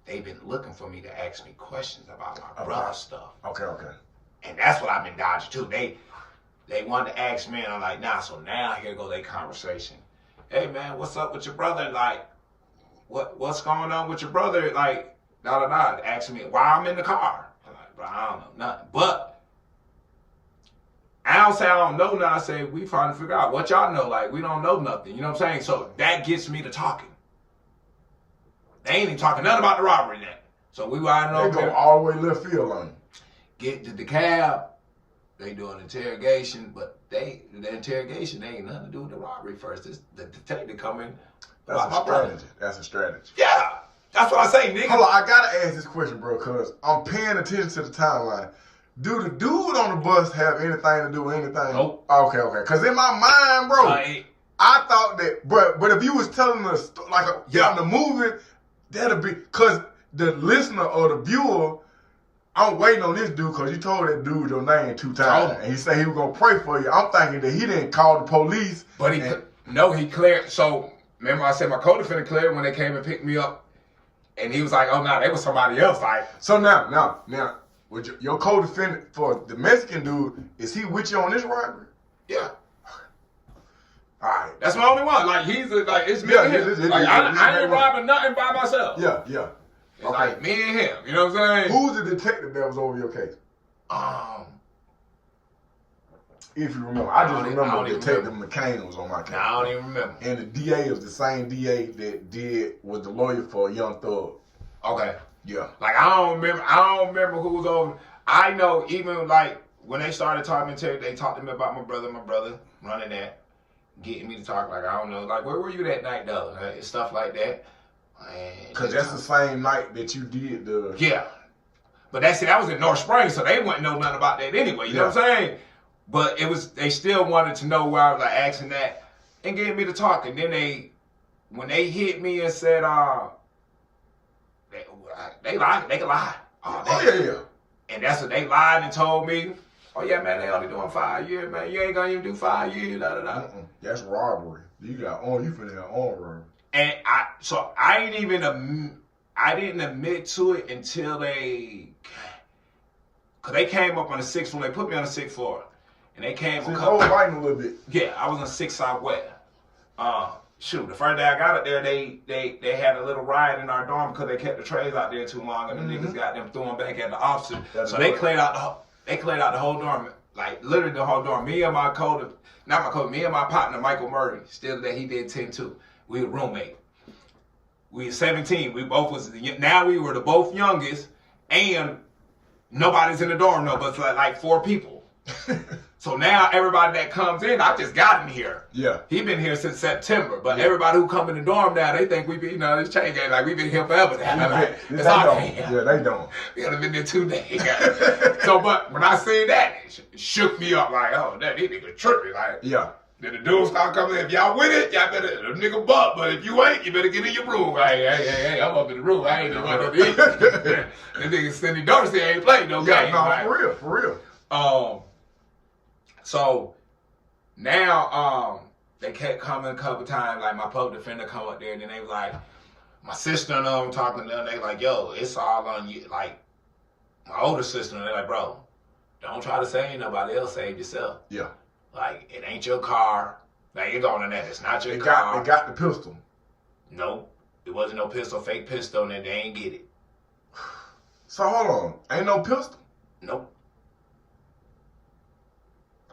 they've been looking for me to ask me questions about my brother stuff. Okay. And that's what I've been dodging too. They wanted to ask me, and I'm like, nah. So now here go their conversation. Hey man, what's up with your brother? Like, what's going on with your brother? Like, asking me why I'm in the car. I'm like, bro, I don't know nothing. But I don't say I don't know nothing. I say we trying to figure out what y'all know. Like, we don't know nothing. You know what I'm saying? So that gets me to talking. They ain't even talking nothing about the robbery yet. So we riding over They go there. all the way left field on you. Get to the cab. They do an interrogation, but the interrogation ain't nothing to do with the robbery first. It's the detective coming. That's a strategy. That's a strategy. Yeah. That's what I say, nigga. Hold on, I gotta ask this question, bro, because I'm paying attention to the timeline. Do the dude on the bus have anything to do with anything? Nope. Okay. Because in my mind, bro, I thought that, but if you was telling us, like, on the movie, that'd be, because the listener or the viewer, I'm waiting on this dude because you told that dude your name 2 times. And he said he was going to pray for you. I'm thinking that he didn't call the police. But he cleared. So, remember I said my co-defendant cleared when they came and picked me up. And he was like, oh, no, they was somebody else. Like, so now, with your co-defendant for the Mexican dude, is he with you on this robbery? Yeah. All right. That's my only one. Like, it's me and him. I ain't robbing nothing by myself. Yeah. It's like me and him. You know what I'm saying? Who's the detective that was over your case? If you remember. I just remember Detective McCain was on my case. I don't even remember. And the DA was the same DA that was the lawyer for Young Thug. Okay. Yeah. Like, I don't remember who was over. I know even, like, when they started talking to me, they talked to me about my brother running that, getting me to talk, like, I don't know, like, where were you that night, though? Stuff like that. Because that's the same night that you did the... Yeah. But that was in North Springs, so they wouldn't know nothing about that anyway, you know what I'm saying? But they still wanted to know where I was, like, asking that and getting me to talk. And then when they hit me and said, they lied, they could lie. Yeah. And that's what they lied and told me. Oh yeah, man, they only doing 5 years, man. You ain't gonna even do 5 years, That's robbery. You finna have armed robbery. And I didn't admit to it until cause they came up on the 6th floor. They put me on the 6th floor, and they came. So I was fighting a little bit. Yeah, I was on 6th Southwest. The first day I got up there, they had a little riot in our dorm because they kept the trays out there too long, and the niggas got them throwing back at the officer. So they cleared out the whole dorm, like literally the whole dorm. Me and my me and my partner Michael Murray, still that he did 10 too. We were roommates. We were 17. We both now we were the both youngest, and nobody's in the dorm no, but it's like 4 people. So now everybody that comes in, I just got in here. Yeah. He been here since September, but everybody who come in the dorm now, they think we be, this chain gang, like we been here forever. Yeah, they don't. We gotta been there 2 days. So, but when I seen that, it shook me up like, oh, that these niggas tripping. Like, yeah. Then the dudes start coming in. If y'all with it, y'all better, the nigga buck. But if you ain't, you better get in your room. Hey, I'm up in the room. I ain't even going to eat. The nigga Cindy Dorsey ain't playing no game. Yeah, no, for real. So now they kept coming a couple times. Like my public defender come up there, and then they was like, my sister and them talking to them. They like, yo, it's all on you. Like my older sister, and they're like, bro, don't try to save nobody else. Save yourself. Yeah. Like, it ain't your car. Like, you're going in there. It's not your car. They got the pistol. Nope. It wasn't no pistol, fake pistol, and they ain't get it. So hold on. Ain't no pistol? Nope.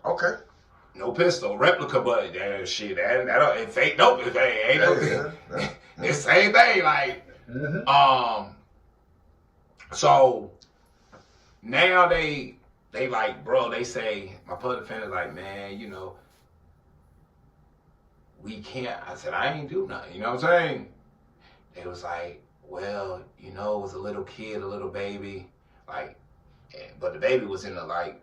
Okay. No pistol. Replica, but shit, that ain't fake. Nope. It ain't no pistol. It's the same thing. Like, so now they like, bro, they say, my public defender's like, man, you know, we can't. I said, I ain't do nothing. You know what I'm saying? They was like, well, you know, it was a little kid, a little baby, like, but the baby was in the, like.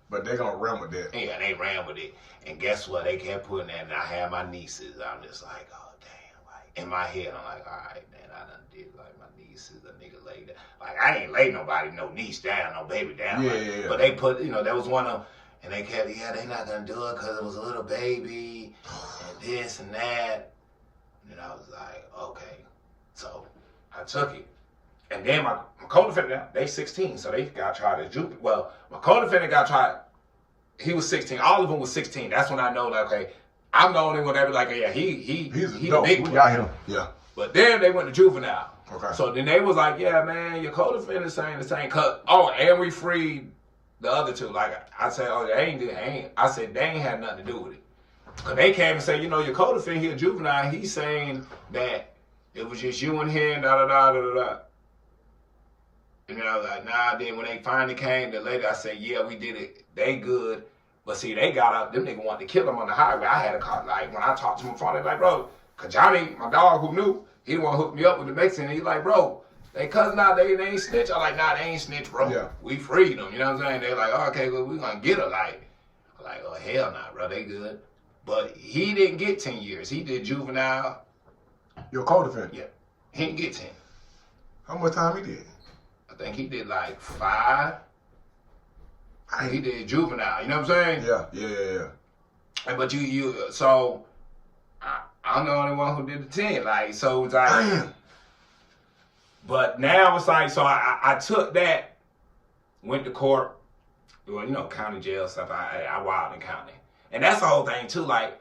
But they gonna run with that. Yeah, they ran with it. And guess what? They kept putting that, and I had my nieces. I'm just like, oh, damn. Like, in my head, I'm like, all right, man, I done did, like, my nieces, a nigga laid down. Like, I ain't lay nobody, no niece down, no baby down. Yeah, like, yeah. But they put, you know, that was one of them, and they kept, yeah, they not gonna do it because it was a little baby, and this and that. And I was like, okay. So I took it. And then my co-defendant, they 16, so they got tried as juvenile. Well, my co-defendant got tried, he was 16. All of them was 16. That's when I know, like, okay, I'm the only one that be like, yeah, he's the big one. Got him. Yeah. But then they went to juvenile. Okay. So then they was like, yeah, man, your co-defendant saying the same. And we freed the other two. Like, I said, oh, I said, they ain't had nothing to do with it. Because they came and said, you know, your co-defendant here, juvenile, he's saying that it was just you and him, da-da-da-da-da-da. And then I was like, nah. Then when they finally came, the lady, I said, yeah, we did it. They good. But see, they got out, them niggas wanted to kill them on the highway. I had a call, like, when I talked to them in front, they like, bro, because Johnny, my dog who knew, he didn't want to hook me up with the Mexican. And he's like, bro, they cousin out, they ain't snitch. I'm like, nah, they ain't snitch, bro. Yeah. We freed them, you know what I'm saying? They're like, oh, okay, well, we going to get her. Like, oh, hell nah, bro, they good. But he didn't get 10 years. He did juvenile. Your co-defendant? Yeah. He didn't get 10. How much time he did? I think he did like 5. He did juvenile, you know what I'm saying? Yeah. But so I'm the only one who did the 10. Like, so it was like, Damn. But now it's like, so I took that, went to court, well, you know, county jail stuff. I wild in county. And that's the whole thing too. Like,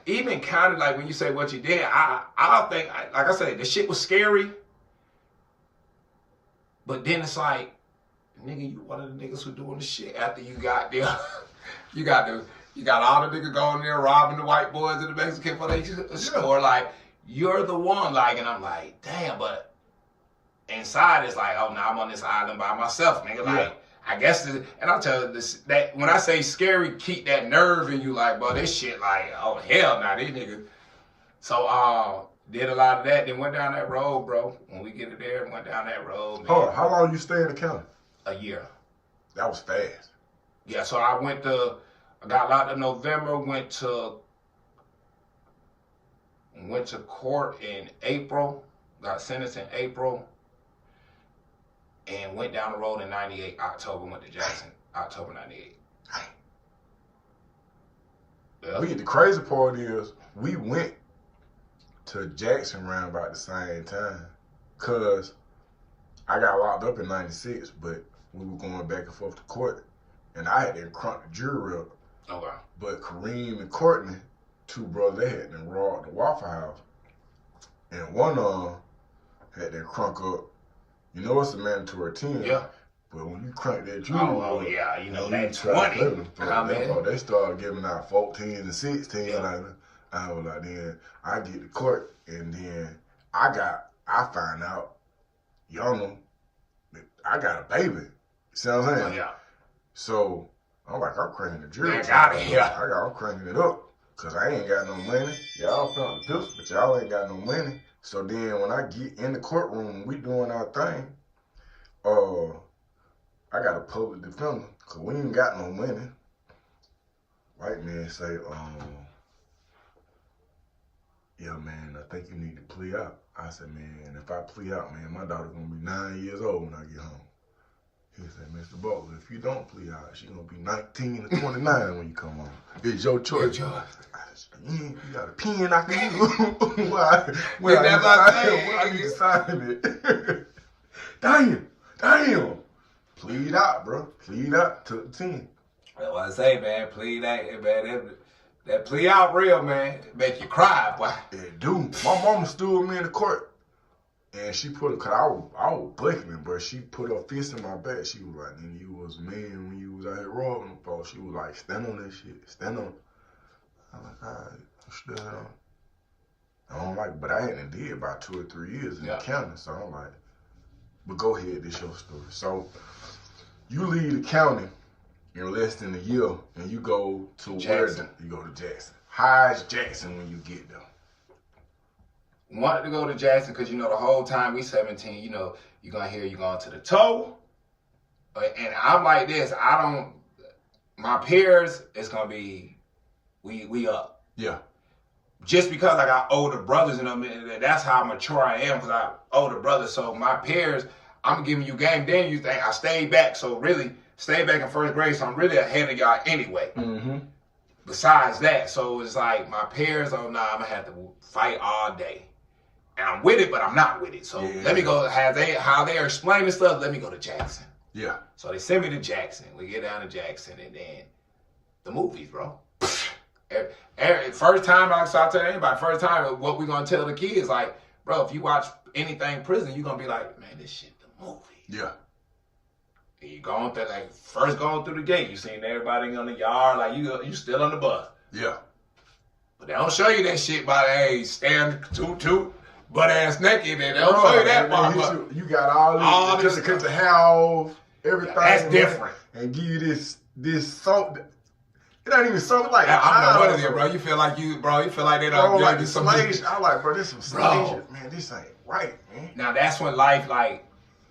even county, like when you say what you did, I don't think, like I said, the shit was scary. But then it's like, nigga, you one of the niggas who doing the shit after you got there. you got all the niggas going there robbing the white boys in the Mexican for they score. Like, you're the one. Like, and I'm like, damn. But inside it's like, oh, now I'm on this island by myself, nigga. Like, I guess, and I'll tell you this, that when I say scary, keep that nerve in you. Like, bro, this shit, like, oh hell, nah, these niggas. So, did a lot of that. Then went down that road, bro. When we get it there, went down that road. Man. Hold on, how long you stay in the county? A year. That was fast. Yeah, so I got locked in November, went to court in April, got sentenced in April, and went down the road in 98, October, went to Jackson, October 98. Yeah. The crazy part is, we went to Jackson around about the same time, because I got locked up in 96, but we were going back and forth to court, and I had to crunk the jury up. Okay. But Kareem and Courtney, two brothers, they had them robbed the Waffle House, and one of them had them crunk up. You know it's a mandatory 10. Yeah. But when you crank that jury oh yeah, you know that 20. They started giving out 14 and 16. Yeah. Like, I was like, then I get to court, and then I find out, young, I got a baby. You see what I'm saying? Oh, yeah. So I'm like, I'm cranking the jury. I'm cranking it up, because I ain't got no money. Y'all found the pistol, but y'all ain't got no money. So then when I get in the courtroom, we doing our thing, I got a public defender, because we ain't got no money. White man say, yeah, man, I think you need to plea out. I said, man, if I plea out, man, my daughter's going to be 9 years old when I get home. He said, Mr. Butler, if you don't plea out, she's going to be 19 or 29 when you come home. It's your choice. I said, you got a pen I can use? Where I need to sign it. Damn. Plead out, bro. Plead out to the 10. That's what I say, man. Plea that, man. That plea out real, man. Make you cry, boy. It do. My mama stood with me in the court. And she put, cause I was blinking, but she put her fist in my back. She was like, "Nigga, you was a man when you was out here robbing them folks." She was like, "Stand on that shit, stand on." I'm like, "All right, I'm still on." I don't like, but I hadn't did about 2 or 3 years in the county, so I'm like, "But go ahead, this your story." So you leave the county in less than a year, and you go to Jackson. You go to Jackson. How is Jackson when you get there? Wanted to go to Jackson because, you know, the whole time we 17, you know, you're going to hear you going to the toe. And I'm like this. My peers, it's going to be, we up. Yeah. Just because I got older brothers, you know, that's how mature I am, because I have older brothers. So my peers, I'm giving you game. Then you think I stayed back. So really, stayed back in first grade. So I'm really ahead of y'all anyway. Mm-hmm. Besides that, so it's like my peers, oh, nah, I'm going to have to fight all day. And I'm with it, but I'm not with it. So let me go, how they're explaining stuff, let me go to Jackson. Yeah. So they send me to Jackson. We get down to Jackson, and then the movies, bro. First time, I tell anybody, first time, what we gonna tell the kids, like, bro, if you watch anything prison, you're gonna be like, man, this shit the movie. Yeah. And you going through, first going through the gate, you seen everybody on the yard, like, you still on the bus. Yeah. But they don't show you that shit by, hey, stand toot, butt ass naked, and they don't show you that part. You got all this, cut the hair off, everything. That's different. And give you this soap. It ain't even soap like I don't know what it is, bro. You feel like they don't like do some slave. I like, bro, this some slave shit. Man, this ain't right, man. Now that's when life,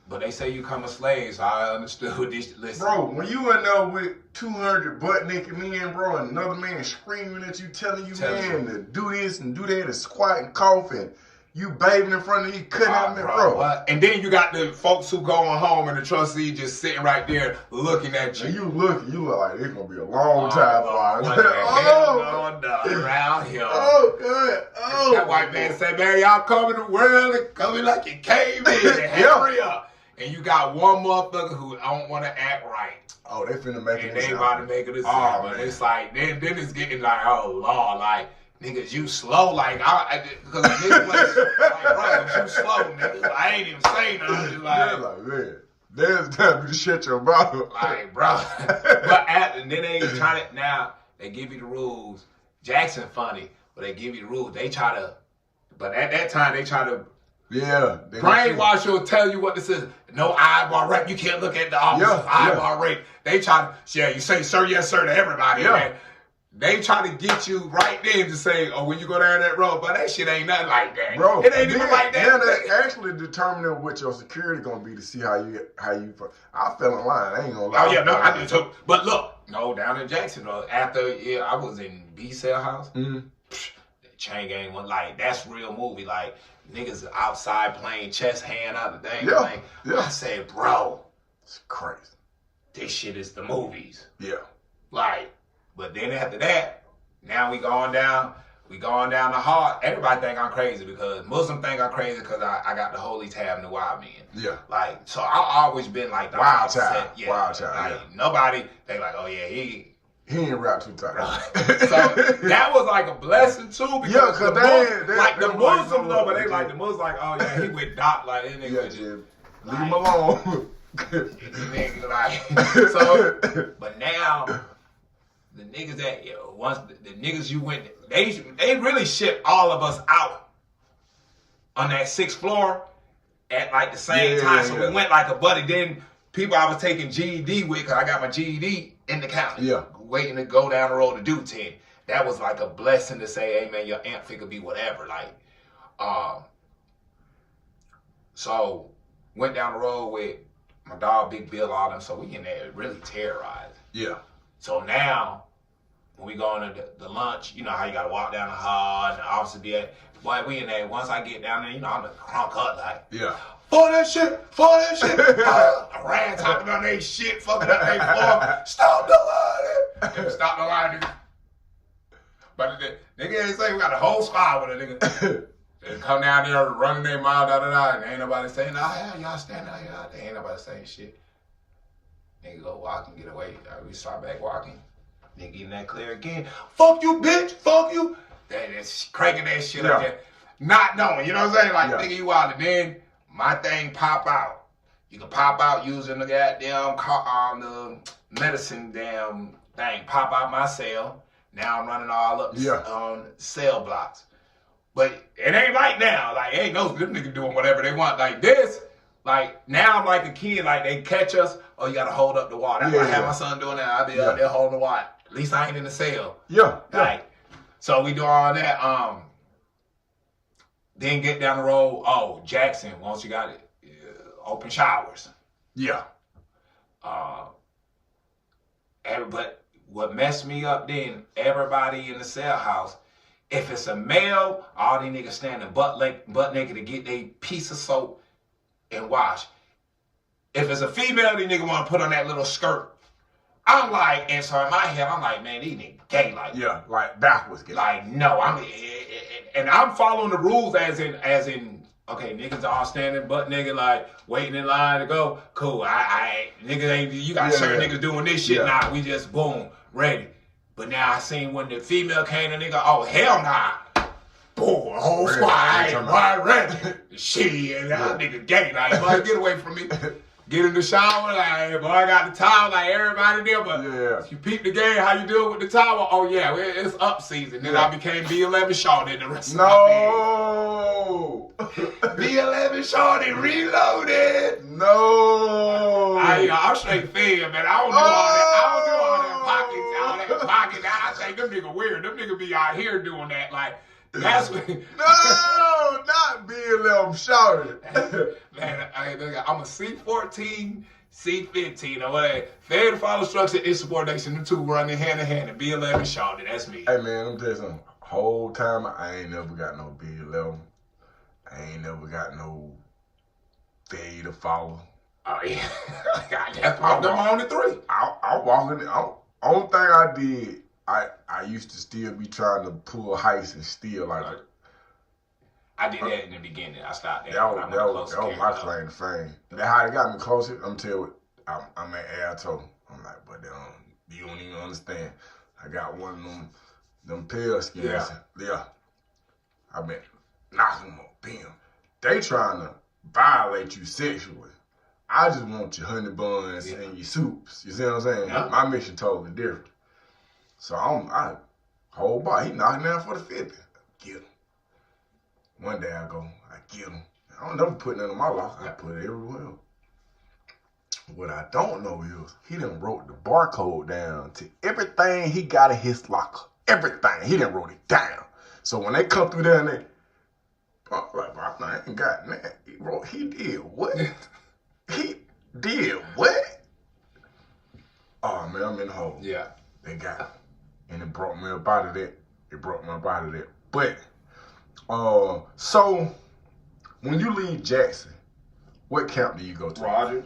but they say you come a slave, so I understood this. Listen, bro, when you in there with 200 butt naked men, bro, and another man screaming at you, telling you, to do this and do that, and squat and cough, and you bathing in front of you, cutting out, man, bro. What? And then you got the folks who going home and the trustee just sitting right there looking at you. And you look like it's gonna be a long time for us. Around here. Oh, good. Oh, that white man say, man, y'all coming to the world and coming like you came in. Hurry up. And you got one motherfucker who don't want to act right. Oh, they finna make it. And they about to make it a decision. But it's like, then it's getting like, oh, Lord, like, niggas, you slow, because niggas bro, you slow, niggas. I ain't even saying nothing. I'm just like, man, there's time to shut your mouth. Like, bro. Then they try to, now, they give you the rules. Jackson funny, but they give you the rules. They try to, but at that time, they try to, brainwash you, tell you what this is. No eyeball rape. You can't look at the officer's eyeball rape. They try to, you say, sir, yes, sir, to everybody, man. They try to get you right then to say, oh, when you go down that road, but that shit ain't nothing like that. Bro, it ain't even like that. They actually determining what your security gonna be to see how you. I fell in line. I ain't gonna lie. Oh yeah, no, I did too. But look, no, down in Jackson, after I was in B-Cell House. Mm-hmm. The chain gang one, that's real movie. Like niggas outside playing chess, hand out the thing. I said, bro, it's crazy. This shit is the movies. Yeah. But then after that, now we going down the hard. Everybody think I'm crazy because Muslim think I'm crazy because I got the holy tab and the wild men. Yeah. So I've always been like the wild child. Yeah. Wild child. Nobody, they like, oh yeah, he ain't rap too tight. So that was like a blessing too because the Muslims though, but they like the Muslims like, oh yeah, he with Doc like that nigga. Leave him alone. But now. The niggas that once the niggas you went, they really shipped all of us out on that 6th floor at the same time. So we went like a buddy. Then people I was taking GED with, cause I got my GED in the county. Yeah, waiting to go down the road to do 10. That was like a blessing to say, hey man, your aunt figure be whatever. So went down the road with my dog Big Bill, all them. So we in there really terrorized. Yeah. So now, when we go into the lunch, you know how you gotta walk down the hall and the officer be at, boy, we in there. Once I get down there, you know, I'm the crunk up for that shit. I ran talking on they shit, fucking up they floor. Stop the line. Stop the line, nigga. But the nigga ain't say we got a whole squad with a nigga. They come down there running their mouth, and ain't nobody saying, y'all stand out here. Ain't nobody saying shit. Nigga go walk and get away. We start back walking. Nigga getting that clear again. Fuck you, bitch. Fuck you. That's cranking that shit up there. Not knowing, you know what I'm saying? Like, nigga, you out, and then my thing pop out. You can pop out using the goddamn the medicine damn thing. Pop out my cell. Now I'm running all up cell blocks. But it ain't like now. Like, ain't no them niggas doing whatever they want. Like this, like now I'm like a kid. Like they catch us, oh you gotta hold up the wall. That's why I have my son doing that. I be out there holding the wall. At least I ain't in the cell. Like, so we do all that. Then get down the road. Oh, Jackson, once you got it, open showers. But what messed me up then, everybody in the cell house, if it's a male, all these niggas standing butt naked to get their piece of soap and wash. If it's a female, these niggas want to put on that little skirt. I'm like, and so in my head, I'm like, man, these niggas gay like. Like backwards gay. Like, no, I'm following the rules as in, okay, niggas all standing butt naked, like waiting in line to go. Cool, niggas ain't, you got certain niggas doing this shit. Nah, we just boom, ready. But now I seen when the female came, the nigga, oh hell nah. Boom, whole squad ain't ready. Shit, and that nigga gay, like, boy, get away from me. Get in the shower, like, boy, I got the towel, like everybody there, but if you peep the game, how you doing with the towel? Oh yeah, it's up season. Then I became B11 shorty the rest of my day. B11 shorty reloaded. I'm straight fed, man. I don't do all that pockets. I say them niggas weird. Them niggas be out here doing that, like. That's what. No, not B11 shorty. Man, I'm a C14, C15, or whatever. Fair to follow structure, insubordination, the two running hand in hand. And B11 shorty, that's me. Hey man, I'm telling you something. Whole time I ain't never got no B11. I ain't never got no fair to follow. Oh yeah, I'm on the three. I'm walking. Only thing I did. I used to still be trying to pull heists and steal like. I did that in the beginning. I stopped that. That was my claim to fame. That's how it got me closer. I'm telling you, I'm at Alto. I'm like, but you don't even understand. I got one of them pale skins. I've been knocking them up. Bam. They trying to violate you sexually. I just want your honey buns and your soups. You see what I'm saying? My mission totally different. So I whole body, he knocking down for the 50. Get him. One day I get him. I don't never put nothing in my locker. I put it everywhere. What I don't know is he done wrote the barcode down to everything he got in his locker. Everything. He done wrote it down. So when they come through there and they, I'm like, I ain't got that. He did what? He did what? Oh man, I'm in the hole. Yeah. They got it. And it brought me up out of that. But, so, when you leave Jackson, what camp do you go to?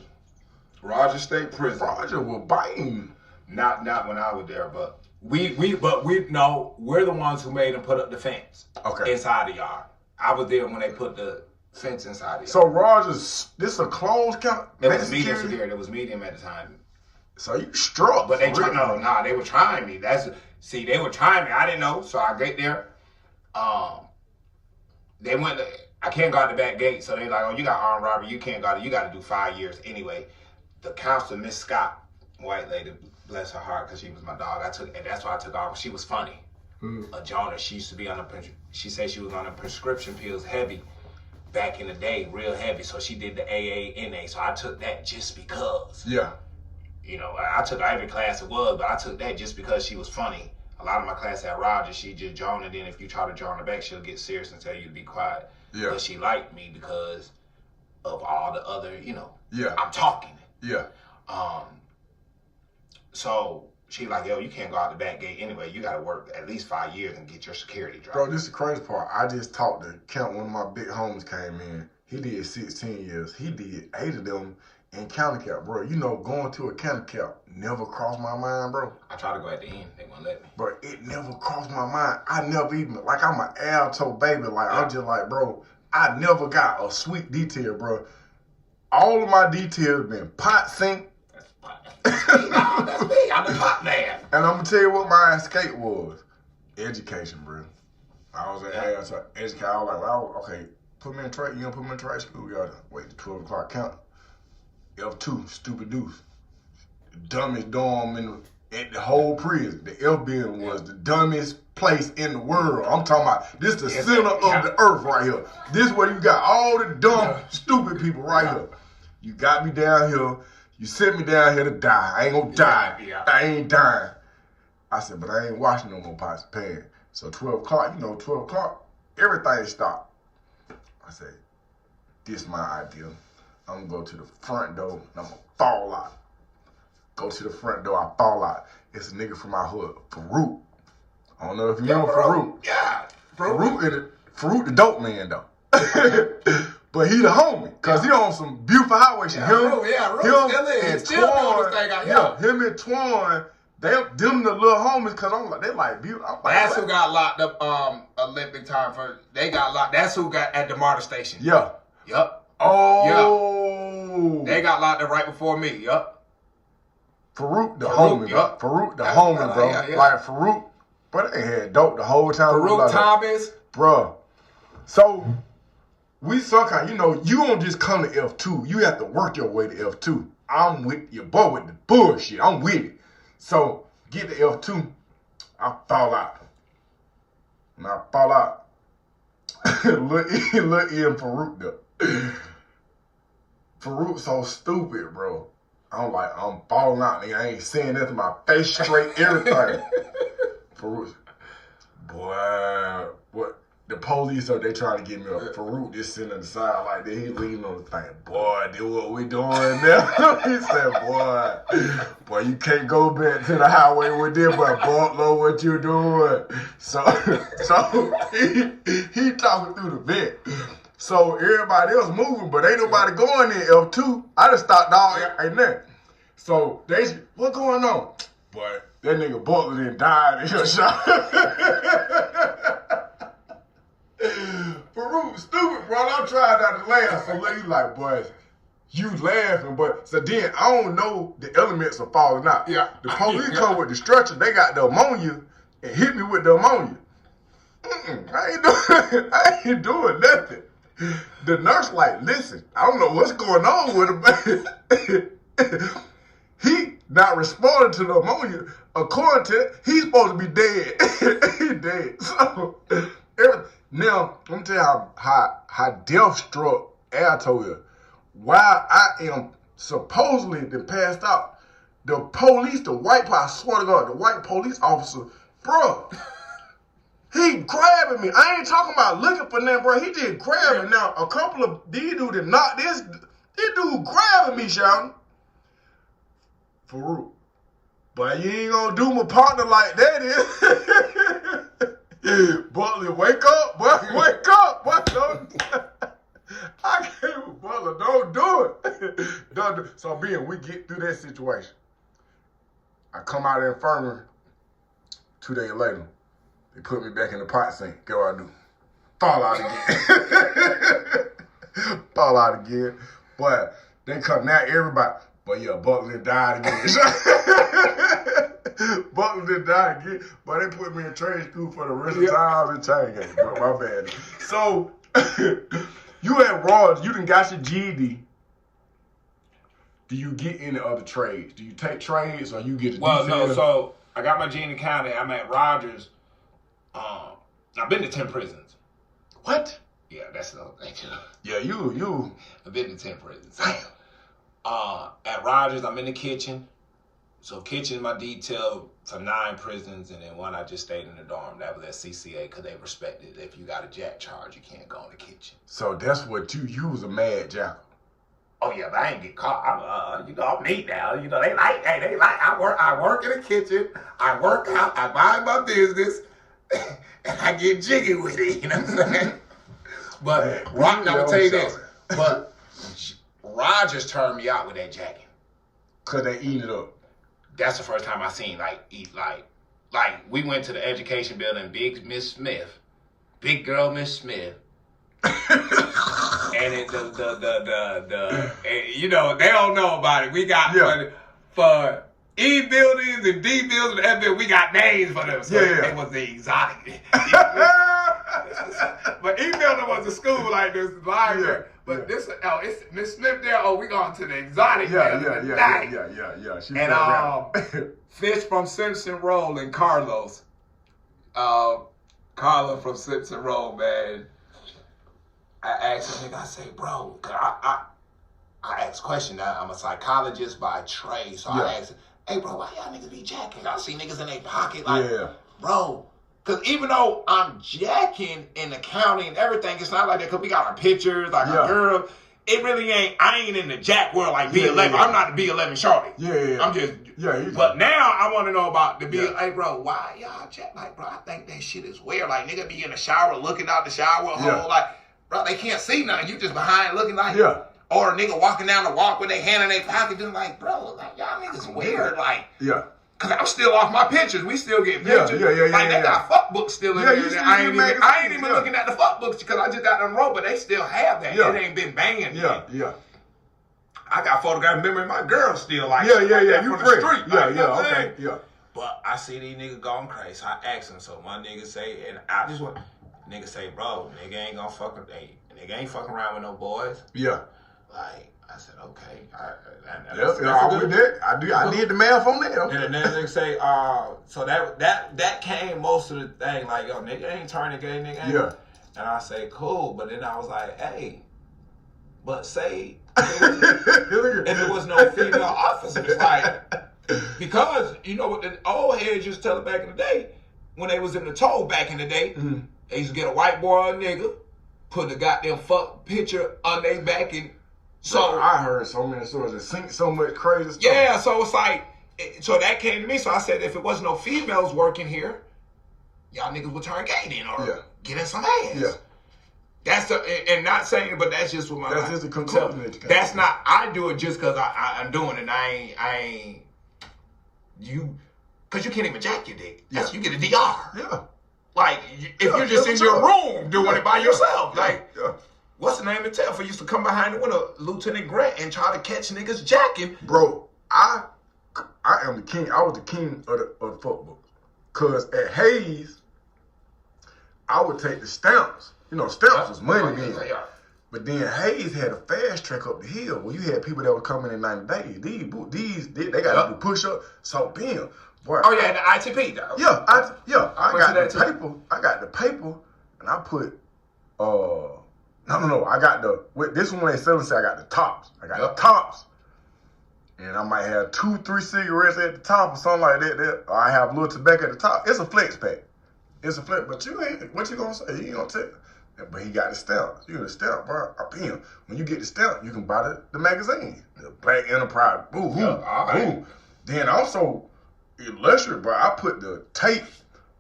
Rogers State Prison. Roger was biting. Not when I was there, but we know we're the ones who made them put up the fence. Inside the yard. I was there when they put the fence inside the yard. So Rogers, this is a closed camp? It was medium security. It was medium at the time. So you struck. But they they were trying me. They were trying me. I didn't know. So I get there. They went, I can't guard the back gate. So they like, oh, you got armed robbery. You can't guard it. You got to do 5 years anyway. The counselor, Miss Scott, white lady, bless her heart, because she was my dog. And that's why I took off. She was funny. Jonah, she used to be she said she was on the prescription pills heavy back in the day, real heavy. So she did the AANA. So I took that just because. Yeah. You know, I took every class it was, but I took that just because she was funny. A lot of my class at Rogers, she just joined, and then if you try to join her back, she'll get serious and tell you to be quiet. Yeah. But she liked me because of all the other, Yeah. I'm talking. Yeah. So she like, yo, you can't go out the back gate anyway. You got to work at least 5 years and get your security drop. Bro, this is the crazy part. I just talked to Count. One of my big homies came in. He did 16 years. He did 8 of them in county cap, bro. Going to a county cap never crossed my mind, bro. I tried to go at the end. They wouldn't let me. Bro, it never crossed my mind. I never even, like, I'm an Alto baby. Like, I'm just like, bro, I never got a sweet detail, bro. All of my details been pot sink. That's pot. No, that's me. I'm the pop man. And I'm gonna tell you what my escape was. Education, bro. I was at education. I was like, well, okay, put me in trade. You gonna put me in trade school? We gotta wait till 12 o'clock count. F2, stupid deuce. The dumbest dorm in the whole prison. The F building was the dumbest place in the world. I'm talking about this the center of the earth right here. This where you got all the dumb, stupid people right here. You got me down here. You sent me down here to die. I ain't gonna die. I ain't dying. I said, but I ain't washing no more pots and pans. So 12 o'clock, 12 o'clock, everything stopped. I said, this is my idea. I'm gonna go to the front door and I'm gonna fall out. Go to the front door, I fall out. It's a nigga from my hood, Farouk. I don't know if you remember Farouk. Yeah. Farouk the dope man though. But he the homie, cause he on some beautiful highway shit. Him and Twan, him and Twan, them the little homies, cause I'm like, they like beautiful. That's who got locked up Olympic time for. They got locked. That's who got at the MARTA station. Yeah. Yup. Oh. Yep. They got locked up right before me. Yup. Farouk the homie, bro. Farouk the homie, bro. Like Farouk, but they had dope the whole time. Farouk Thomas, bro. So we kind, you don't just come to F2. You have to work your way to F2. I'm with your boy with the bullshit. I'm with it. So get to F2, I fall out. When I fall out, look in Farouk though. Farouk so stupid, bro. I'm falling out, nigga. I ain't saying nothing. My face straight, everything. Farouk, boy, what? The police they trying to get me up. Farouk just sitting on the side like that. He leaning on the thing. Boy, this what we doing now? He said, boy, you can't go back to the highway with this, but know what you doing. So he talking through the vent. So everybody else moving, but ain't nobody going in F2. I just stopped dog ain't there. So they said, what going on? Boy, that nigga Butler done died in your shot. Farouk, stupid, bro. I'm trying not to laugh. So he's like, boy, you laughing, but so then I don't know the elements of falling out. Yeah. The police come with the stretcher, they got the ammonia and hit me with the ammonia. I ain't doing nothing. The nurse like, listen, I don't know what's going on with him. He not responding to the ammonia. According to he's supposed to be dead. He dead. So now I'm tell you how death struck Al told you. While I am supposedly been passed out, the police, I swear to God, the white police officer, bro, he grabbing me. I ain't talking about looking for nothing, bro. He just grabbing. Now, a couple of these dudes did not, this dude grabbing me, shouting. Farouk. But you ain't gonna do my partner like that, Butler, wake up, boy. Wake up, boy. I can't, Butler, don't do it. Don't do it. So, we get through that situation. I come out of the infirmary 2 days later. They put me back in the pot sink. Guess what I do? Fall out again. Fall out again. But they come now, everybody. But yeah, Butler died again. Butler died again. But they put me in trade school for the rest of the time in chain gang. But my bad. So, you at Rogers, you done got your GED. Do you get any other trades? Do you take trades or you get a no, so I got my GED in county. I'm at Rogers. I've been to 10 prisons. What? Yeah, that's another thing too. Yeah, you. I've been to 10 prisons. At Rogers, I'm in the kitchen. So kitchen is my detail for 9 prisons, and then one I just stayed in the dorm. That was at CCA because they respected if you got a jack charge, you can't go in the kitchen. So that's what you was a mad jackal. Oh yeah, but I ain't get caught. I'm neat now. They like, I work in the kitchen. I work out. I mind my business. And I get jiggy with it, you know what I'm saying? But I'm gonna tell you this. But Rogers turned me out with that jacket. Cause they eat it up. That's the first time I seen eat like we went to the education building, big Miss Smith, big girl Miss Smith. And it, they don't know about it. We got for E buildings and D buildings and F buildings, we got names for them. So it was the exotic. But E building was a school like this library. But this, it's Miss Smith there. Oh, we going to the exotic. Yeah. She and Fish from Simpson Roll and Carlos. Carla from Simpson Roll, man. I asked him, I say, bro, cause I asked a question. Now I'm a psychologist by trade, so I asked him, hey, bro, why y'all niggas be jacking? I see niggas in their pocket, like, bro. Because even though I'm jacking in the county and everything, it's not like that because we got our pictures, like our girl. It really ain't, I ain't in the jack world like B11. I'm not the B11 shorty. I'm just, but now I want to know about the B11. Hey, bro, why y'all jack? Like, bro, I think that shit is weird. Like, nigga be in the shower looking out the shower hole. Like, bro, they can't see nothing. You just behind looking like, or a nigga walking down the walk with their hand in their pocket, just like, bro, like, y'all niggas weird. Like, cause I'm still off my pictures. We still get pictures. Like they got fuck books still in there. I ain't even looking at the fuck books because I just got them rolled, but they still have that. It ain't been banging. I got photographed remembering my girl still like you from the street. Okay. But I see these niggas going crazy. So I asked them. So one nigga say, and I just want nigga say, bro, nigga ain't gonna fucking nigga ain't fucking around with no boys. Like I said, okay. I did the math on that. Okay. And then nigga say, so that came most of the thing, like, yo, nigga ain't turning gay, nigga ain't. And I say, cool. But then I was like, hey, but say if there was no female officers, like, because you know what the old heads used to tell it back in the day, when they was in the toll back in the day, they used to get a white boy or a nigga, put the goddamn fuck picture on their back and so I heard so many stories that sink so much crazy stuff. Yeah, so it's like, so that came to me. So I said, if it was no females working here, y'all niggas would turn gay then or get in some ass. That's and not saying, but that's just what my. That's just a conclusion. That's not. I do it just because I'm doing it. I ain't. Because you can't even jack your dick. That's, you get a DR. Like if you're just in your room doing it by yourself, like. What's the name of town? For used to come behind the window, Lieutenant Grant, and try to catch niggas jacking. Bro, I am the king. I was the king of the fuck book. Cause at Hayes, I would take the stamps. You know, stamps was money then. But then Hayes had a fast track up the hill where you had people that were coming in 90 days. These they got to do push up. So damn, boy. Oh yeah, the ITP though. I got the paper. I got the paper, and I put No. I got this one they selling. Say I got the tops. I got the tops, and I might have 2-3 cigarettes at the top or something like that. Or I have a little tobacco at the top. It's a flex pack. It's a flex. But you ain't. What you gonna say? You ain't gonna tell. But he got the stamp. You the stamp, bro. Bam. When you get the stamp, you can buy the magazine, the Black Enterprise. Ooh. Then also illustrated, bro. I put the tape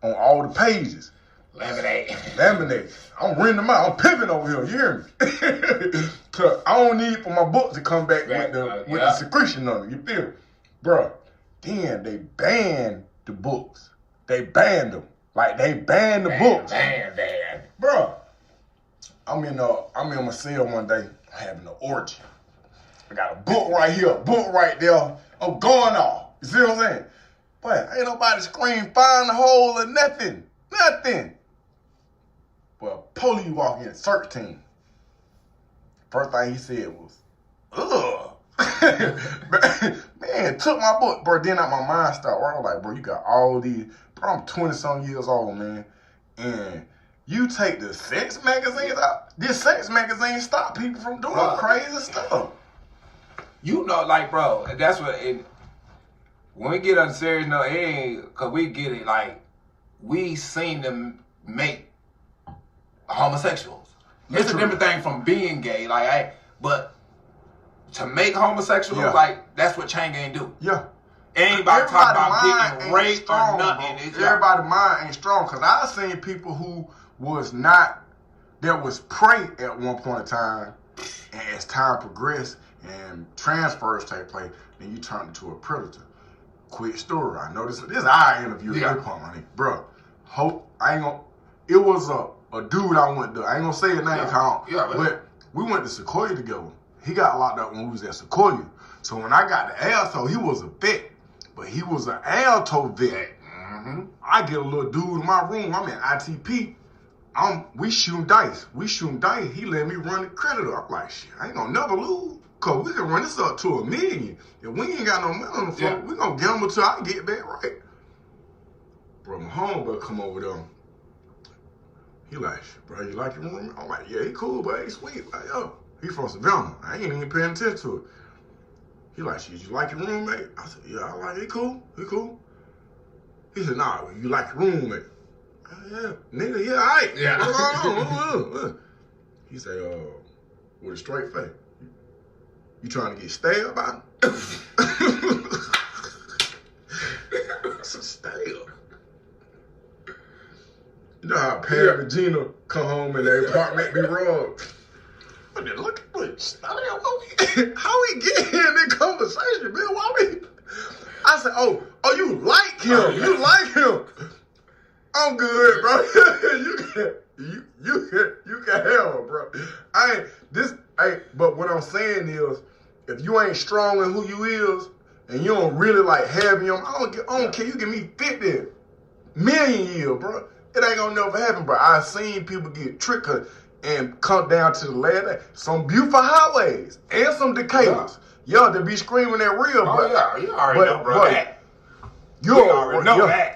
on all the pages. Laminate. I'm renting them out. I'm pimping over here. You hear me? Cause I don't need for my book to come back with the secretion on it. You feel me? Bruh. Then they banned the books. They banned them. Like they banned the books. Banned. Bruh. I'm in my cell one day having an orgy. I got a book right here, a book right there. I'm going off. You see what I'm saying? But ain't nobody scream, find the hole or nothing. Nothing. But police walk in, search team. First thing he said was, ugh. Man, took my book, bro. Then my mind started working. Like, bro, you got all these. Bro, I'm 20-some years old, man. And you take the sex magazines out. This sex magazine stop people from doing crazy stuff. You know, like, bro, that's what when we get on serious note, it ain't, because we get it, like, we seen them make homosexuals. It's a different thing from being gay, like, but to make homosexuals, like, that's what Chang ain't do. Anybody talk about getting raped or nothing. Everybody's mind ain't strong, because I've seen people who was not, that was prey at one point in time, and as time progressed and transfers take place, then you turn into a predator. Quick story. I know this is our interview. Bro, it was a dude I went to. I ain't gonna say his name, but we went to Sequoia together. He got locked up when we was at Sequoia. So when I got the alto, he was a vet, but he was an alto vet. Mm-hmm. I get a little dude in my room. I'm in ITP. We shooting dice. He let me run the credit up. I'm like, shit, I ain't gonna never lose. Cause we can run this up to $1 million. If we ain't got no money on the floor, we gonna gamble until I get back right. Bro, my homeboy come over there. He like, bro, you like your room? I'm like, yeah, he cool, but he sweet. Like, yo, he from Savannah. I ain't even paying attention to it. He like, shit, you like your roommate? I said, yeah, I like it. He cool. He said, nah, you like your roommate? Yeah, nigga, yeah, all right. Yeah. He said, with a straight face, you trying to get stabbed by him? Stabbed. You know how Pam and Gina come home and their apartment be robbed? I did look at it. How we get here in this conversation, man? Why we? I said, oh, you like him? You like him? I'm good, bro. you can have him, bro. But what I'm saying is, if you ain't strong in who you is, and you don't really like having him, I don't care. You give me 50 million years, bro. It ain't gonna never happen, bro. I've seen people get tricked and come down to the ladder. Some beautiful highways and some Decatur's. Yeah, they be screaming that real, but you already know, bro.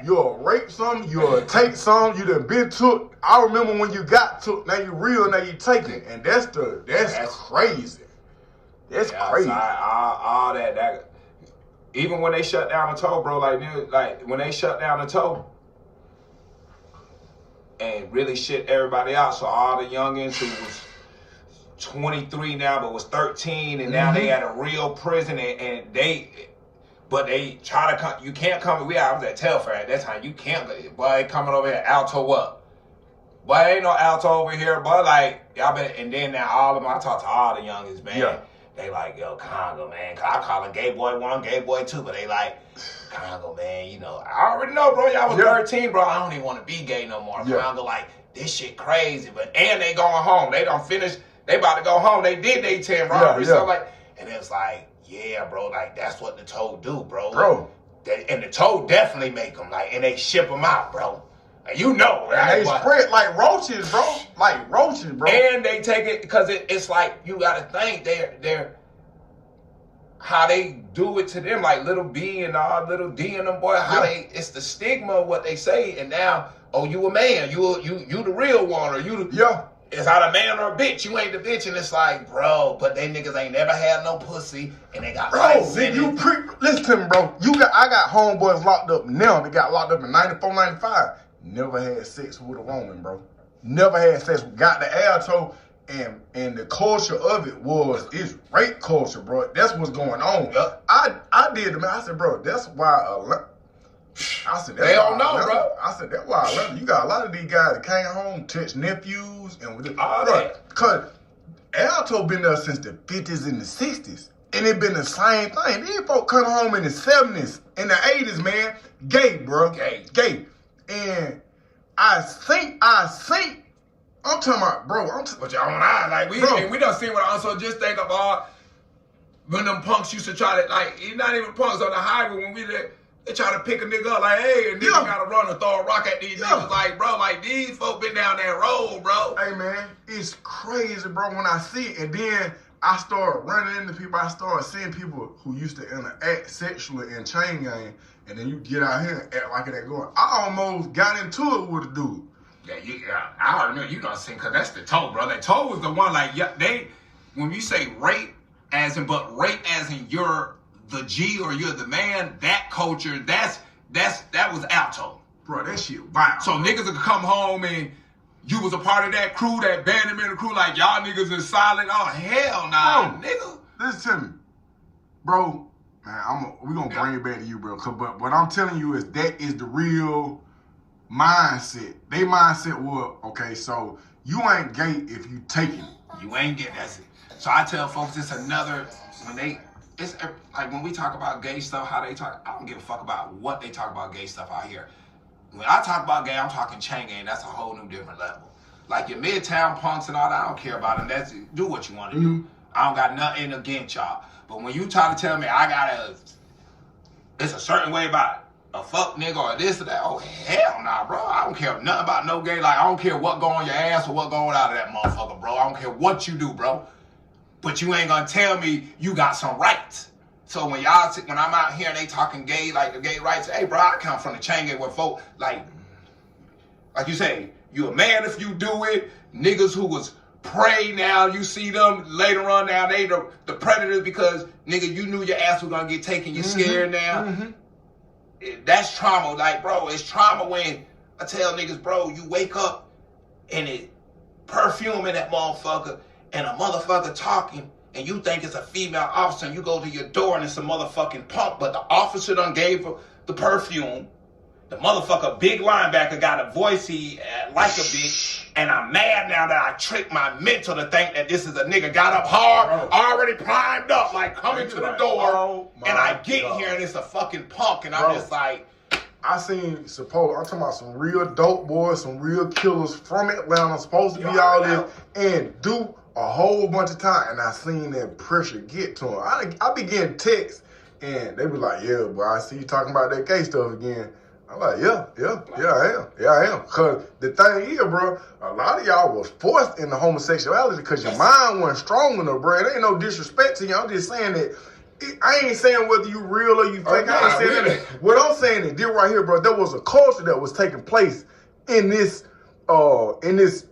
You'll rape some, you'll take some, you done been took. I remember when you got took, now you real, now you taking. And that's crazy. That's crazy. All that. Even when they shut down the toll, bro, like when they shut down the toll and really shit everybody out, so all the youngins who was 23 now but was 13 and now they at a real prison and they try to come. You can't come. I was at Telfair at that time. You can't. Boy, coming over here, alto up. Boy, ain't no alto over here. Boy, like y'all been. And then now all of them. I talk to all the youngest, man. Yeah. They like, yo, Congo, man. I call him Gay Boy 1, Gay Boy 2, but they like, Congo, man. You know, I already know, bro. Y'all was 13, bro. I don't even want to be gay no more. Congo, like this shit crazy. And they going home. They don't finish. They about to go home. They did they 10 robberies. So like, and it's like. Yeah, bro, like, that's what the toad do, bro. And the toad definitely make them, like, and they ship them out, bro. Like, you know, right? And they spread like roaches, bro. Like roaches, bro. And they take it, because it's like, you got to think, they're, how they do it to them, like Little B and all Little D and them, boy, how it's the stigma of what they say, and now, oh, you a man, you the real one, or you the, it's not a man or a bitch. You ain't the bitch, and it's like, bro. But they niggas ain't never had no pussy, and they got life in it. Listen to me, bro. I got homeboys locked up now. They got locked up in 94, 95. Never had sex with a woman, bro. Never had sex. Got the alto, and the culture of it it's rape culture, bro. That's what's going on. I did, man. I said, bro, that's why. They don't know, bro. I said, that's why you got a lot of these guys that came home, touched nephews, and all that. Because alto been there since the 50s and the 60s. And it been the same thing. These folks come home in the 70s, in the 80s, man. Gay, bro. Gay. And I think, I'm talking about, bro. But y'all on eye, like, we done seen what also just think of all, when them punks used to try to, like, it's not even punks on the highway when we there. They try to pick a nigga up like, hey, and nigga gotta run and throw a rock at these niggas. Like, bro, like, these folk been down that road, bro. Hey, man, it's crazy, bro, when I see it. And then I started running into people. I started seeing people who used to interact sexually in chain gang. And then you get out here and act like it ain't going. I almost got into it with a dude. I already know you done seen, because that's the toe, bro. That toe was the one, like, when you say rape, but rape as in you're the G or you're the man, that culture, that was alto. Bro, that shit wild. So niggas would come home and you was a part of that crew, that bandit crew, like y'all niggas is silent. Oh, hell nah, nigga. Listen to me. Bro, man, we gonna bring it back to you, bro. But what I'm telling you is that is the real mindset. They mindset was, okay, so you ain't gay if you taking it. You ain't gay, that's it. So I tell folks it's another, it's like when we talk about gay stuff, how they talk, I don't give a fuck about what they talk about gay stuff out here. When I talk about gay, I'm talking chain gang. That's a whole new different level. Like your midtown punks and all that, I don't care about them. Do what you want to do. I don't got nothing against y'all. But when you try to tell me it's a certain way about it, a fuck nigga or this or that, oh hell nah, bro. I don't care nothing about no gay. Like, I don't care what go on your ass or what going out of that motherfucker, bro. I don't care what you do, bro. But you ain't gonna tell me you got some rights. So when I'm out here and they talking gay, like the gay rights, hey bro, I come from the chain gang where folk, like you say, you a man if you do it. Niggas who was prey now, you see them later on now, they the predators because, nigga, you knew your ass was gonna get taken, you're scared now. That's trauma. Like, bro, it's trauma when I tell niggas, bro, you wake up and it perfume in that motherfucker and a motherfucker talking and you think it's a female officer and you go to your door and it's a motherfucking punk, but the officer done gave her the perfume. The motherfucker, big linebacker, got a voice he like a bitch, and I'm mad now that I tricked my mental to think that this is a nigga got up hard, already primed up, like coming to the door, and I get here and it's a fucking punk, and I'm just like, I'm talking about some real dope boys, some real killers from Atlanta, supposed to be all this, and do a whole bunch of time, and I seen that pressure get to them. I be getting texts, and they be like, yeah, boy, I see you talking about that gay stuff again. I'm like, yeah, I am. Because the thing is, bro, a lot of y'all was forced into homosexuality because your mind wasn't strong enough, bro. It ain't no disrespect to you. I'm just saying that, I ain't saying whether you real or you fake. I ain't saying that. What I'm saying is, this right here, bro, there was a culture that was taking place in this zoo, in this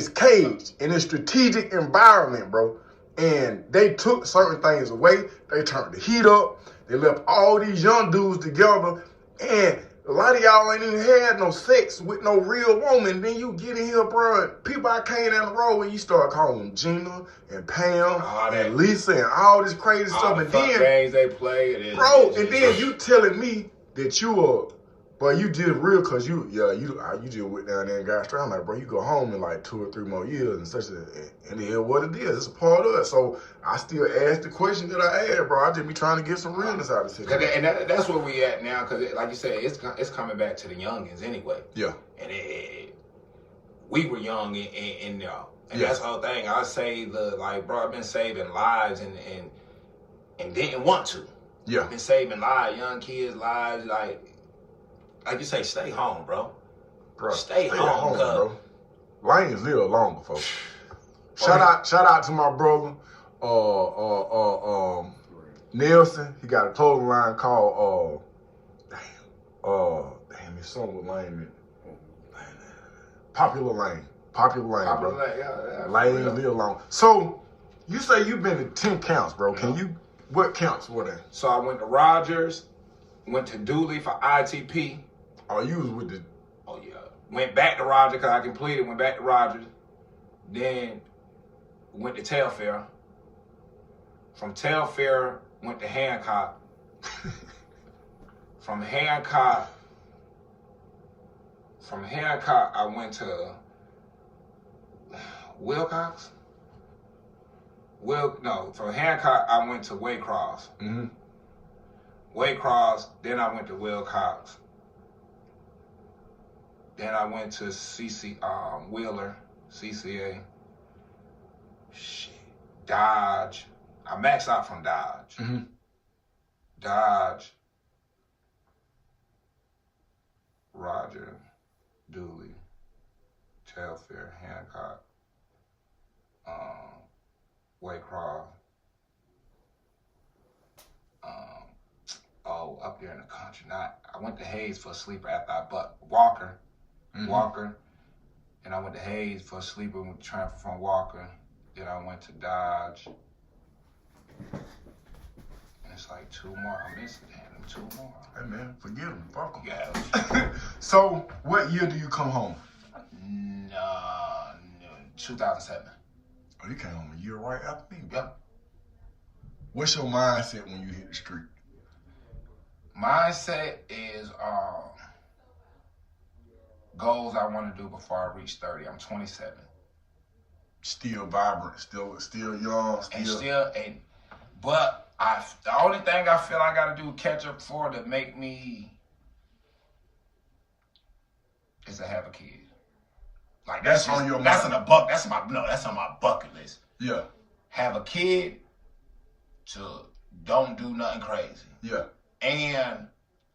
cage, in this strategic environment, bro. And they took certain things away. They turned the heat up. They left all these young dudes together, and a lot of y'all ain't even had no sex with no real woman. Then you get in here, bro, people I came down the road with, you start calling them Gina and Pam and Lisa and all this crazy stuff. And then games they play, and then you telling me that you did real because you just went down there and got straight. I'm like, bro, you go home in like 2 or 3 more years and such, and it is what it is. It's a part of it. So I still ask the question that I asked, bro. I just be trying to get some realness out of this. And that's where we at now, because like you said, it's coming back to the youngins anyway. Yeah. And we were young and that's the whole thing. I say bro, I've been saving lives and didn't want to. Yeah. I've been saving lives, young kids' lives, like you say, stay home, bro. Stay home, bro. Lanes live longer, folks. Shout out to my brother, Nelson. He got a clothing line called his son was Lane. Popular Lane, bro. Yeah. Lanes live long. So you say you've been to 10 counts, bro. What counts were they? So I went to Rogers, went to Dooley for ITP. Oh, you was with the... Oh, yeah. Went back to Rogers because I completed, went back to Rogers. Then went to Telfair. From Telfair, went to Hancock. From Hancock, I went to Wilcox. From Hancock, I went to Waycross. Mm-hmm. Waycross, then I went to Wilcox. Then I went to Wheeler, CCA. Dodge. I maxed out from Dodge. Mm-hmm. Dodge. Roger. Dooley. Telfair. Hancock. Waycross. Up there in the country. I went to Hayes for a sleeper after I bucked Walker. Mm-hmm. Walker. And I went to Hayes for a sleeper with transfer from Walker. Then I went to Dodge. And it's like 2 more. I'm missing 2 more. Hey man, forget them. Fuck them. Yeah. So, what year do you come home? 2007. Oh, you came home a year right after me, bro. Yep. What's your mindset when you hit the street? Mindset is goals I want to do before I reach 30. I'm 27. Still vibrant, still young, but the only thing I feel I gotta do catch up for to make me is to have a kid. Like that's on my bucket list. Yeah. Have a kid to don't do nothing crazy. Yeah. And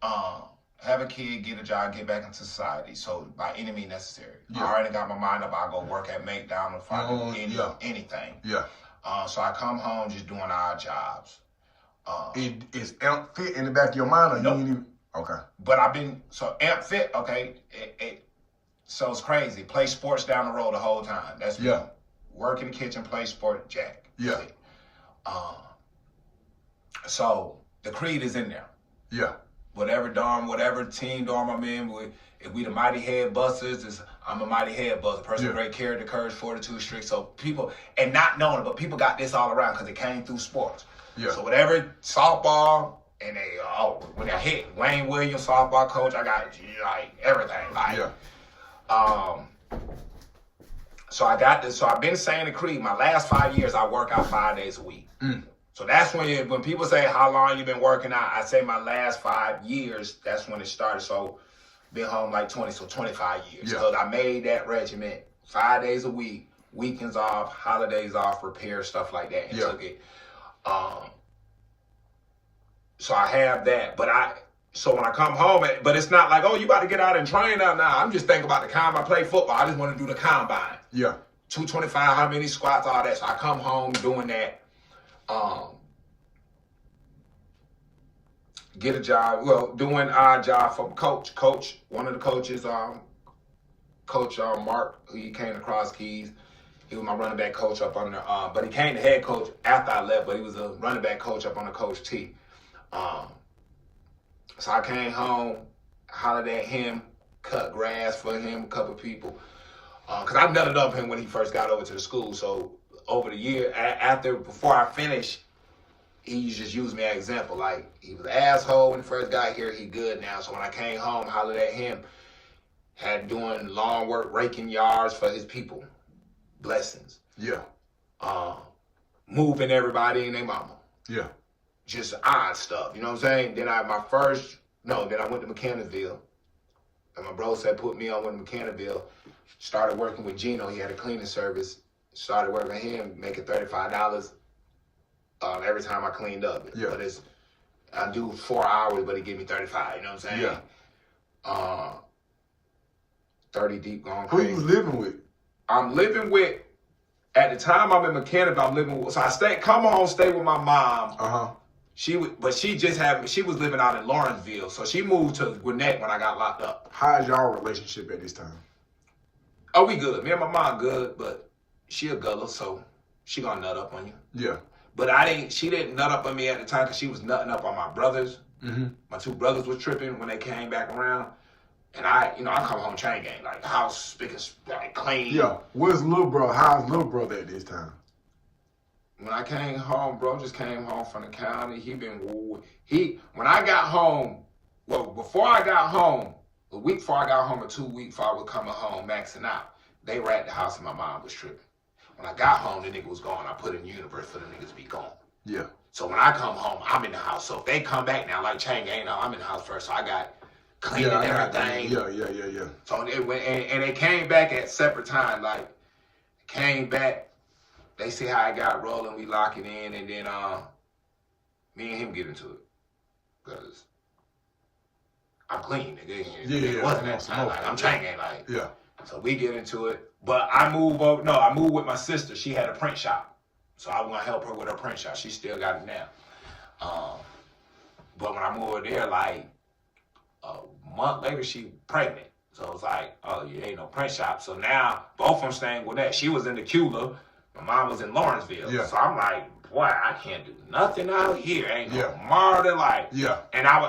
have a kid, get a job, get back into society. So by any means necessary. Yeah. I already got my mind up. I go work at McDonald's, if I do anything. Yeah. So I come home just doing odd jobs. Is amp fit in the back of your mind, or nope. you ain't even? Okay. But I've been amp fit. Okay. So it's crazy. Play sports down the road the whole time. That's me. Work in the kitchen, play sport, jack. Yeah. So the creed is in there. Yeah. Whatever team dorm I'm in, if we the mighty head busters, I'm a mighty head buster. Person of great character, courage, fortitude, strict. So people, and not knowing it, but people got this all around because it came through sports. Yeah. So whatever softball, and when I hit Wayne Williams, softball coach, I got like everything. Like, so I got this. So I've been saying the creed. My last 5 years, I work out 5 days a week. So that's when people say how long you been working out, I say my last 5 years, that's when it started. So been home like 25 years. Because I made that regiment 5 days a week, weekends off, holidays off, repair, stuff like that, and took it. So I have that. So when I come home, but it's not like, oh, you about to get out and train out now. I'm just thinking about the combine. I play football. I just want to do the combine. Yeah. 225, how many squats, all that. So I come home doing that. Get a job, doing our job from coach, one of the coaches, Coach Mark, he came across Keys. He was my running back coach up on there, but he came the head coach after I left, but he was a running back coach up on the Coach T. So I came home, hollered at him, cut grass for him, a couple people, because I nutted up him when he first got over to the school. So over the year, before I finished, he just used me as an example. Like, he was an asshole when he first got here. He good now. So when I came home, hollered at him, had doing lawn work, raking yards for his people. Blessings. Yeah. Moving everybody and their mama. Yeah. Just odd stuff. You know what I'm saying? Then I went to Mechanicsville. And my bro said, put me on with Mechanicsville. Started working with Gino. He had a cleaning service. Started working with him, making $35 every time I cleaned up. Yeah. But I do 4 hours, but he give me 35. You know what I'm saying? Yeah. 30 deep, going crazy. Who you living with? I'm living with, at the time I'm in Mechanicsville, I'm living with, so I come home, stay with my mom. She was living out in Lawrenceville, so she moved to Gwinnett when I got locked up. How's y'all relationship at this time? Oh, we good. Me and my mom good, but she a guller, so she gonna nut up on you. Yeah. But she didn't nut up on me at the time because she was nutting up on my brothers. Mm-hmm. My 2 brothers was tripping when they came back around. And I come home chain gang, like house spick and like clean. Yeah. How's little brother at this time? When I came home, bro just came home from the county. When I got home, before I got home, a week before I got home or 2 weeks before I was coming home, maxing out, they were at the house and my mom was tripping. When I got home, the nigga was gone. I put in the universe for the niggas to be gone. Yeah. So when I come home, I'm in the house. So if they come back now, like chain gang, I'm in the house first. So I got cleaning everything. Yeah. So they came back at separate times. Like, came back, they see how I got rolling, we lock it in, and then me and him get into it. Because I'm clean, nigga. It wasn't that time. Like, I'm chain gang, like. Yeah. So we get into it. But I moved with my sister. She had a print shop. So I want to help her with her print shop. She still got it now. But when I moved over there, like, a month later, she pregnant. So it's like, oh, you ain't no print shop. So now, both of them staying with that. She was in the Cula. My mom was in Lawrenceville. Yeah. So I'm like, boy, I can't do nothing out here. Ain't no martyr, like. Yeah. And I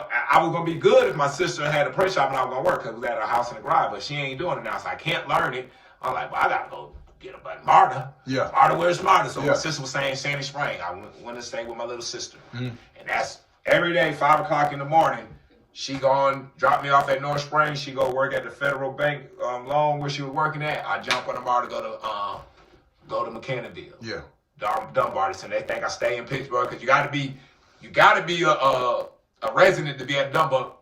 was going to be good if my sister had a print shop and I was going to work because we had a house in the garage. But she ain't doing it now, so I can't learn it. I'm like, well, I got to go get a Marta. Yeah. Marta, where's Marta? So my sister was saying Sandy Spring. I went to stay with my little sister. And that's every day, 5 o'clock in the morning. She drop me off at North Springs. She go work at the Federal Bank loan where she was working at. I jump on the Marta, go to Mechanicsville. Yeah. Dunbar. So they think I stay in Pittsburgh because you got to be a resident to be at Dunbar.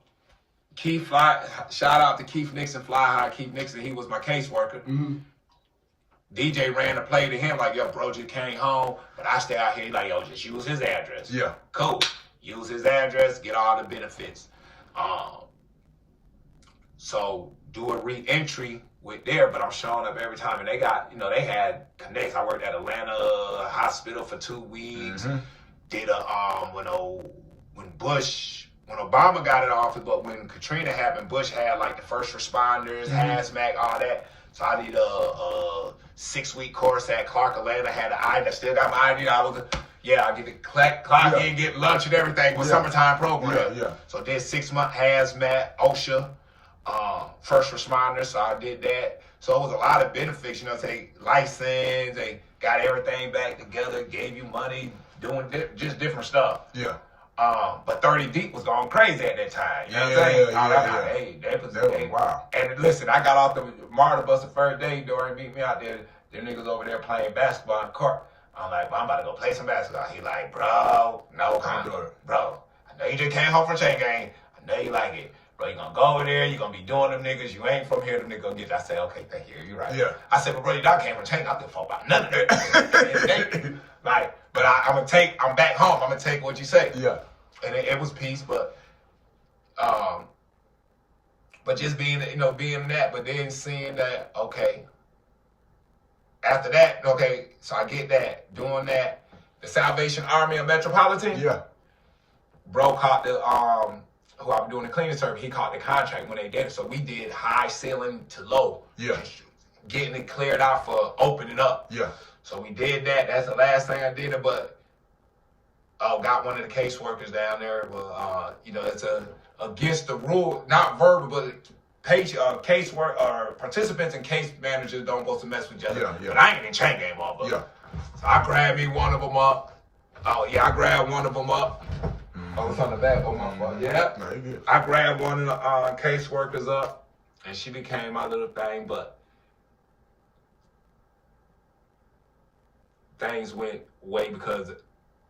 Shout out to Keith Nixon, Fly High Keith Nixon. He was my caseworker. Mm-hmm. DJ ran the play to him like, yo, bro just came home, but I stay out here like, yo, just use his address. Yeah. Cool. Use his address, get all the benefits. So do a re-entry with there, but I'm showing up every time, and they got, they had connects. I worked at Atlanta Hospital for 2 weeks. Mm-hmm. Did when Obama got in office, but when Katrina happened, Bush had like the first responders, hazmat, all that. So I did a 6-week course at Clark Atlanta. Had an ID. I still got my ID. I get to clock in, get lunch and everything with summertime program. Yeah. So did 6-month hazmat, OSHA, first responders. So I did that. So it was a lot of benefits. They license, they got everything back together, gave you money, doing just different stuff. Yeah. But 30 Deep was going crazy at that time. You know what I'm saying? That was wow. And listen, I got off the MARTA bus the first day. Dorian beat me out there. Them niggas over there playing basketball on the court. I'm like, I'm about to go play some basketball. He like, bro, no comment. Bro, I know you just came home from chain gang. I know you like it. Bro, you gonna go over there, you gonna be doing them niggas. You ain't from here, them niggas gonna get you. I said, okay, thank you. You right. Yeah. I said, but bro, you dog came from chain. I don't give a fuck about none of that. Like, but I'm back home. I'm gonna take what you say. Yeah. And it was peace, but just being that, but then seeing that, okay, after that, okay, so I get that, doing that, the Salvation Army of Metropolitan, bro caught the, who I was doing the cleaning service, he caught the contract when they did it, so we did high ceiling to low, getting it cleared out for opening up, so we did that, that's the last thing I did, but got one of the caseworkers down there. Well, it's against the rule, not verbal, but casework or participants and case managers don't go to mess with each other. But I ain't in chain game all, but so I grabbed me one of them up. I grabbed one of them up. It's on the back. My fault. Yeah. No, you good. I grabbed one of the caseworkers up, and she became my little thing, but things went way because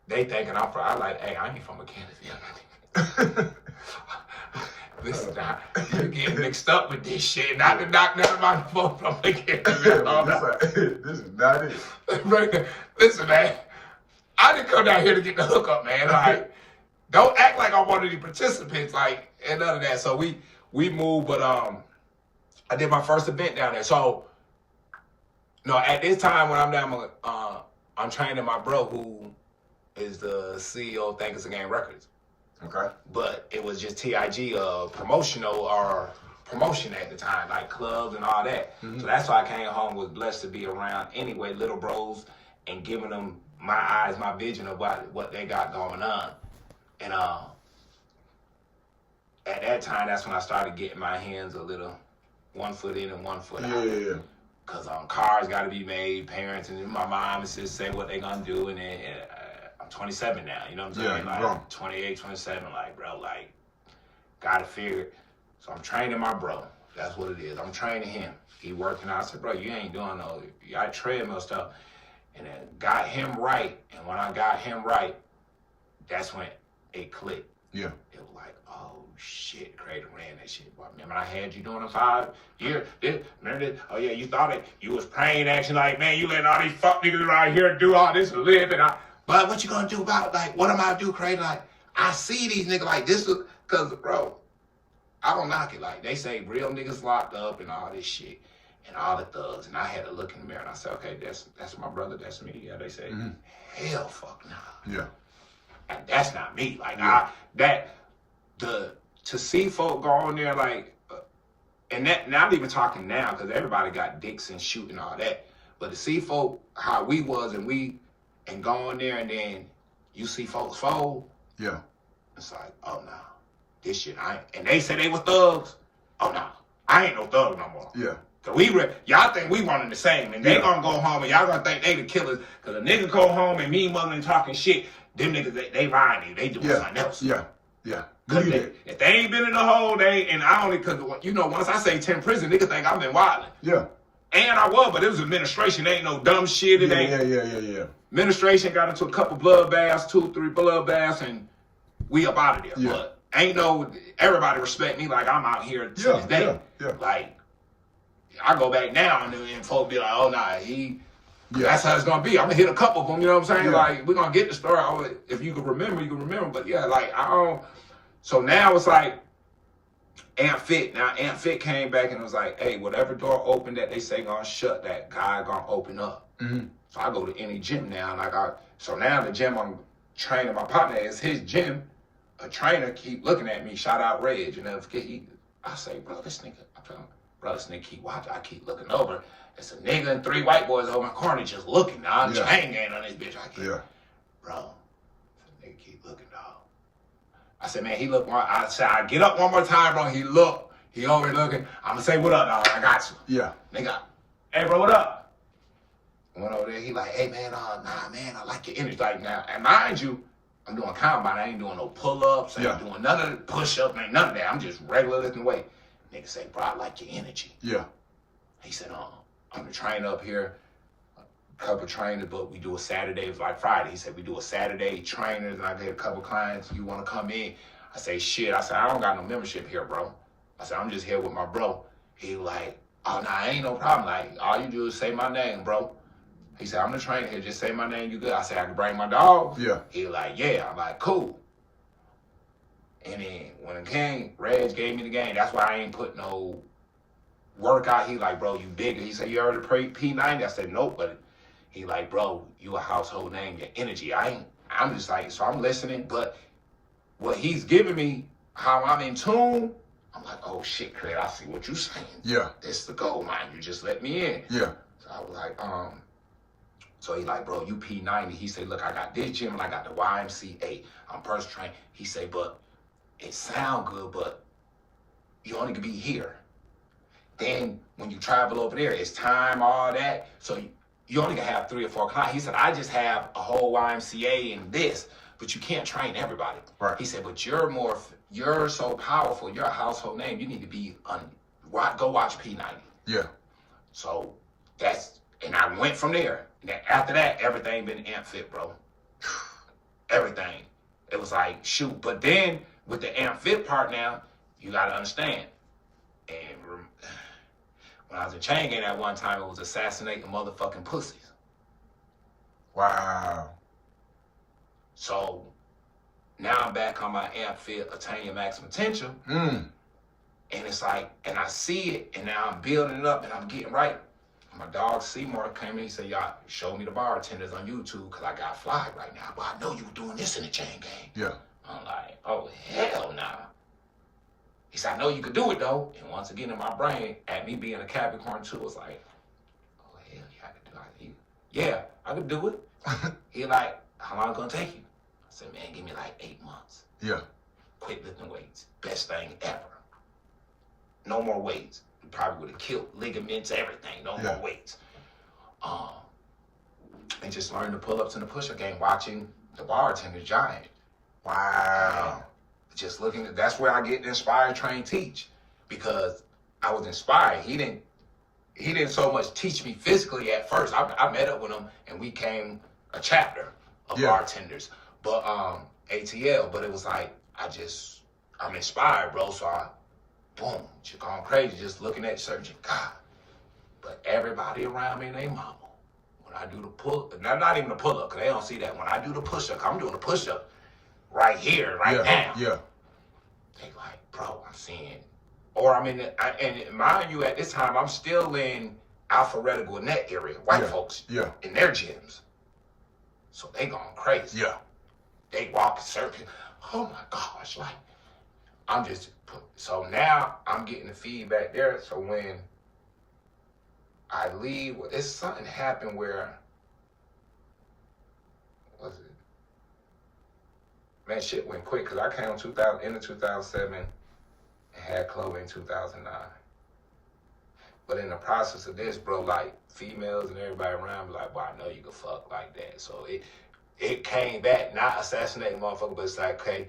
they thinking I like, hey, I ain't from McKinney. Listen, you getting mixed up with this shit. Not to knock none of my folks from McKinney. This is not it. Listen, man, I didn't come down here to get the hookup, man. Like, don't act like I'm one of the participants, like, and none of that. So we moved, but I did my first event down there. So, at this time when I'm down, I'm training my bro who is the CEO of Think It's a Game Records. Okay. But it was just TIG, promotion at the time, like clubs and all that. So that's why I came home, was blessed to be around anyway, little bros, and giving them my eyes, my vision of what they got going on. And at that time, that's when I started getting my hands a little 1 foot in and 1 foot out. Yeah. Because cars got to be made, parents and my mom and sis say what they gonna do, and then I'm 27 now, you know what I'm saying? Like 28, 27, like, bro, like, gotta figure it. So I'm training my bro. That's what it is. I'm training him. He working out. I said, bro, you ain't doing no, I treadmill stuff. And then got him right. And when I got him right, that's when it clicked. Yeah. It was like, oh shit, Craig ran that shit. Boy, remember I had you doing it 5 years? Remember this? Oh yeah, you thought it. You was praying action like, man, you letting all these fuck niggas around here do all this to live. And but what you gonna do about, like, what am I do, Craig? Like, I see these niggas like this, cause bro, I don't knock it. Like, they say real niggas locked up and all this shit and all the thugs. And I had to look in the mirror and I said, okay, that's my brother, that's me. Yeah, they say, hell fuck nah. Yeah. And that's not me. Like, to see folk go on there, like, and that, not even talking now, because everybody got dicks and shooting all that, but to see folk how we was and go on there and then you see folks fold. Yeah. It's like, oh no, this shit, and they say they were thugs. Oh no, I ain't no thug no more. Yeah. Cause y'all think we one and the same, and they gonna go home and y'all gonna think they the killers. Cause a nigga go home and me mother and talking shit, them niggas they lying, they doing something else. Yeah. Cause if they ain't been in the hole, and I only, cause once I say 10 prison, niggas think I've been wilding. Yeah. And I was, but it was administration. There ain't no dumb shit. It ain't. Yeah. Administration got into a couple bloodbaths, 2, 3 bloodbaths, and we up out of there. Yeah. But everybody respect me like I'm out here to this day. Yeah. Like, I go back now and folks be like, oh, nah, that's how it's going to be. I'm going to hit a couple of them, you know what I'm saying? Like, we're going to get the story. If you can remember, you can remember. But yeah, like, I don't. So now it's like, Amp Fit. Now, Amp Fit came back and was like, hey, whatever door open that they say going to shut, that guy going to open up. Mm-hmm. So I go to any gym now. And so now the gym I'm training my partner is his gym. A trainer keep looking at me. Shout out Reg. You never forget. I say, bro, this nigga keep watching. I keep looking over. It's a nigga and 3 white boys over my corner just looking. Now I'm chain gang on this bitch. Bro, this nigga keep looking, dog. I said, man, he look. I said, I get up one more time, bro. He look. He over looking. I'm gonna say, what up, dog? I got you. Yeah. Nigga, hey, bro, what up? I went over there. He like, hey, man, nah, man, I like your energy. Like now, and mind you, I'm doing combine. I ain't doing no pull-ups. I ain't doing none of the push-ups. Ain't none of that. I'm just regular lifting weight. Nigga say, bro, I like your energy. Yeah. He said, I'm the trainer up here. A couple trainers, but we do a Saturday. It was like Friday. He said, we do a Saturday trainers, and I get a couple clients. You want to come in? I say, shit. I said, I don't got no membership here, bro. I said, I'm just here with my bro. He like, oh, nah, ain't no problem. Like, all you do is say my name, bro. He said, I'm the trainer here. Just say my name. You good? I said, I can bring my dog. Yeah. He like, yeah. I'm like, cool. And then when it came, Reg gave me the game. That's why I ain't put no workout. He like, bro, you bigger. He said, you heard of P90? I said, nope. But he like, bro, you a household name. Your energy. I'm just like, so I'm listening. But what he's giving me, how I'm in tune, I'm like, oh shit, Craig, I see what you saying. Yeah. This is the goal, man. You just let me in. Yeah. So I was like, so he like, bro, you P90. He said, look, I got this gym and I got the YMCA. I'm personal trained. He said, but it sound good, but you only can be here. Then when you travel over there, it's time, all that. So you only can have 3 or 4 clients. He said, I just have a whole YMCA and this, but you can't train everybody. Right. He said, but you're so powerful. You're a household name. You need to be go watch P90. Yeah. So and I went from there. And then after that, everything been Amp Fit, bro. Everything. It was like, shoot. But then with the Amp Fit part now, you got to understand. And when I was in chain gang at one time, it was assassinating motherfucking pussies. Wow. So now I'm back on my Amp Fit, attain your maximum potential. And it's like, and I see it, and now I'm building it up, and I'm getting right. My dog Seymour came in, he said, y'all show me the bartenders on YouTube because I got fly right now. But I know you were doing this in the chain gang. Yeah. I'm like, oh, hell nah. He said, I know you could do it though. And once again in my brain, at me being a Capricorn too, it's like, oh, hell yeah, I could do it. Yeah, I could do it. He like, how long it gonna take you? I said, man, give me like 8 months. Yeah. Quit lifting weights. Best thing ever. No more weights. Probably would have killed ligaments, everything. No more weights. And just learn the pull-ups and the push-up game, watching the bartender giant. Wow. Just looking at, that's where I get inspired, train, teach. Because I was inspired. He didn't so much teach me physically at first. I met up with him and we came a chapter of bartenders. But ATL, but it was like I'm inspired, bro. So boom, you're going crazy just looking at searching. God. But everybody around me and their mama, when I do the pull, not even the pull-up, because they don't see that. When I do the push-up, I'm doing the push-up right here, right now. Yeah. They like, bro, I'm seeing, or I'm in, and mind you, at this time, I'm still in Alpharetta Gwinnett area, white folks in their gyms. So they going crazy. Yeah. They walking, searching. Oh my gosh, like, so now I'm getting the feedback there. So when I leave, it's something happened where, what was it? Man, shit went quick because I came into 2007 and had Chloe in 2009. But in the process of this, bro, like females and everybody around me like, well, I know you can fuck like that. So it came back, not assassinating motherfucker, but it's like, okay,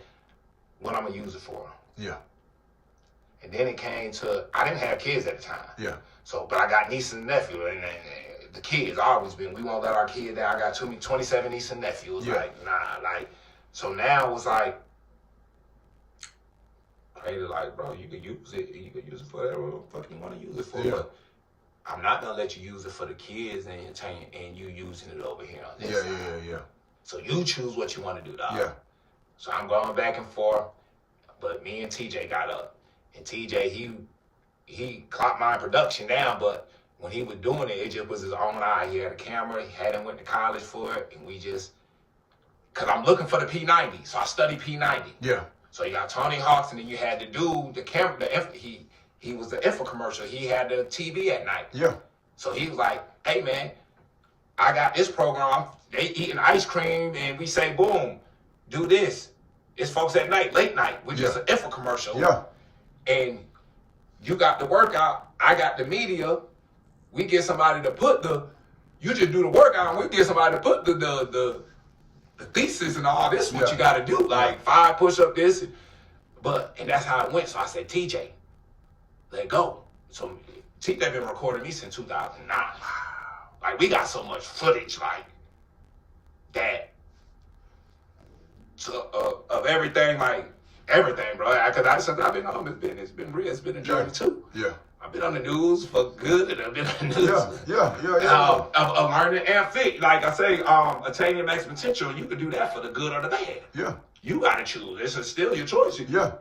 what I'm gonna use it for? Yeah. And then it came to, I didn't have kids at the time. Yeah. So, but I got nieces and nephews, and the kids always been, we won't let our kids down. I got 27 nieces and nephews. Yeah. Like, nah, like, so now it was like, crazy, like, bro, you could use it for whatever the fuck you want to use it for. Yeah. But I'm not gonna let you use it for the kids and you using it over here on this side. Yeah. So you choose what you want to do, dog. Yeah. So I'm going back and forth, but me and TJ got up, and TJ he clocked my production down, but when he was doing it, it just was his own eye. He had a camera, he hadn't went to college for it, and we just, cause I'm looking for the P90, so I studied P90. Yeah. So you got Tony Hawks, and then you had to do the camera, he was the infomercial. He had the TV at night. Yeah. So he was like, hey man, I got this program, they eating ice cream, and we say, boom, do this. It's folks at night, late night, which is an infomercial. Yeah. And you got the workout, I got the media. We get somebody to put you just do the workout, and we get somebody to put the thesis and all this, what you got to do, like 5 push-up this. And that's how it went. So I said, TJ, let go. So TJ been recording me since 2009. Like, we got so much footage, like, that, of everything, like, everything, bro. Because since I've been home, it's been real. It's been a journey, too. Yeah. I've been on the news for good, and I've been on the news. Yeah. Of learning and fit. Like I say, attaining your max potential, you can do that for the good or the bad. Yeah. You got to choose. This is still your choice. Yeah.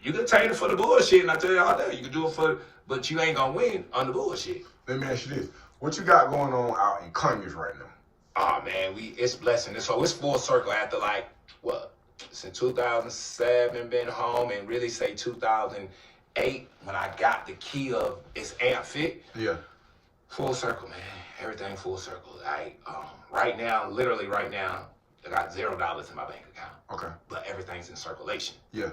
You can attain it for the bullshit, and I tell you all that. You can do it but you ain't going to win on the bullshit. Let me ask you this. What you got going on out in Congress right now? Oh, man, it's blessing. So it's full circle after, like, what? Since 2007, been home, and really say 2008, when I got the key of it's Amp Fit. Yeah. Full circle, man. Everything full circle. Like, literally right now, I got $0 in my bank account. Okay. But everything's in circulation. Yeah.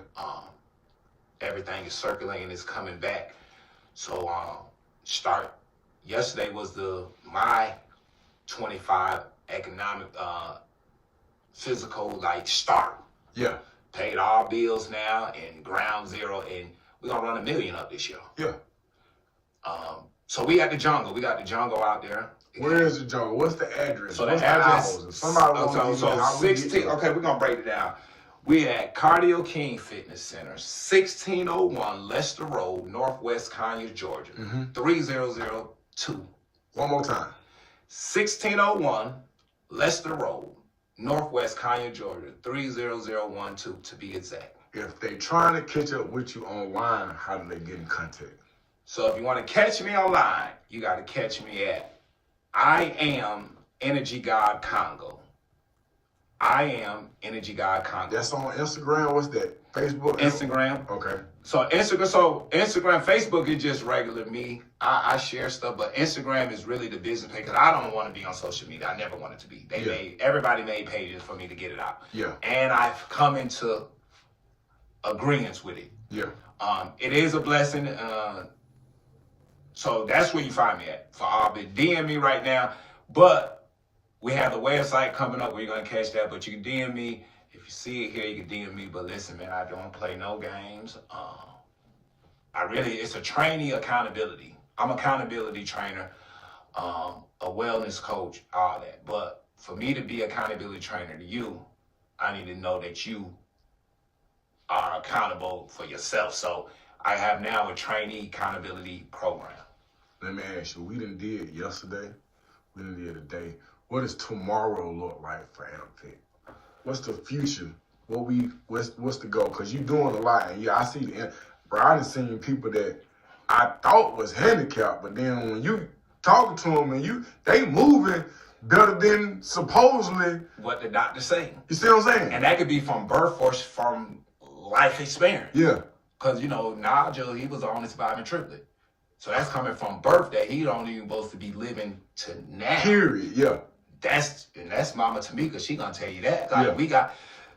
Everything is circulating, it's coming back. So, yesterday was my 25 economic, physical, like, start. Yeah. Paid all bills now and ground zero, and we're gonna run $1 million up this year. Yeah. So we at the jungle. We got the jungle out there. Where is the jungle? What's the address? So What's the address. So 16. Okay, we're gonna break it down. We at Cardio King Fitness Center, 1601 Lester Road, Northwest Conyers, Georgia, 3002. One more time. 1601 Lester Road, Northwest Conyers, Georgia, 30012 to be exact. If they trying to catch up with you online, how do they get in contact? So if you want to catch me online, you got to catch me at I Am Energy God Congo. I Am Energy God Congo. That's on Instagram. What's that? Facebook? Instagram. Okay. So Instagram, Facebook is just regular me. I share stuff, but Instagram is really the business page because I don't want to be on social media. I never wanted to be. Everybody made pages for me to get it out. Yeah. And I've come into agreements with it. Yeah. It is a blessing. So that's where you find me at. For all the DM me right now. But we have the website coming up where you're gonna catch that. But you can DM me. If you see it here, you can DM me. But listen, man, I don't play no games. It's a trainee accountability. I'm an accountability trainer, a wellness coach, all that. But for me to be accountability trainer to you, I need to know that you are accountable for yourself. So I have now a trainee accountability program. Let me ask you, we done did yesterday, we done did today. What does tomorrow look like for AmpFit? What's the future? What's the goal? Because you're doing a lot. And I see bro, I done seen people that I thought was handicapped, but then when you talking to them and they moving better than supposedly what the doctor saying. You see what I'm saying? And that could be from birth or from life experience. Yeah. Because, Nigel, he was on his surviving triplet. So that's coming from birth that he don't even supposed to be living to now. Period, yeah. That's Mama Tamika. She gonna tell you that.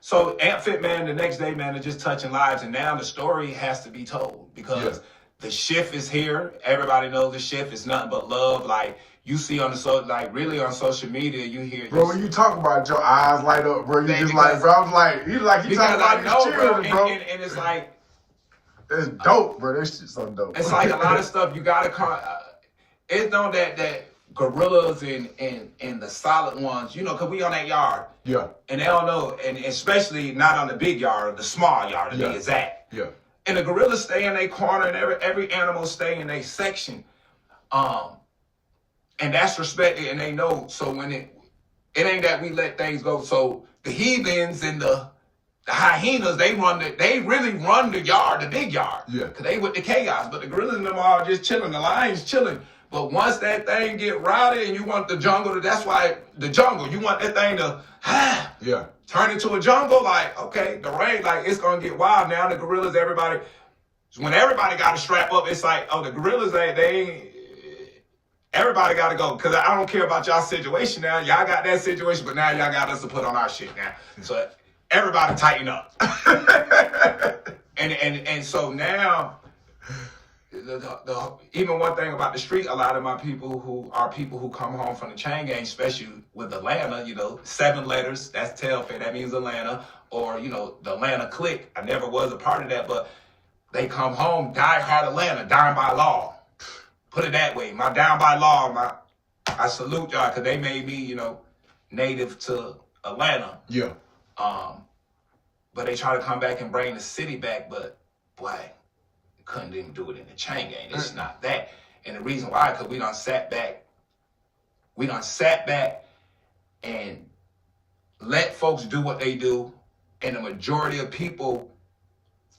So AmpFit, man, the next day, man, they're just touching lives. And now the story has to be told because the shift is here. Everybody knows the shift is nothing but love. Like, you see on really on social media, you hear. Bro, when you talk about it, your eyes light up, bro. You just like, bro, I was like, you talking about these children, bro. And it's like. It's dope, bro. This shit's so dope. It's like a lot of stuff you gotta it's known that gorillas and the solid ones, because we on that yard. Yeah. And they don't know, and especially not on the big yard, the small yard, to be exact. Yeah. And the gorillas stay in their corner, and every animal stay in their section. And that's respected, and they know. So when it ain't that we let things go. So the heathens and the hyenas, they really run the yard, the big yard. Yeah. Cause they with the chaos. But the gorillas and them are just chilling. The lions chilling. But once that thing get rowdy and you want the jungle that's why the jungle, you want that thing to turn into a jungle, like, okay, the rain, like it's gonna get wild. Now the gorillas, everybody, when everybody got to strap up, it's like, oh, the gorillas, everybody got to go. Because I don't care about y'all situation now. Y'all got that situation, but now y'all got us to put on our shit now. So everybody tighten up. and so now, even one thing about the street, a lot of my people who come home from the chain gang, especially with Atlanta, 7 letters, that's Telfair, that means Atlanta, or, the Atlanta clique. I never was a part of that, but they come home, die hard Atlanta, dying by law. Put it that way. My down by law, I salute y'all because they made me, native to Atlanta. Yeah. But they try to come back and bring the city back, but boy, couldn't even do it in the chain gang. It's not that. And the reason why, because we done sat back and let folks do what they do, and the majority of people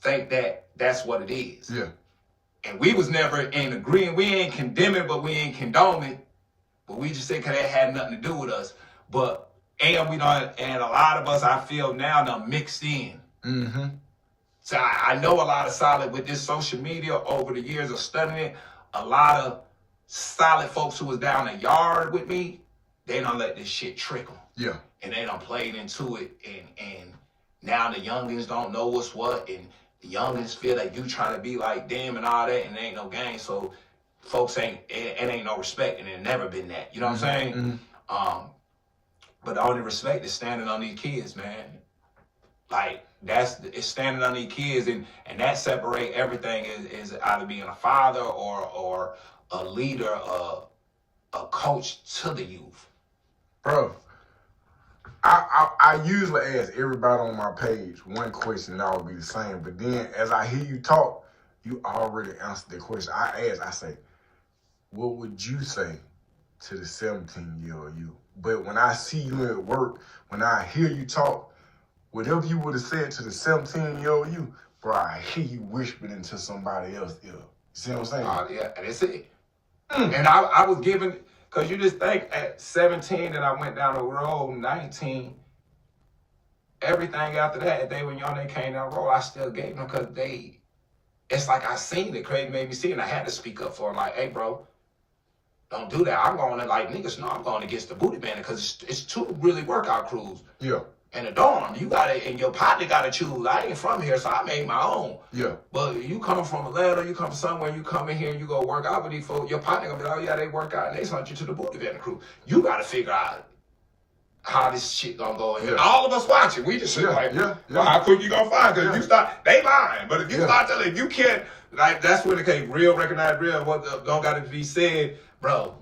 think that that's what it is. Yeah. And we was never in agreeing. We ain't condemning, but we ain't condoning. But we just said because that had nothing to do with us. But and a lot of us, I feel now, done mixed in. Mm-hmm. So I know a lot of solid with this social media over the years of studying it. A lot of solid folks who was down the yard with me, they don't let this shit trickle. Yeah. And they done played into it, and now the youngins don't know what's what, and the youngins feel like you trying to be like them and all that, and there ain't no game. So folks it ain't no respect, and it never been that. You know what I'm saying? Mm-hmm. But the only respect is standing on these kids, man. Like it's standing on these kids, and that separate everything is either being a father or a leader, a coach to the youth. Bro, I usually ask everybody on my page one question, and that would be the same. But then as I hear you talk, you already answered the question. I say, what would you say to the 17-year-old you? But when I see you at work, when I hear you talk, whatever you would have said to the 17-year-old you, bro, I hear you whispering into somebody else's ear. You see what I'm saying? Yeah, that's it. And I was given, because you just think at 17 that I went down the road, 19, everything after that, they when young, they came down the road, I still gave them because it's like I seen it, Craig made me see it, and I had to speak up for them, like, hey, bro, don't do that. I'm going to, like, niggas know I'm going against the booty bandit because it's 2 really workout crews. Yeah. And the dorm, you got to, and your partner got to choose. I ain't from here, so I made my own. Yeah. But you come from Atlanta, you come from somewhere, you come in here and you go work out with these folks, your partner going to be like, oh, yeah, they work out, and they sent you to the booty bandit crew. You got to figure out how this shit going to go in here. Yeah. All of us watching, we just like, well, how quick you going to find? Because you start, they lying. But if you start telling, you can't, like, that's when it came real, recognize real, what don't got to be said, bro.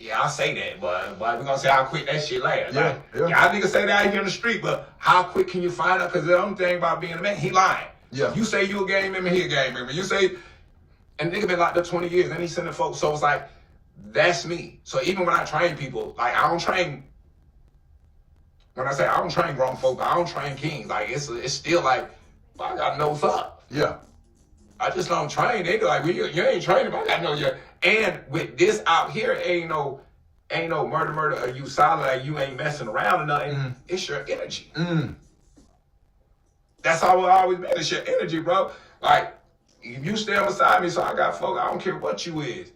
Yeah, I'll say that, but we're going to see how quick that shit lasts. Yeah, like, y'all niggas say that out here in the street, but how quick can you find out? Because the only thing about being a man, he lying. Yeah. You say you a gang member, he a gang member. You say, and nigga been locked up 20 years, and he sending folks, so it's like, that's me. So even when I train people, like, I don't train, when I say I don't train grown folk, I don't train kings. Like, it's still like, well, I got to know what's up. Yeah. I just don't train. They be like, well, you ain't training, but I got to know you. And with this out here, ain't no murder, or you solid, like you ain't messing around or nothing. Mm. It's your energy. Mm. That's how it always been. It's your energy, bro. Like, if you stand beside me, so I got folk, I don't care what you is.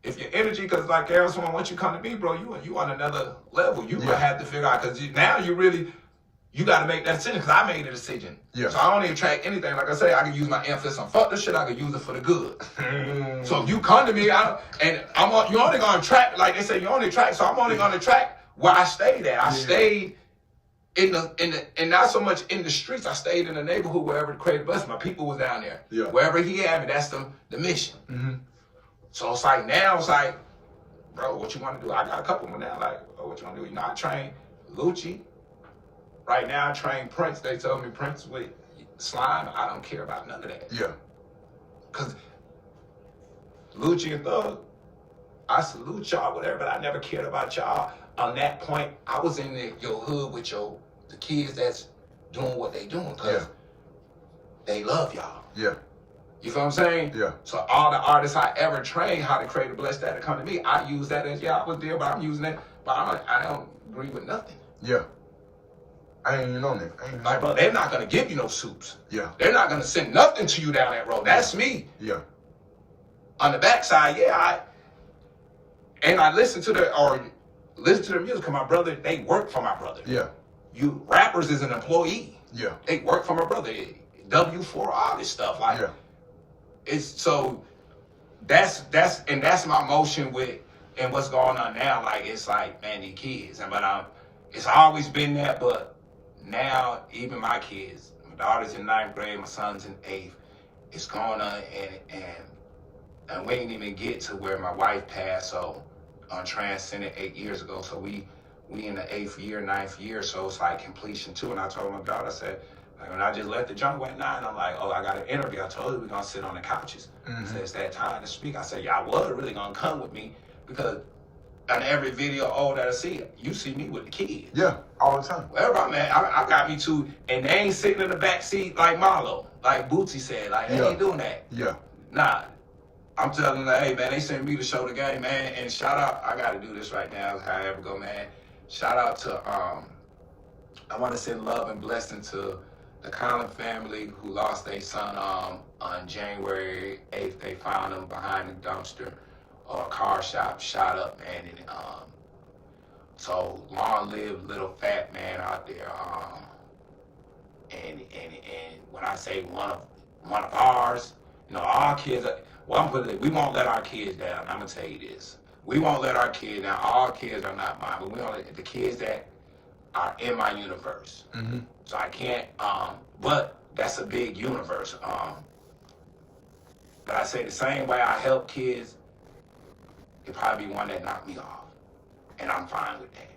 If your energy, because like everyone, once you come to me, bro, you on another level. You gonna have to figure out, because now you got to make that decision, because I made a decision. Yeah. So I don't even track anything. Like I say, I can use my emphasis on fuck this shit. I can use it for the good. So if you come to me, you only going to track, like they say, you only track. So I'm only going to track where I stayed at. I stayed in the and not so much in the streets. I stayed in the neighborhood wherever the creative bus. My people was down there. Yeah. Wherever he had me, that's the mission. Mm-hmm. So it's like now, it's like, bro, what you want to do? I got a couple of them now. Like, oh, what you want to do? You know, I train Lucci. Right now, I train Prince. They told me Prince with slime. I don't care about none of that. Yeah. Because Lucci and Thug, I salute y'all, whatever, but I never cared about y'all. On that point, I was in your hood with the kids that's doing what they doing because they love y'all. Yeah. You feel what I'm saying? Yeah. So all the artists I ever trained how to create a blessed that to come to me, I use that as, I was there, but I'm using it, but I don't agree with nothing. Yeah. I ain't even on that. Like, bro, they're not going to give you no soups. Yeah. They're not going to send nothing to you down that road. That's me. Yeah. On the backside, I listen to the music because my brother, they work for my brother. Yeah. You rappers is an employee. Yeah. They work for my brother. W4, all this stuff. Like, it's so that's my motion with and what's going on now. Like, it's like, man, these kids. But it's always been that, but now even my kids, my daughter's in 9th grade, my son's in 8th. It's going on, and we didn't even get to where my wife passed. So transcended 8 years ago. So we in the 8th year, 9th year. So it's like completion too. And I told my daughter, I said, like, when I just left the jungle at 9, I'm like, oh, I got an interview. I told her we're gonna sit on the couches. I said, it's that time to speak. I said, y'all was really gonna come with me because on every video that I see, you see me with the kids. Yeah, all the time. Wherever I'm at, I got me too, and they ain't sitting in the back seat like Marlo, like Bootsy said, like they ain't doing that. Yeah. Nah, I'm telling them, hey man, they sent me to show the game, man, and shout out, I gotta do this right now, how I ever go, man. Shout out to, I wanna send love and blessing to the Collin family who lost their son on January 8th. They found him behind the dumpster or a car shop, shot up, man. And so long live little fat man out there. And when I say one of ours, our kids. We won't let our kids down. I'm gonna tell you this. We won't let our kids down. All kids are not mine, but we only the kids that are in my universe. So I can't, but that's a big universe. But I say the same way I help kids, it'd probably be one that knocked me off. And I'm fine with that.